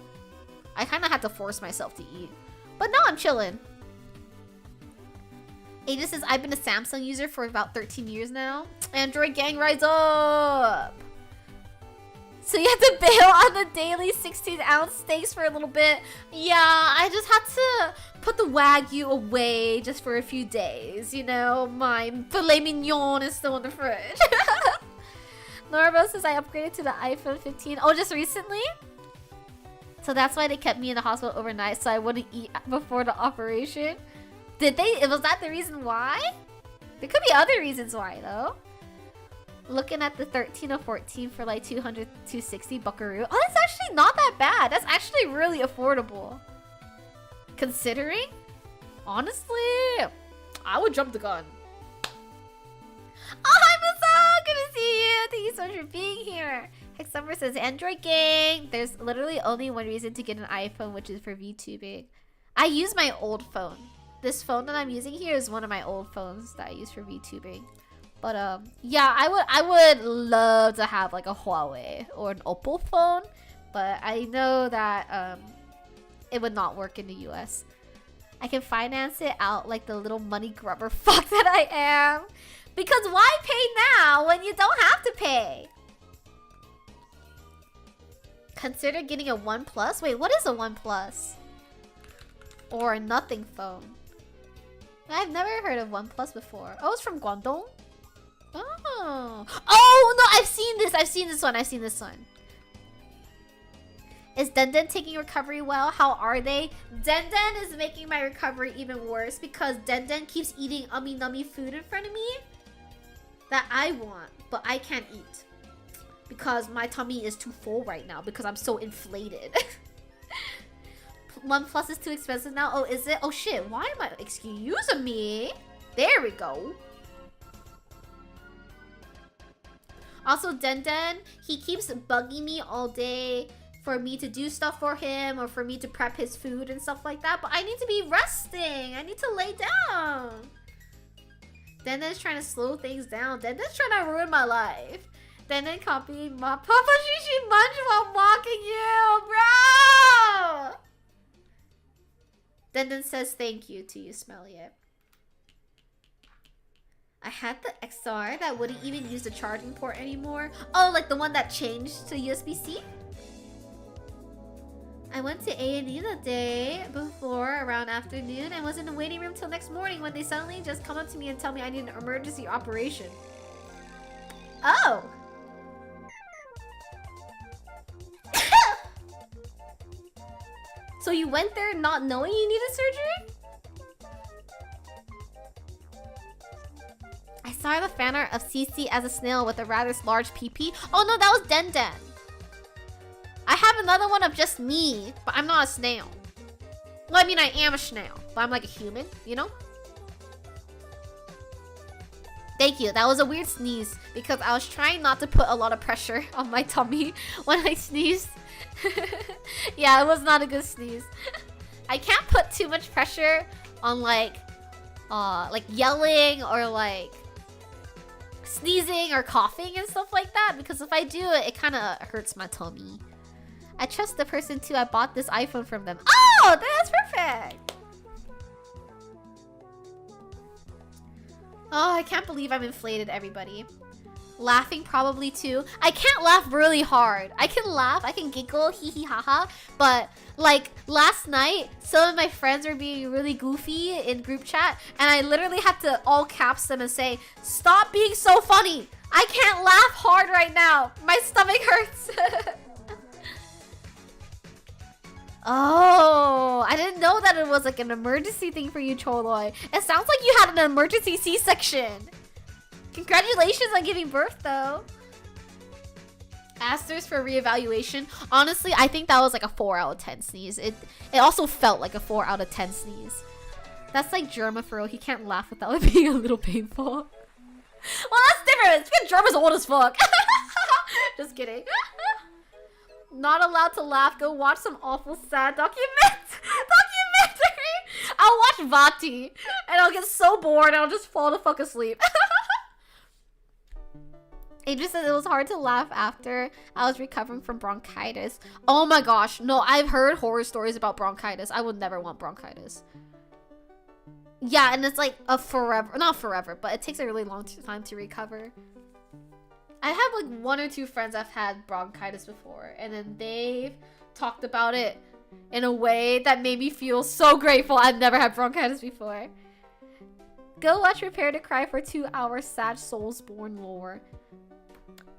I kind of had to force myself to eat. But now I'm chilling. Aegis says, I've been a Samsung user for about 13 years now. Android gang rise up! So you have to bail on the daily 16-ounce steaks for a little bit. Yeah, I just had to put the Wagyu away just for a few days. You know, my filet mignon is still in the fridge. Norbo says I upgraded to the iPhone 15. Oh, just recently? So that's why they kept me in the hospital overnight so I wouldn't eat before the operation. Did they? Was that the reason why? There could be other reasons why, though. Looking at the 13 or 14 for like 200, 260 buckaroo. Oh, that's actually not that bad. That's actually really affordable. Considering, honestly, I would jump the gun. Oh, hi, Musa! Good to see you. Thank you so much for being here. Hexumber says, Android gang. There's literally only one reason to get an iPhone, which is for VTubing. I use my old phone. This phone that I'm using here is one of my old phones that I use for VTubing. But yeah, I would love to have like a Huawei or an Oppo phone, but I know that it would not work in the US. I can finance it out like the little money grubber fuck that I am. Because why pay now when you don't have to pay? Consider getting a OnePlus. Wait, what is a OnePlus? Or a nothing phone? I've never heard of OnePlus before. Oh, it's from Guangdong? Oh. Oh, no, I've seen this. I've seen this one. I've seen this one. Is Denden taking recovery well? How are they? Denden is making my recovery even worse because Denden keeps eating ummy-nummy food in front of me that I want, but I can't eat. Because my tummy is too full right now because I'm so inflated. OnePlus is too expensive now. Oh, is it? Oh shit, why am I... Excuse me. There we go. Also, Denden, he keeps bugging me all day for me to do stuff for him or for me to prep his food and stuff like that. But I need to be resting. I need to lay down. Denden's trying to slow things down. Denden's trying to ruin my life. Denden copying my Papa Shishi Munch while mocking you, bro! Denden says thank you to you, Smelly It. I had the XR that wouldn't even use the charging port anymore. Oh, like the one that changed to USB-C? I went to A&E the day before around afternoon and was in the waiting room till next morning when they suddenly just come up to me and tell me I need an emergency operation. Oh! So you went there not knowing you needed surgery? I saw the fan art of CC as a snail with a rather large PP. Oh no, that was Denden. I have another one of just me, but I'm not a snail. Well, I mean, I am a snail, but I'm like a human, you know? Thank you. That was a weird sneeze because I was trying not to put a lot of pressure on my tummy when I sneezed. Yeah, it was not a good sneeze. I can't put too much pressure on like yelling or like sneezing or coughing and stuff like that because if I do it, it kind of hurts my tummy. I trust the person too. I bought this iPhone from them. Oh, that's perfect. Oh, I can't believe I'm inflated, everybody. Laughing probably too. I can't laugh really hard. I can laugh, I can giggle, hee hee haha. But like last night, some of my friends were being really goofy in group chat, and I literally had to all caps them and say, "Stop being so funny. I can't laugh hard right now. My stomach hurts." Oh, I didn't know that it was like an emergency thing for you, Choloi. It sounds like you had an emergency C-section. Congratulations on giving birth, though. Asterisk for reevaluation. Honestly, I think that was like a 4 out of 10 sneeze. It also felt like a 4 out of 10 sneeze. That's like Germa for real. He can't laugh without it being a little painful. Well, that's different. It's because Germa's old as fuck. Just kidding. Not allowed to laugh. Go watch some awful sad documentary. I'll watch Vati and I'll get so bored and I'll just fall the fuck asleep. Adrian said it was hard to laugh after I was recovering from bronchitis. Oh my gosh. No, I've heard horror stories about bronchitis. I would never want bronchitis. Yeah, and it's like a forever, not forever, but it takes a really long time to recover. I have like 1 or 2 friends I've had bronchitis before, and then they've talked about it in a way that made me feel so grateful I've never had bronchitis before. Go watch Prepare to Cry for 2 hours sad Soulsborne lore.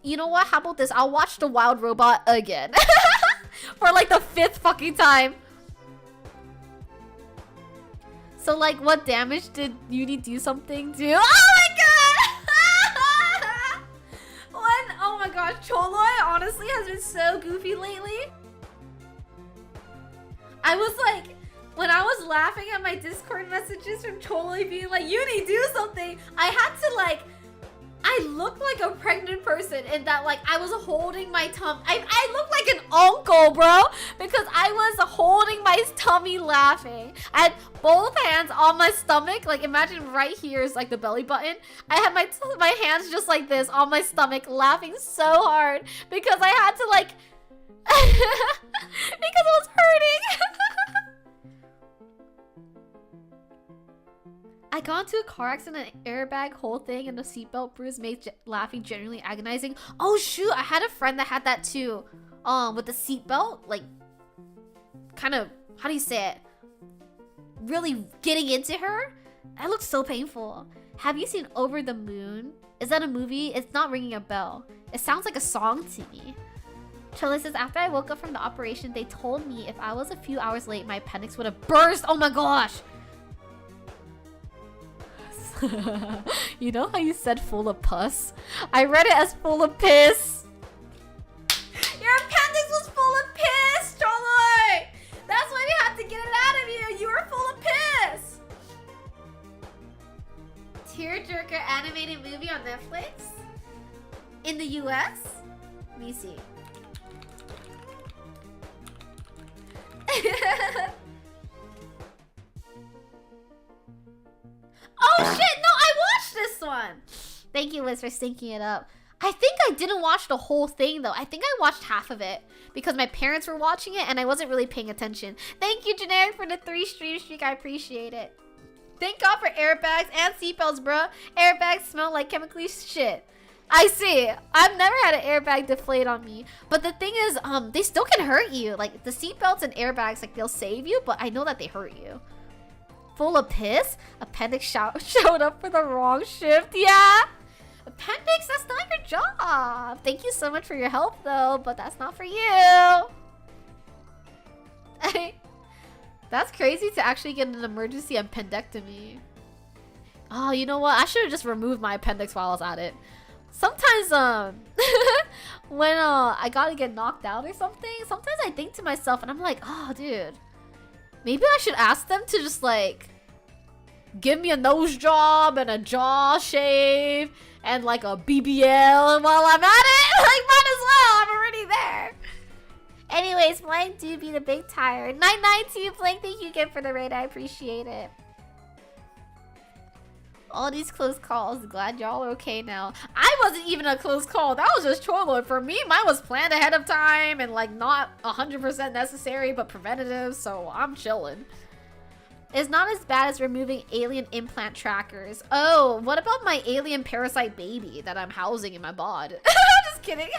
You know what? How about this? I'll watch The Wild Robot again. For like the 5th fucking time. So like, what damage did Uni do something to? Oh my god! Oh my gosh, Choloi honestly has been so goofy lately. I was like, when I was laughing at my Discord messages from Choloi being like, Uni, do something, I had to like, I looked like a pregnant person in that like I was holding my tummy. I looked like an uncle, bro, because I was holding my tummy laughing. I had both hands on my stomach. Like imagine right here is like the belly button. I had my hands just like this on my stomach laughing so hard because I had to like because it was hurting. I got into a car accident, an airbag, whole thing, and the seatbelt bruise made laughing genuinely agonizing. Oh shoot, I had a friend that had that too. With the seatbelt, like, kind of, how do you say it? Really getting into her? That looked so painful. Have you seen Over the Moon? Is that a movie? It's not ringing a bell. It sounds like a song to me. Charlie says, after I woke up from the operation, they told me if I was a few hours late, my appendix would have burst. Oh my gosh. You know how you said full of pus? I read it as full of piss. Your appendix was full of piss, Charlie. That's why we had to get it out of you. You were full of piss. Tearjerker animated movie on Netflix? In the US? Let me see. Oh shit, no, I watched this one. Thank you, Liz, for syncing it up. I think I didn't watch the whole thing though. I think I watched half of it because my parents were watching it and I wasn't really paying attention. Thank you, Generic, for the 3 stream streak. I appreciate it. Thank God for airbags and seatbelts, bruh. Airbags smell like chemically shit. I see. I've never had an airbag deflate on me. But the thing is, they still can hurt you. Like, the seatbelts and airbags, like, they'll save you, but I know that they hurt you. Full of piss? Appendix showed up for the wrong shift. Yeah. Appendix, that's not your job. Thank you so much for your help, though, but that's not for you. That's crazy to actually get an emergency appendectomy. Oh, you know what? I should have just removed my appendix while I was at it. Sometimes, when I gotta get knocked out or something, sometimes I think to myself and I'm like, oh, dude, maybe I should ask them to just, like, give me a nose job and a jaw shave and, like, a BBL while I'm at it. Like, might as well. I'm already there. Anyways, Blank do be the big tire. 992 Blank, thank you again for the raid. I appreciate it. All these close calls. Glad y'all are okay now. I wasn't even a close call. That was just Cholo. For me, mine was planned ahead of time and like not 100% necessary, but preventative. So I'm chilling. It's not as bad as removing alien implant trackers. Oh, what about my alien parasite baby that I'm housing in my bod? Just kidding.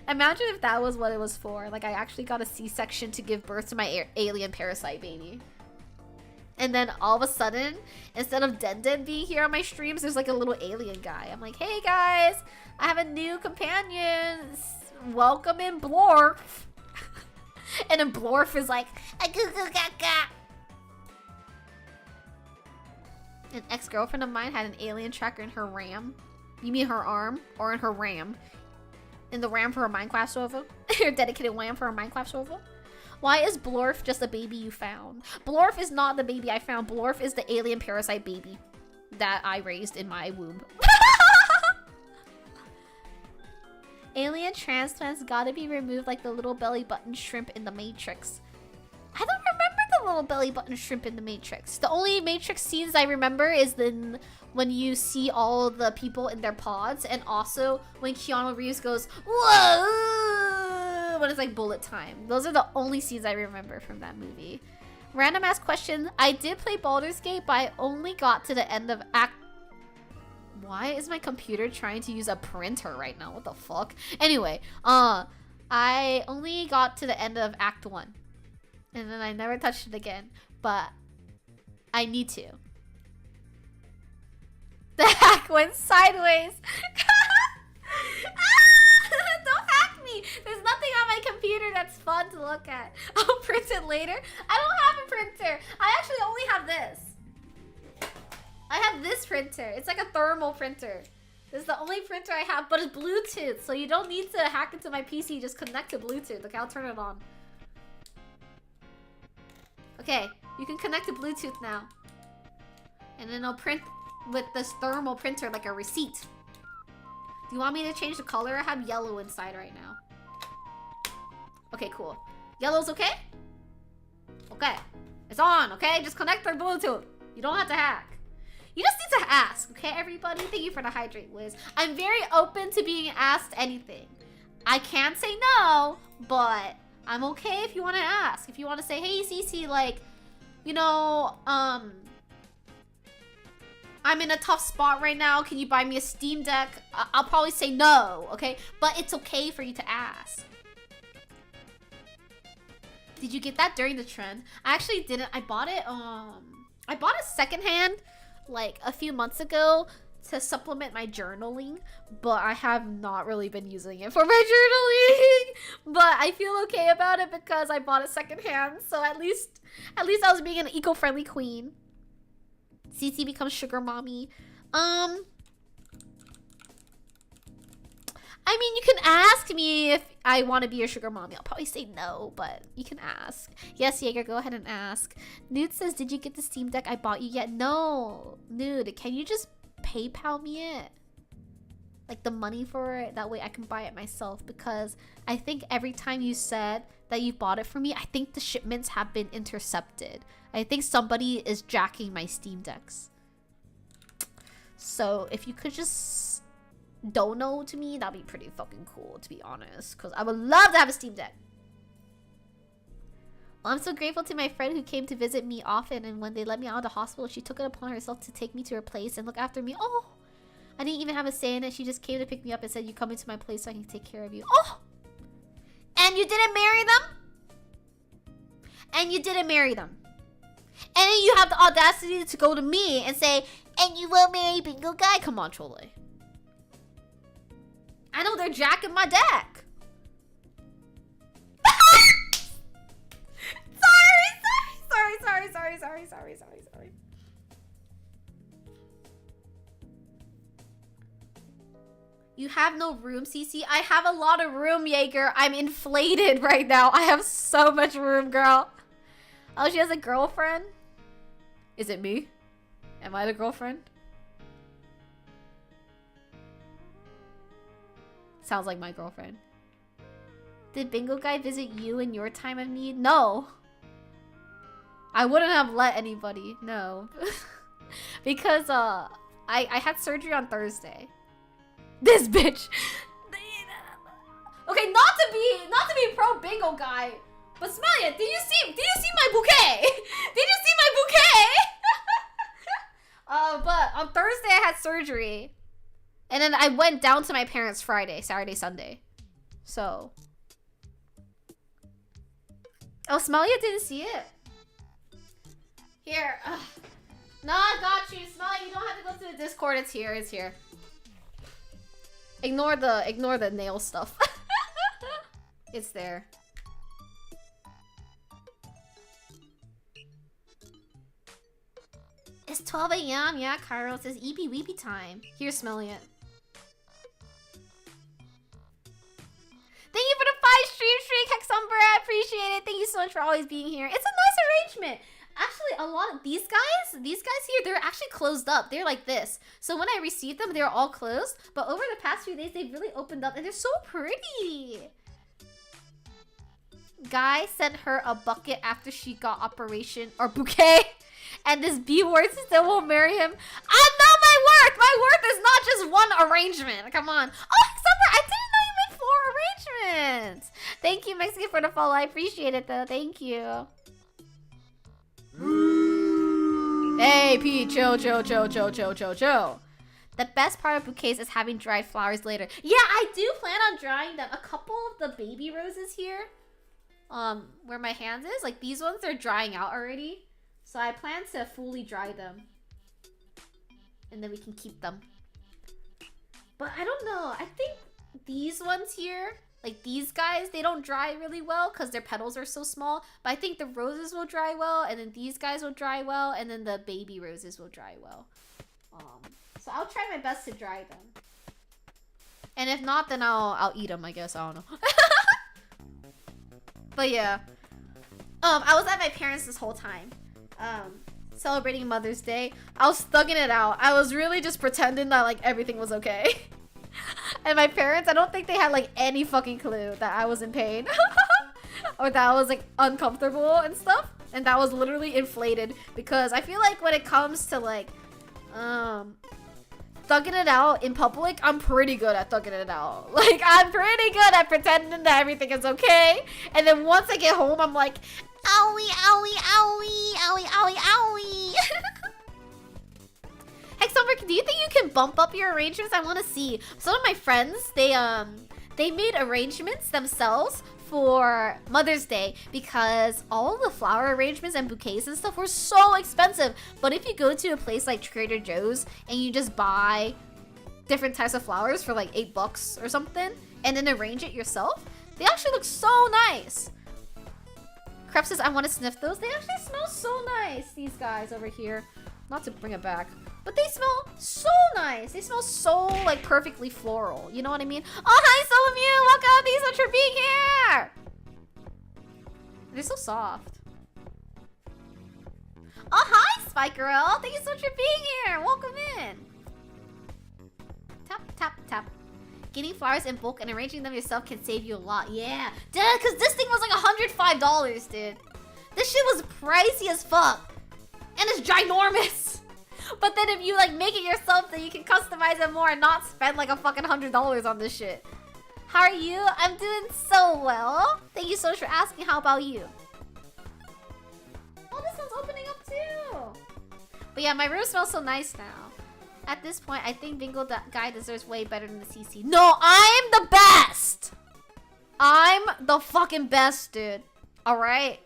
Imagine if that was what it was for. Like I actually got a C-section to give birth to my alien parasite baby. And then all of a sudden, instead of Den being here on my streams, there's like a little alien guy. I'm like, hey guys, I have a new companion. Welcome in Blorf. And then Blorf is like, a goo goo gaga. An ex-girlfriend of mine had an alien tracker in her RAM. You mean her arm? Or in her RAM? In the RAM for her Minecraft server? Her dedicated RAM for her Minecraft server? Why is Blorf just a baby you found? Blorf is not the baby I found. Blorf is the alien parasite baby that I raised in my womb. Alien transplants gotta be removed like the little belly button shrimp in the Matrix. I don't remember the little belly button shrimp in the Matrix. The only Matrix scenes I remember is when you see all the people in their pods, and also when Keanu Reeves goes, whoa, when it's like bullet time. Those are the only scenes I remember from that movie. Random ass question. I did play Baldur's Gate, but I only got to the end of act... Why is my computer trying to use a printer right now? What the fuck? Anyway, I only got to the end of Act 1. And then I never touched it again. But I need to. The hack went sideways. Don't hack me. There's nothing on my computer that's fun to look at. I'll print it later. I don't have a printer. I actually only have this. I have this printer. It's like a thermal printer. This is the only printer I have, but it's Bluetooth. So you don't need to hack into my PC. Just connect to Bluetooth. Okay, I'll turn it on. Okay, you can connect to Bluetooth now. And then I'll print with this thermal printer like a receipt. Do you want me to change the color? I have yellow inside right now. Okay, cool. Yellow's okay? Okay. It's on, okay? Just connect through Bluetooth. You don't have to hack. You just need to ask, okay, everybody? Thank you for the hydrate, Liz. I'm very open to being asked anything. I can't say no, but I'm okay if you want to ask. If you want to say, hey, Cece, like, you know, I'm in a tough spot right now. Can you buy me a Steam Deck? I'll probably say no, okay? But it's okay for you to ask. Did you get that during the trend? I actually didn't. I bought it secondhand like a few months ago to supplement my journaling, but I have not really been using it for my journaling. But I feel okay about it because I bought it secondhand, so at least I was being an eco-friendly queen. CC becomes sugar mommy. I mean, you can ask me if I want to be your sugar mommy. I'll probably say no, but you can ask. Yes, Jaeger, go ahead and ask. Nude says, did you get the Steam Deck I bought you yet? No. Nude, can you just PayPal me it? Like the money for it? That way I can buy it myself. Because I think every time you said that you bought it for me, I think the shipments have been intercepted. I think somebody is jacking my Steam Decks. So if you could just dono to me, that'd be pretty fucking cool, to be honest, because I would love to have a Steam Deck. Well, I'm so grateful to my friend who came to visit me often, and when they let me out of the hospital, she took it upon herself to take me to her place and look after me. Oh, I didn't even have a say in it. She just came to pick me up and said, you come into my place so I can take care of you. Oh, and you didn't marry them? And you didn't marry them. And then you have the audacity to go to me and say, and you won't marry Bingo Guy? Come on, Chole. I know they're jacking my deck. Sorry. You have no room, CC? I have a lot of room, Jaeger. I'm inflated right now. I have so much room, girl. Oh, she has a girlfriend? Is it me? Am I the girlfriend? Sounds like my girlfriend. Did Bingo Guy visit you in your time of need? No. I wouldn't have let anybody. No. Because I had surgery on Thursday. This bitch. Okay, not to be pro Bingo Guy, but Smelia, did you see my bouquet? Did you see my bouquet? But on Thursday I had surgery. And then I went down to my parents Friday, Saturday, Sunday. So. Oh, Smelia didn't see it. Here. Ugh. No, I got you. Smelia, you don't have to go to the Discord. It's here. It's here. Ignore the nail stuff. It's there. It's 12 a.m. Yeah, Cairo says eepy weepy time. Here, smelling it. Thank you for the 5 stream streak, Hexumber. I appreciate it. Thank you so much for always being here. It's a nice arrangement. Actually, a lot of these guys here, they're actually closed up. They're like this. So when I received them, they were all closed. But over the past few days, they've really opened up and they're so pretty. Guy sent her a bucket after she got operation or bouquet. And this B word still won't marry him. I know my worth. My worth is not just one arrangement. Come on. Oh, Summer, I didn't know you meant 4 arrangements. Thank you, Mexican, for the follow. I appreciate it, though. Thank you. Hey, P, chill. The best part of bouquets is having dried flowers later. Yeah, I do plan on drying them. A couple of the baby roses here, where my hands is, like these ones, they're drying out already. So I plan to fully dry them. And then we can keep them. But I don't know. I think these ones here, like these guys, they don't dry really well because their petals are so small. But I think the roses will dry well. And then these guys will dry well. And then the baby roses will dry well. So I'll try my best to dry them. And if not, then I'll eat them, I guess. I don't know. But yeah. I was at my parents' this whole time. Celebrating Mother's Day. I was thugging it out. I was really just pretending that like everything was okay. And my parents, I don't think they had like any fucking clue that I was in pain. Or that I was like uncomfortable and stuff. And that was literally inflated. Because I feel like when it comes to like thugging it out in public, I'm pretty good at thugging it out. Like, I'm pretty good at pretending that everything is okay. And then once I get home, I'm like, owie, owie, owie, owie, owie, owie. Hexumber, do you think you can bump up your arrangements? I want to see. Some of my friends, they made arrangements themselves for Mother's Day because all of the flower arrangements and bouquets and stuff were so expensive. But if you go to a place like Trader Joe's and you just buy different types of flowers for like $8 or something and then arrange it yourself, they actually look so nice. Crep says, I want to sniff those. They actually smell so nice, these guys over here. Not to bring it back, but they smell so nice. They smell so like perfectly floral. You know what I mean? Oh, hi, Solomon. Welcome. Thanks so much for being here. They're so soft. Oh, hi, Spike Girl. Thank you so much for being here. Welcome in. Tap, tap, tap. Getting flowers in bulk and arranging them yourself can save you a lot. Yeah, dude, because this thing was like $105, dude. This shit was pricey as fuck. And it's ginormous. But then if you like make it yourself, then you can customize it more and not spend like a fucking $100 on this shit. How are you? I'm doing so well. Thank you so much for asking. How about you? Oh, this one's opening up too. But yeah, my room smells so nice now. At this point, I think Bingo Guy deserves way better than the CC. No, I'm the best. I'm the fucking best, dude. All right?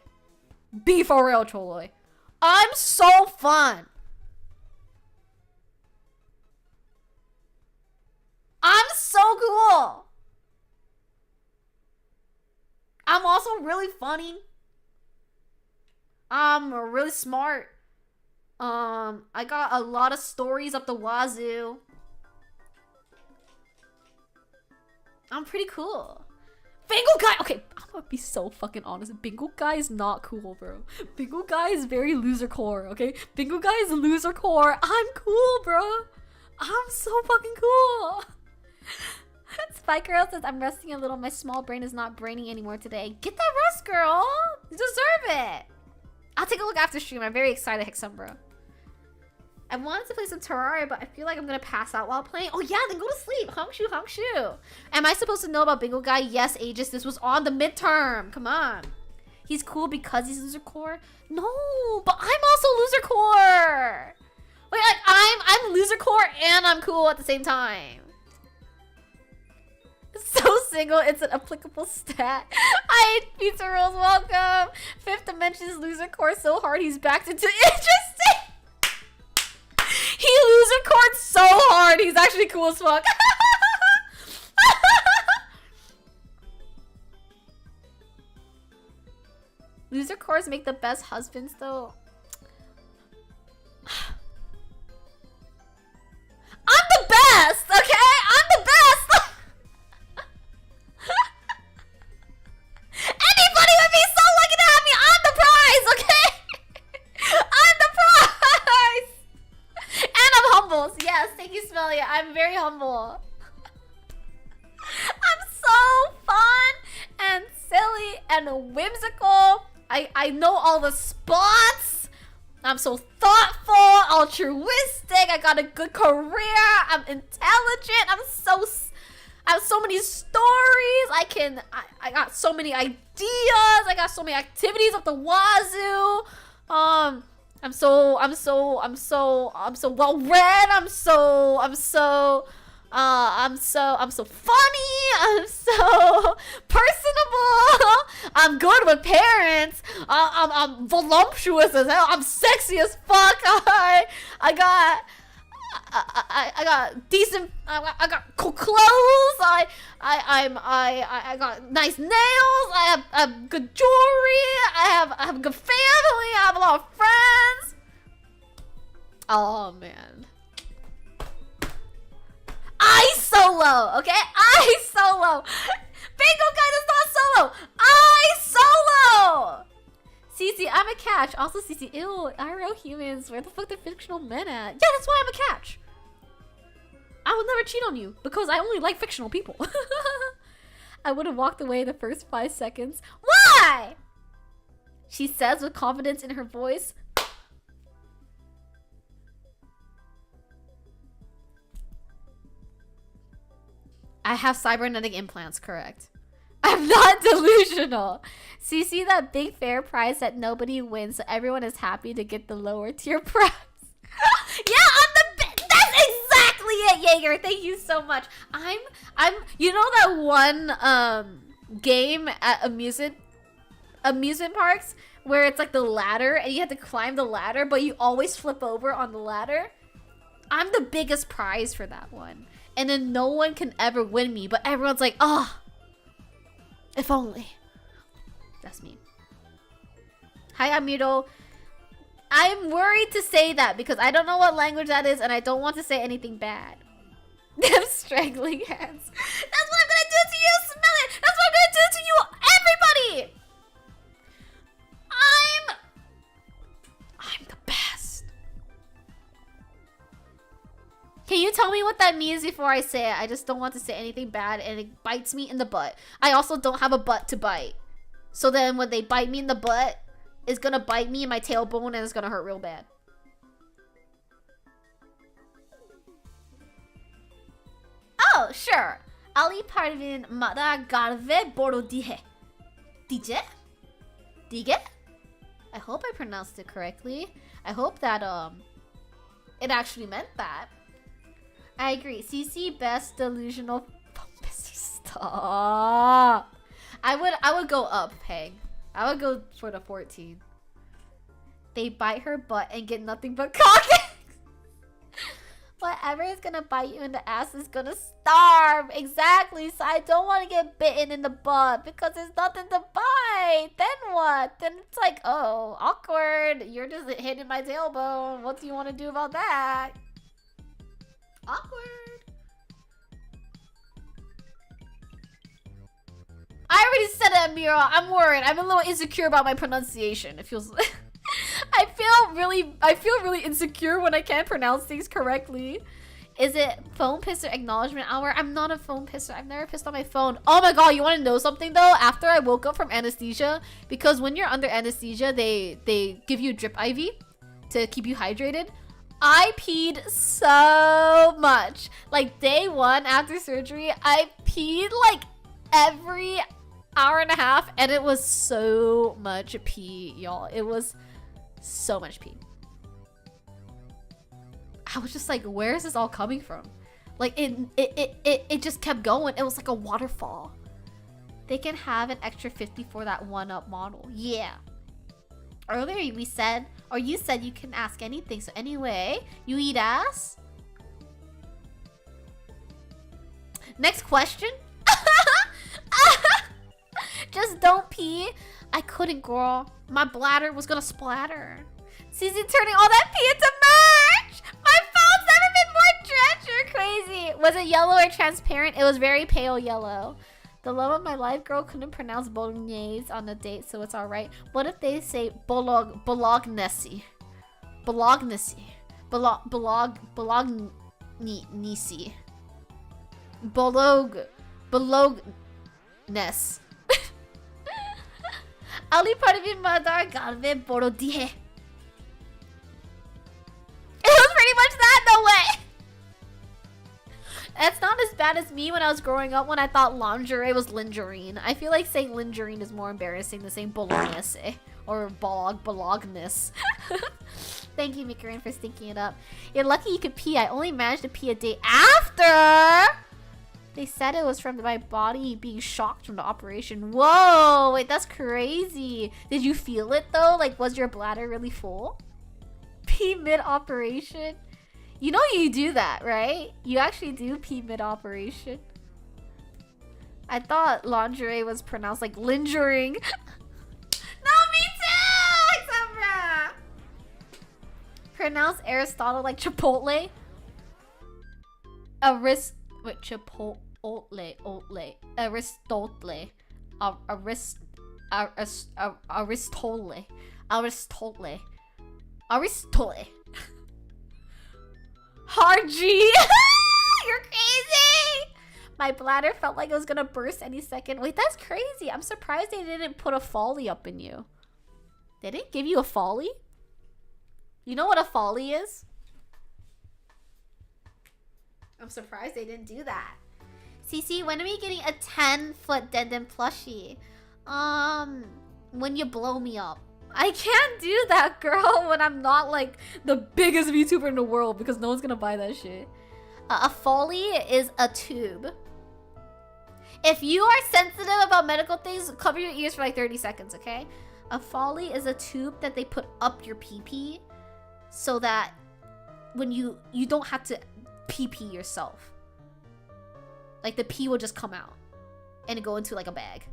Be for real, Choloy. I'm so fun. I'm so cool. I'm also really funny. I'm really smart. I got a lot of stories up the wazoo. I'm pretty cool. Bingo Guy! Okay, I'm gonna be so fucking honest. Bingo Guy is not cool, bro. Bingo Guy is very loser core, okay? Bingo Guy is loser core. I'm cool, bro. I'm so fucking cool. Spike Girl says, I'm resting a little. My small brain is not braining anymore today. Get that rest, girl. You deserve it. I'll take a look after stream. I'm very excited, Hexumbra. I wanted to play some Terraria, but I feel like I'm gonna pass out while playing. Oh yeah, then go to sleep. Hungshu, Hungshu. Am I supposed to know about Bingo Guy? Yes, Aegis. This was on the midterm. Come on. He's cool because he's loser core? No, but I'm also loser core. Wait, like I'm loser core and I'm cool at the same time. So single, it's an applicable stat. Hi, Pizza Rolls, welcome. Fifth Dimension's loser core so hard he's backed into interesting. He loser cored so hard, he's actually cool as fuck. Loser cores make the best husbands though. I'm the best, okay? I'm the best! Anybody would be so lucky to have me. I'm the prize, okay? I'm the prize! And I'm humble. Yes, thank you, Smellia. I'm very humble. I'm so fun and silly and whimsical. I know all the spots. I'm so thoughtful, altruistic. I got a good career. I'm intelligent. I have so many stories. I got so many ideas. I got so many activities up the wazoo. I'm so well read. I'm so funny. I'm so personable. I'm good with parents. I'm voluptuous as hell. I'm sexy as fuck. I got decent. I got cool clothes. I got nice nails. I have good jewelry. I have a good family. I have a lot of friends. Oh man. I solo, okay? I solo. Bingo Guy is not solo. I solo. Cece, I'm a catch. Also, Cece, ew, IRL humans. Where the fuck the fictional men at? Yeah, that's why I'm a catch. I will never cheat on you because I only like fictional people. I would have walked away the first 5 seconds. Why? She says with confidence in her voice. I have cybernetic implants, correct. I'm not delusional. So you see that big fair prize that nobody wins, so everyone is happy to get the lower tier prize. Yeah, that's exactly it, Jaeger. Thank you so much. I'm you know that game at amusement parks where it's like the ladder and you have to climb the ladder, but you always flip over on the ladder. I'm the biggest prize for that one. And then no one can ever win me, but everyone's like, oh, if only. That's me. Hi, Amiro. I'm worried to say that because I don't know what language that is and I don't want to say anything bad. Them strangling hands. That's what I'm gonna do to you, smell it! That's what I'm gonna do to you, everybody! I'm the best. Can you tell me what that means before I say it? I just don't want to say anything bad and it bites me in the butt. I also don't have a butt to bite. So then when they bite me in the butt, it's gonna bite me in my tailbone and it's gonna hurt real bad. Oh, sure. Ali Parvin Mada Garve Borodihe. DJ? Dige? I hope I pronounced it correctly. I hope that it actually meant that. I agree. CC best delusional. Stop. I would go up, Peg. I would go for the 14. They bite her butt and get nothing but cock. Whatever is gonna bite you in the ass is gonna starve. Exactly. So I don't want to get bitten in the butt because there's nothing to bite. Then what? Then it's like, oh, awkward. You're just hitting my tailbone. What do you want to do about that? Awkward. I already said it, Amira. I'm worried. I'm a little insecure about my pronunciation. It feels I feel really insecure when I can't pronounce things correctly. Is it phone pisser acknowledgement hour? I'm not a phone pisser. I've never pissed on my phone. Oh my god, you want to know something though? After I woke up from anesthesia, because when you're under anesthesia, they give you a drip IV to keep you hydrated. I peed so much. Like day one after surgery, I peed like every hour and a half, and it was so much pee, y'all. It was so much pee. I was just like, where is this all coming from? Like it just kept going. It was like a waterfall. They can have an extra 50 for that 1-up model. Yeah. Earlier we said, or you said you can ask anything. So anyway, you eat ass? Next question. Just don't pee. I couldn't, girl. My bladder was gonna splatter. CZ turning all that pee into merch! My phone's never been more drenched. You're crazy. Was it yellow or transparent? It was very pale yellow. The love of my life girl couldn't pronounce bolognese on a date, so it's alright. What if they say bolognese? Bolognese. Bolognese. Bolognes. Ali Parvin Madar Galve Borodie. It was pretty much that, no way. It's not as bad as me when I was growing up when I thought lingerie was lingerine. I feel like saying lingerine is more embarrassing than saying bolognese or bolognes. Thank you, Mikarin, for stinking it up. You're lucky you could pee. I only managed to pee a day after. They said it was from my body being shocked from the operation. Whoa, wait, that's crazy. Did you feel it though? Like, was your bladder really full? Pee mid-operation? You know you do that, right? You actually do pee mid-operation. I thought lingerie was pronounced like lingering. No, me too! Exambra! Pronounce Aristotle like Chipotle? Wait, Chipotle, Aristotle, Aristotle. Hard G. You're crazy. My bladder felt like it was gonna burst any second. Wait, that's crazy. I'm surprised they didn't put a folly up in you. They didn't give you a folly? You know what a folly is? I'm surprised they didn't do that. CC, when are we getting a 10-foot Denden plushie? When you blow me up. I can't do that, girl, when I'm not like the biggest VTuber in the world because no one's gonna buy that shit. A folly is a tube. If you are sensitive about medical things, cover your ears for like 30 seconds, okay? A Foley is a tube that they put up your pee-pee so that when you don't have to pee-pee yourself. Like the pee will just come out and go into like a bag.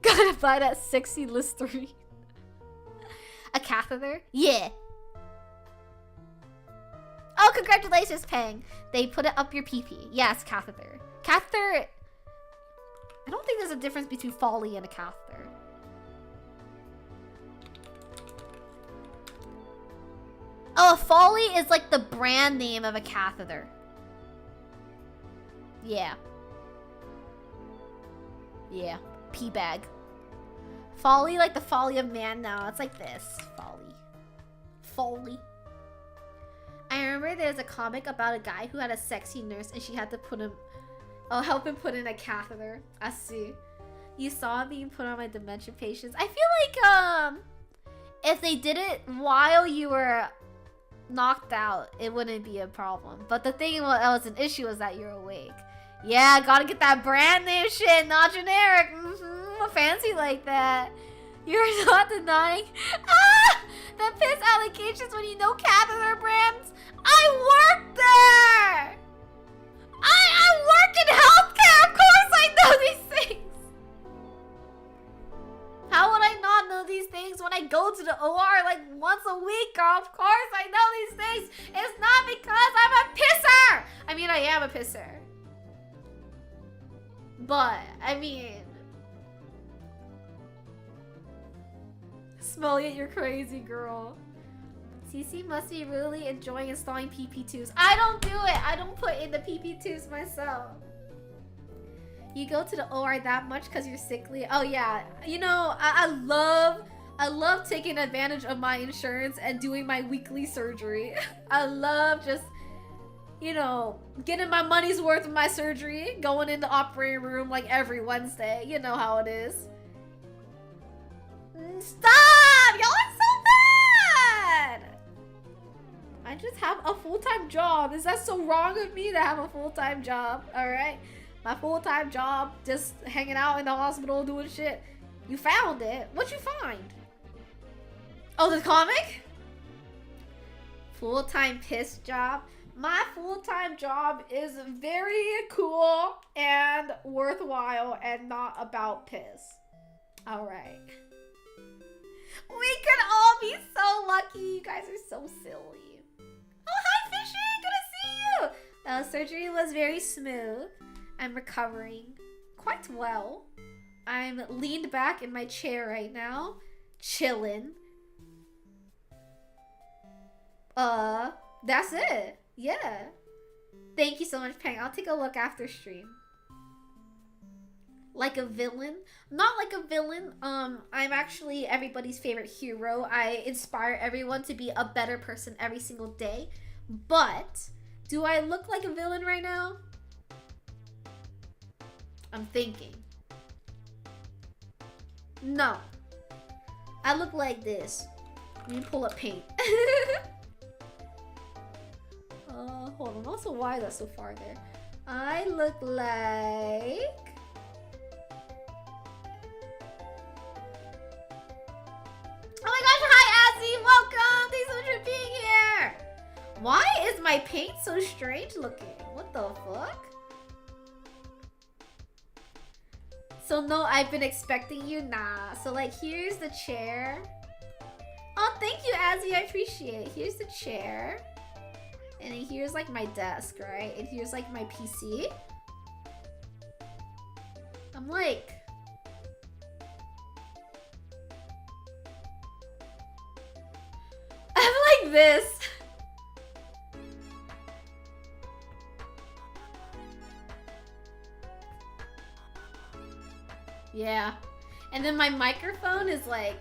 Gotta buy that sexy Listerine. A catheter? Yeah. Oh, congratulations, Peng. They put it up your pee-pee. Yes, catheter. Catheter... I don't think there's a difference between Foley and a catheter. Oh, a Foley is like the brand name of a catheter. Yeah. Yeah. Pee bag. Foley, like the folly of man now. It's like this. Foley. Foley. I remember there's a comic about a guy who had a sexy nurse and she had to put him... Oh, help him put in a catheter. I see. You saw me put on my dementia patients. I feel like, if they did it while you were knocked out, it wouldn't be a problem. But the thing that was an issue was that you're awake. Yeah, gotta get that brand name shit, not generic. Fancy like that. You're not denying. Ah! The piss allegations when you know catheter brands. I work there! I work in healthcare! Of course I know these things! How would I not know these things when I go to the OR like once a week, girl? Of course I know these things! It's not because I'm a pisser! I mean, I am a pisser. But, I mean... Smelly, you're crazy, girl. CC must be really enjoying installing PP2s. I don't do it. I don't put in the PP2s myself. You go to the OR that much because you're sickly. Oh yeah, you know I love taking advantage of my insurance and doing my weekly surgery. I love just, you know, getting my money's worth of my surgery, going in the operating room like every Wednesday. You know how it is. Stop! Y'all are so bad! I just have a full-time job. Is that so wrong of me to have a full-time job? Alright? My full-time job, just hanging out in the hospital doing shit. You found it. What'd you find? Oh, the comic? Full-time piss job. My full-time job is very cool and worthwhile and not about piss. Alright. We could all be so lucky. You guys are so silly. Oh, hi, Fishy. Good to see you. Surgery was very smooth. I'm recovering quite well. I'm leaned back in my chair right now, chilling. That's it. Yeah. Thank you so much, Peng. I'll take a look after stream. Like a villain? Not like a villain. I'm actually everybody's favorite hero. I inspire everyone to be a better person every single day. But do I look like a villain right now? I'm thinking. No. I look like this. Let me pull up paint. Hold on. Also, why is that so far there? I look like... Oh my gosh, hi Azzy! Welcome! Thanks so much for being here! Why is my paint so strange looking? What the fuck? So no, I've been expecting you? Nah. So like, here's the chair. Oh, thank you, Azzy. I appreciate it. Here's the chair. And then here's like my desk, right? And here's like my PC. I'm like... I'm like this. Yeah. And then my microphone is like...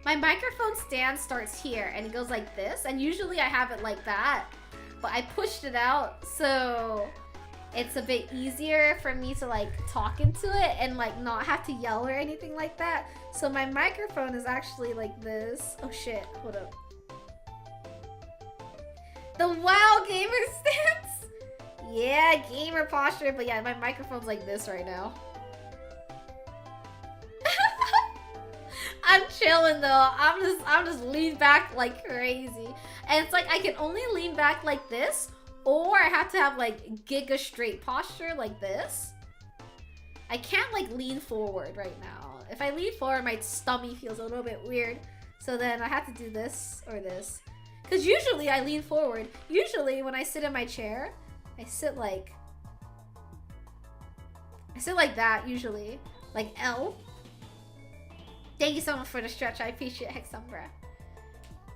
My microphone stand starts here and it goes like this. And usually I have it like that. But I pushed it out so it's a bit easier for me to like talk into it and like not have to yell or anything like that. So my microphone is actually like this. Oh shit, hold up. The WoW gamer stance? Yeah, gamer posture, but yeah, my microphone's like this right now. I'm chilling though. I'm just leaned back like crazy. And it's like I can only lean back like this, or I have to have like giga straight posture like this. I can't like lean forward right now. If I lean forward, my stomach feels a little bit weird. So then I have to do this or this. Because usually I lean forward. Usually when I sit in my chair, I sit like that usually. Like L. Thank you so much for the stretch. I appreciate it, Hexumbra.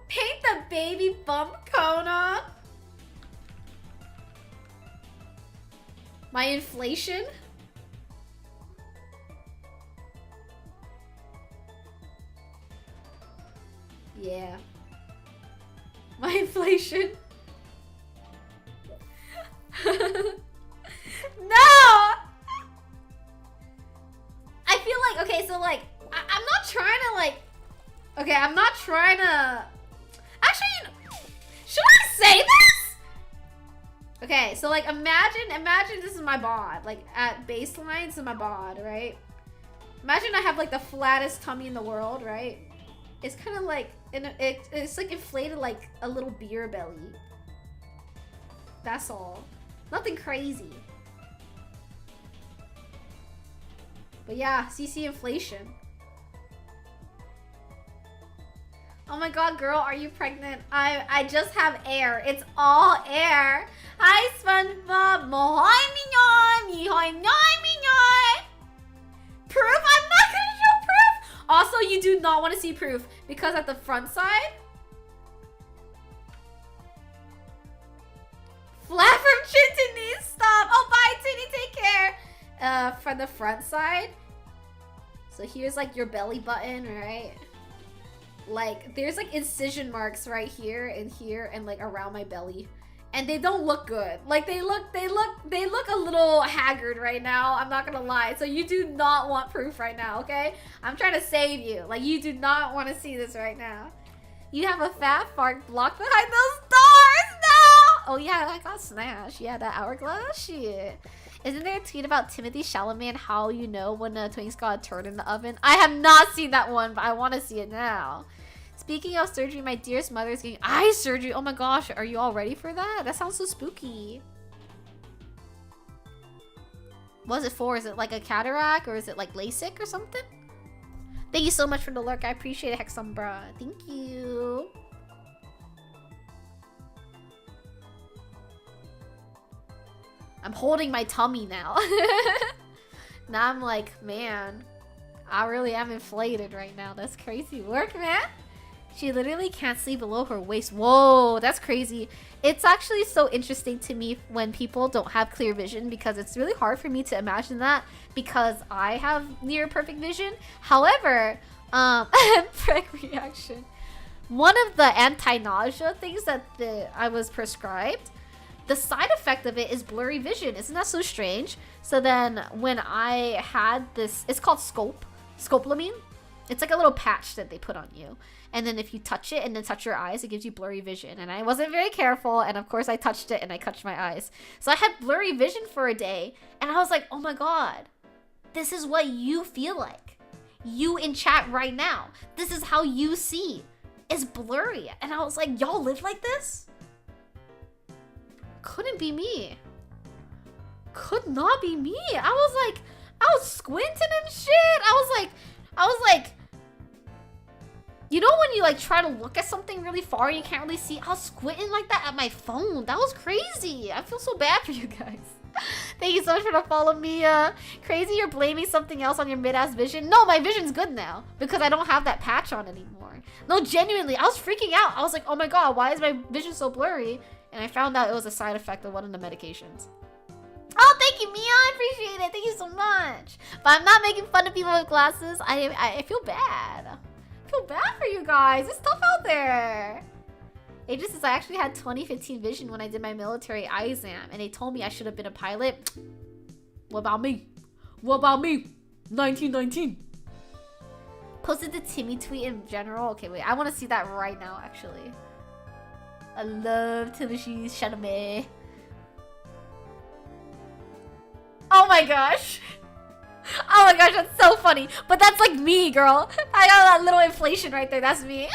Paint the baby bump, Kona. My inflation? Yeah. My inflation? No! I feel like, okay, so like, I'm not trying to like, okay, I'm not trying to, actually, should I say this? Okay, so like, imagine this is my bod, like at baseline, this is my bod, right? Imagine I have like the flattest tummy in the world, right? It's kind of like, it's like inflated like a little beer belly. That's all. Nothing crazy. But yeah, CC inflation. Oh my god, girl, are you pregnant? I just have air. It's all air. Hi, SpongeBob. Mohoy minyon. Mihoy minyon. Proof? I'm not gonna show proof. Also, you do not want to see proof because at the front side, flat from chin to knee. Stop. Oh, bye, Titty. Take care. For the front side. So here's like your belly button, right? Like there's like incision marks right here and like around my belly. And they don't look good. Like they look a little haggard right now. I'm not gonna lie. So you do not want proof right now, okay? I'm trying to save you. Like you do not want to see this right now. You have a fat fart blocked behind those doors now. Oh yeah, I got snatched. Yeah, that hourglass shit. Isn't there a tweet about Timothy Chalamet, how you know when a Twinks got a turd in the oven? I have not seen that one, but I want to see it now. Speaking of surgery, my dearest mother is getting eye surgery. Oh my gosh, are you all ready for that? That sounds so spooky. What is it for? Is it like a cataract or is it like LASIK or something? Thank you so much for the lurk. I appreciate it, Hexumbra. Thank you. I'm holding my tummy now. Now I'm like, man, I really am inflated right now. That's crazy work, man. She literally can't see below her waist. Whoa, that's crazy. It's actually so interesting to me when people don't have clear vision because it's really hard for me to imagine that because I have near perfect vision. However, prick reaction. One of the anti-nausea things that I was prescribed, the side effect of it is blurry vision. Isn't that so strange? So then when I had this, it's called scopolamine. It's like a little patch that they put on you. And then if you touch it and then touch your eyes, it gives you blurry vision. And I wasn't very careful. And of course I touched it and I touched my eyes. So I had blurry vision for a day. And I was like, oh my God, this is what you feel like. You in chat right now. This is how you see. It's blurry. And I was like, y'all live like this? Couldn't be me. Could not be me. I was squinting and shit. I was like, you know when you like try to look at something really far and you can't really see? I was squinting like that at my phone. That was crazy. I feel so bad for you guys. Thank you so much for the follow, Mia. Crazy you're blaming something else on your mid-ass vision. No, my vision's good now because I don't have that patch on anymore. No, genuinely, I was freaking out. I was like, oh my God, why is my vision so blurry? And I found out it was a side effect of one of the medications. Oh, thank you, Mia. I appreciate it. Thank you so much. But I'm not making fun of people with glasses. I feel bad. I feel bad for you guys. It's tough out there. Ages says I actually had 2015 vision when I did my military eye exam. And they told me I should have been a pilot. What about me? What about me? 1919. Posted the Timmy tweet in general. Okay, wait. I want to see that right now, actually. I love Timothée Chalamet. my gosh. Oh my gosh, that's so funny. But that's like me, girl. I got that little inflation right there. That's me.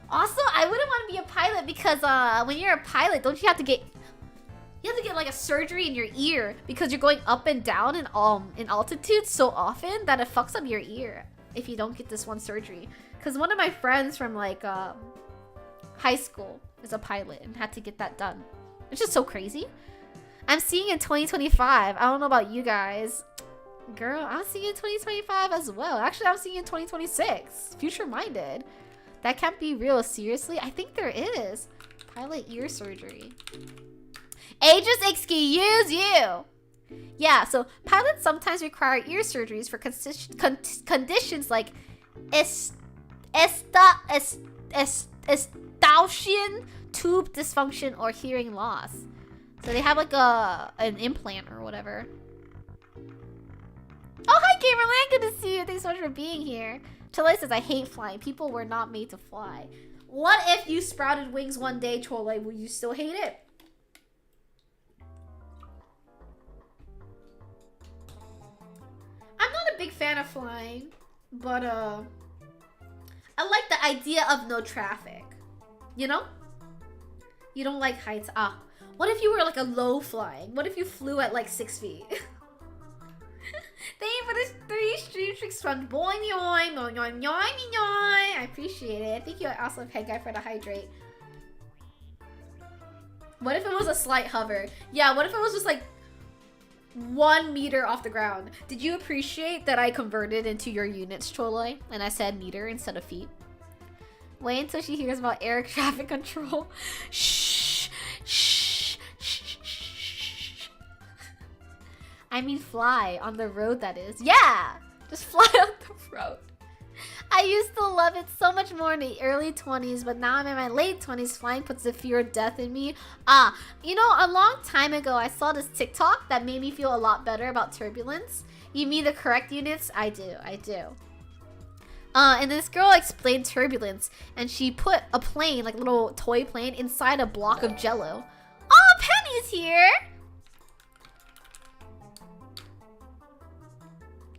Also, I wouldn't want to be a pilot because when you're a pilot, don't you have to get like a surgery in your ear because you're going up and down in altitude so often that it fucks up your ear if you don't get this one surgery. Because one of my friends from like high school is a pilot and had to get that done. It's just so crazy. I'm seeing in 2025. I don't know about you guys. Girl, I'm seeing in 2025 as well. Actually, I'm seeing in 2026. Future minded. That can't be real. Seriously? I think there is. Pilot ear surgery. Aegis excuse you. Yeah, so pilots sometimes require ear surgeries for conditions like Eustachian tube dysfunction or hearing loss. So they have like an implant or whatever. Oh, hi Gamerland, good to see you. Thanks so much for being here. Chole says, I hate flying. People were not made to fly. What if you sprouted wings one day, Chole? Will you still hate it? I'm not a big fan of flying, but I like the idea of no traffic. You know? You don't like heights. Ah. What if you were like a low flying? What if you flew at like 6 feet? Thank you for the 3 stream tricks from Boing Yoing, Boing Yoing Yoing Yoing. I appreciate it. Thank you, awesome head guy, for the hydrate. What if it was a slight hover? Yeah, what if it was just like 1 meter off the ground? Did you appreciate that I converted into your units, Choloi? And I said meter instead of feet? Wait until she hears about air traffic control. Shh. Shh. I mean fly on the road, that is. Yeah! Just fly on the road. I used to love it so much more in the early 20s, but now I'm in my late 20s. Flying puts the fear of death in me. You know, a long time ago, I saw this TikTok that made me feel a lot better about turbulence. You mean the correct units? I do. And this girl explained turbulence, and she put a plane, like a little toy plane, inside a block of jello. Oh, Penny's here!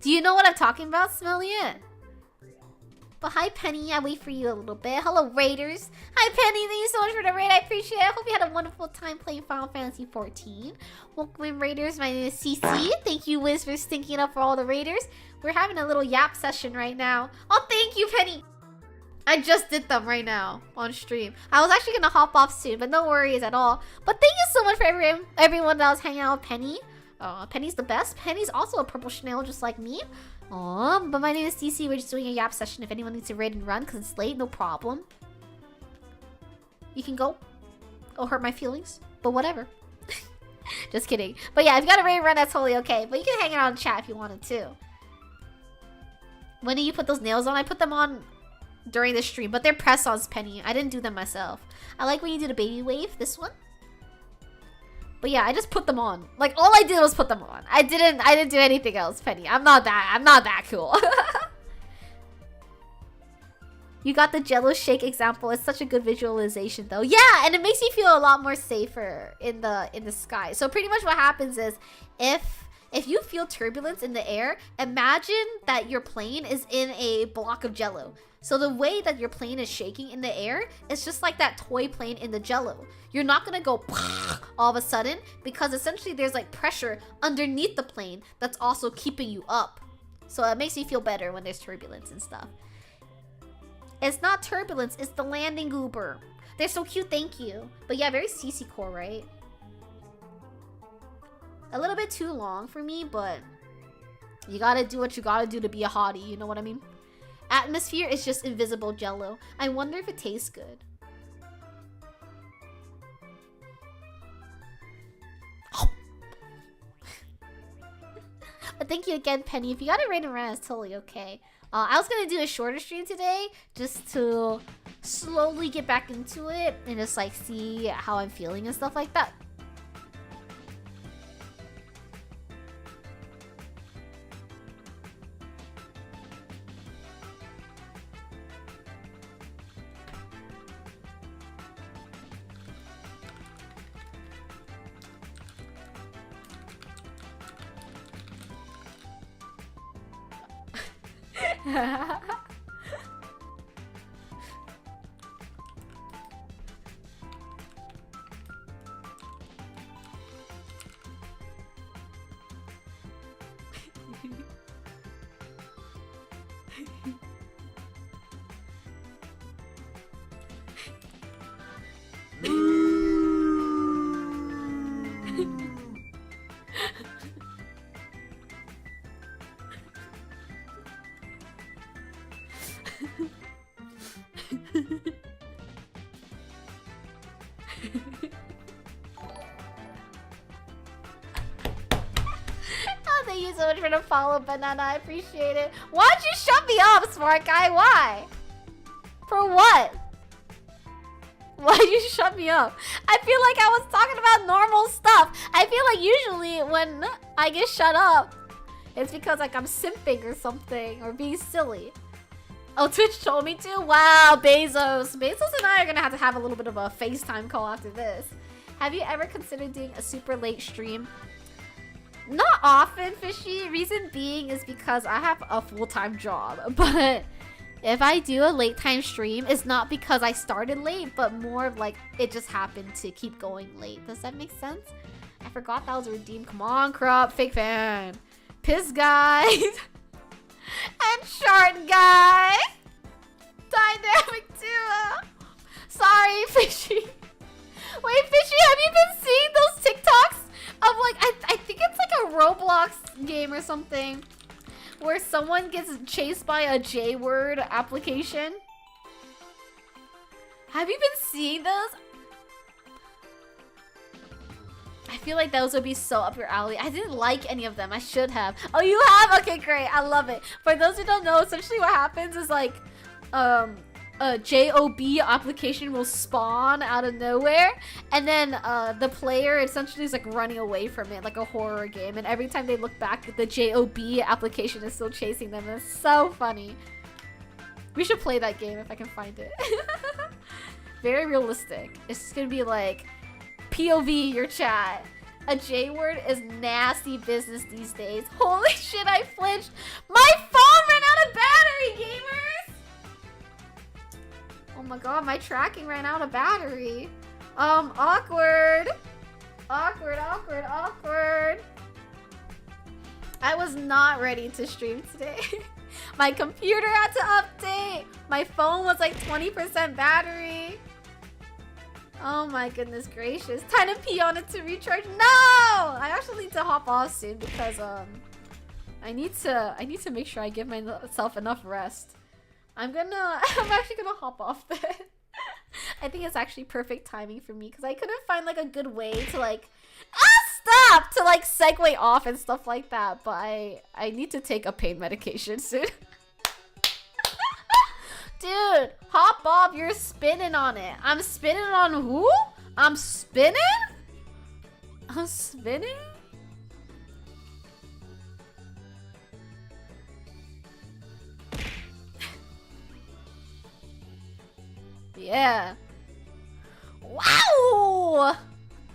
Do you know what I'm talking about, Smelly It? But hi, Penny. I wait for you a little bit. Hello, Raiders. Hi, Penny. Thank you so much for the raid. I appreciate it. I hope you had a wonderful time playing Final Fantasy XIV. Welcome in, Raiders. My name is CC. Thank you, Wiz, for stinking up for all the Raiders. We're having a little yap session right now. Oh, thank you, Penny. I just did them right now on stream. I was actually going to hop off soon, but no worries at all. But thank you so much for everyone that was hanging out with Penny. Penny's the best. Penny's also a purple Chanel just like me. But my name is CC. We're just doing a yap session. If anyone needs to raid and run because it's late, no problem. You can go. It'll hurt my feelings, but whatever. Just kidding. But yeah, if you got a raid and run, that's totally okay. But you can hang out in chat if you wanted to. When do you put those nails on? I put them on during the stream, but they're press-ons, Penny. I didn't do them myself. I like when you do the baby wave, this one. But yeah, I just put them on. Like, all I did was put them on. I didn't do anything else, Penny. I'm not that cool. You got the Jello shake example. It's such a good visualization though. Yeah, and it makes me feel a lot more safer in the sky. So pretty much what happens is if you feel turbulence in the air, imagine that your plane is in a block of Jello. So the way that your plane is shaking in the air is just like that toy plane in the Jello. You're not gonna go all of a sudden because essentially there's like pressure underneath the plane that's also keeping you up. So it makes me feel better when there's turbulence and stuff. It's not turbulence, it's the landing goober. They're so cute, thank you. But yeah, very CC core, right? A little bit too long for me, but you gotta do what you gotta do to be a hottie, you know what I mean? Atmosphere is just invisible Jello. I wonder if it tastes good. But thank you again, Penny. If you got it right around, it's totally okay. I was gonna do a shorter stream today just to slowly get back into it and just like see how I'm feeling and stuff like that. Oh, thank you so much for the follow, Banana. I appreciate it. Why'd you shut me up, smart guy? Why? For what? Why'd you shut me up? I feel like I was talking about normal stuff. I feel like usually when I get shut up, it's because like I'm simping or something or being silly. Oh, Twitch told me to? Wow, Bezos. Bezos and I are gonna have a little bit of a FaceTime call after this. Have you ever considered doing a super late stream? Not often, Fishy. Reason being is because I have a full-time job. But if I do a late time stream, it's not because I started late, but more of like it just happened to keep going late. Does that make sense? I forgot that was redeemed. Come on, Crop. Fake fan. Piss guy. And short guy. Dynamic duo. Sorry, Fishy. Wait, Fishy, have you been seeing those TikToks of like I think it's like a Roblox game or something where someone gets chased by a J-word application? Have you been seeing those? I feel like those would be so up your alley. I didn't like any of them. I should have. Oh, you have? Okay, great. I love it. For those who don't know, essentially what happens is like a JOB application will spawn out of nowhere, and then the player essentially is like running away from it like a horror game, and every time they look back, the JOB application is still chasing them. It's so funny. We should play that game if I can find it. Very realistic. It's just gonna be like POV your chat. A J word is nasty business these days. Holy shit, I flinched. My phone ran out of battery, gamers! Oh my god, my tracking ran out of battery. Awkward. Awkward, awkward, awkward. I was not ready to stream today. My computer had to update. My phone was like 20% battery. Oh my goodness gracious. Time to pee on it to recharge. No! I actually need to hop off soon because I need to make sure I give myself enough rest. I'm actually gonna hop off then. I think it's actually perfect timing for me because I couldn't find like a good way to like stop to like segue off and stuff like that, but I need to take a pain medication soon. Dude, hop off, you're spinning on it. I'm spinning on who? I'm spinning? I'm spinning? Yeah. Wow!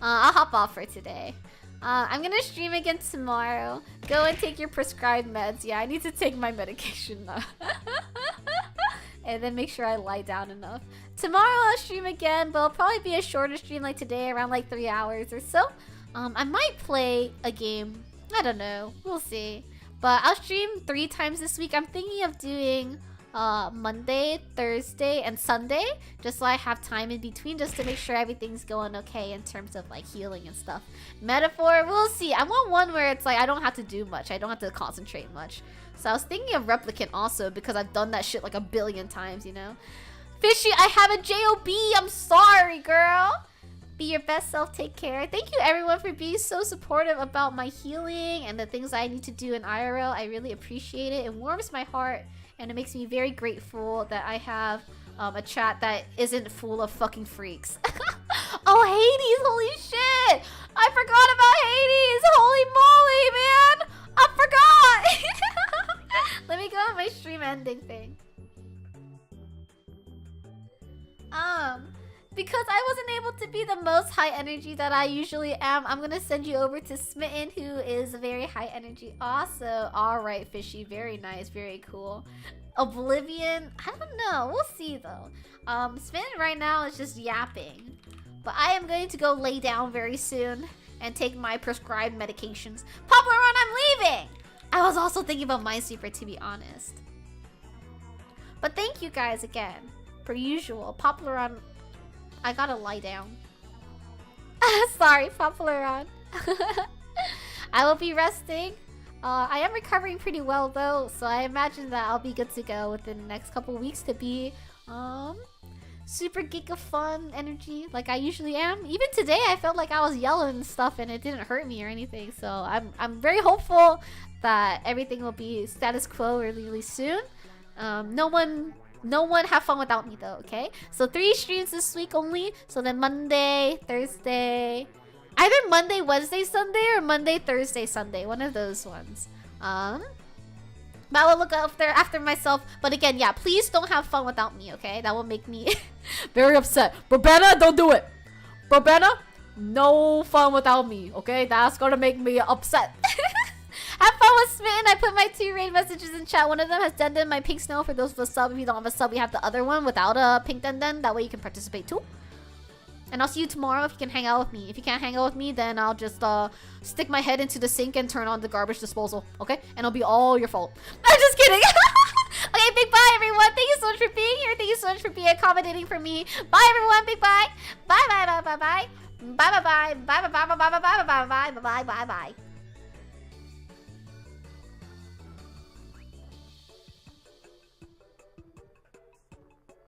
I'll hop off for today. I'm gonna stream again tomorrow. Go and take your prescribed meds. Yeah, I need to take my medication now. And then make sure I lie down enough. Tomorrow I'll stream again, but it'll probably be a shorter stream like today, around like 3 hours or so. I might play a game. I don't know. We'll see. But I'll stream 3 times this week. I'm thinking of doing Monday, Thursday, and Sunday, just so I have time in between, just to make sure everything's going okay in terms of like healing and stuff. Metaphor, we'll see. I want one where it's like I don't have to do much. I don't have to concentrate much. So I was thinking of Replicant also because I've done that shit like a billion times, you know? Fishy, I have a JOB. I'm sorry, girl. Be your best self. Take care. Thank you, everyone, for being so supportive about my healing and the things I need to do in IRL. I really appreciate it. It warms my heart, and it makes me very grateful that I have a chat that isn't full of fucking freaks. Oh, Hades. Holy shit. I forgot about Hades. Holy moly, man. I forgot. Let me go on my stream ending thing. because I wasn't able to be the most high energy that I usually am, I'm gonna send you over to Smitten, who is very high energy also. Alright, Fishy. Very nice. Very cool. Oblivion. I don't know. We'll see, though. Smitten right now is just yapping. But I am going to go lay down very soon and take my prescribed medications. Poplar Run, I'm leaving! I was also thinking about Minesweeper, to be honest. But thank you guys again. Per usual. Poplar Run, I gotta lie down. Sorry, Poplar Run. I will be resting. I am recovering pretty well though, so I imagine that I'll be good to go within the next couple weeks to be super giga fun energy like I usually am. Even today I felt like I was yelling and stuff and it didn't hurt me or anything, so I'm very hopeful that everything will be status quo really soon. No one have fun without me though, okay? So 3 streams this week only. So then Monday, Thursday, either Monday, Wednesday, Sunday, or Monday, Thursday, Sunday. One of those ones. But I will look after myself. But again, yeah, please don't have fun without me, okay? That will make me very upset. Brabana, don't do it. Brabana, no fun without me, okay? That's gonna make me upset. Have fun with Smitten. I put my 2 raid messages in chat. One of them has Denden, my pink snow. For those with a sub, if you don't have a sub, we have the other one without a pink Denden. That way you can participate too. And I'll see you tomorrow if you can hang out with me. If you can't hang out with me, then I'll just stick my head into the sink and turn on the garbage disposal, okay? And it'll be all your fault. I'm just kidding. Okay, big bye, everyone. Thank you so much for being here. Thank you so much for being accommodating for me. Bye, everyone. Big bye. Bye, bye, bye, bye, bye. Bye, bye, bye. Bye, bye, bye, bye, bye, bye, bye, bye, bye, bye, bye, bye.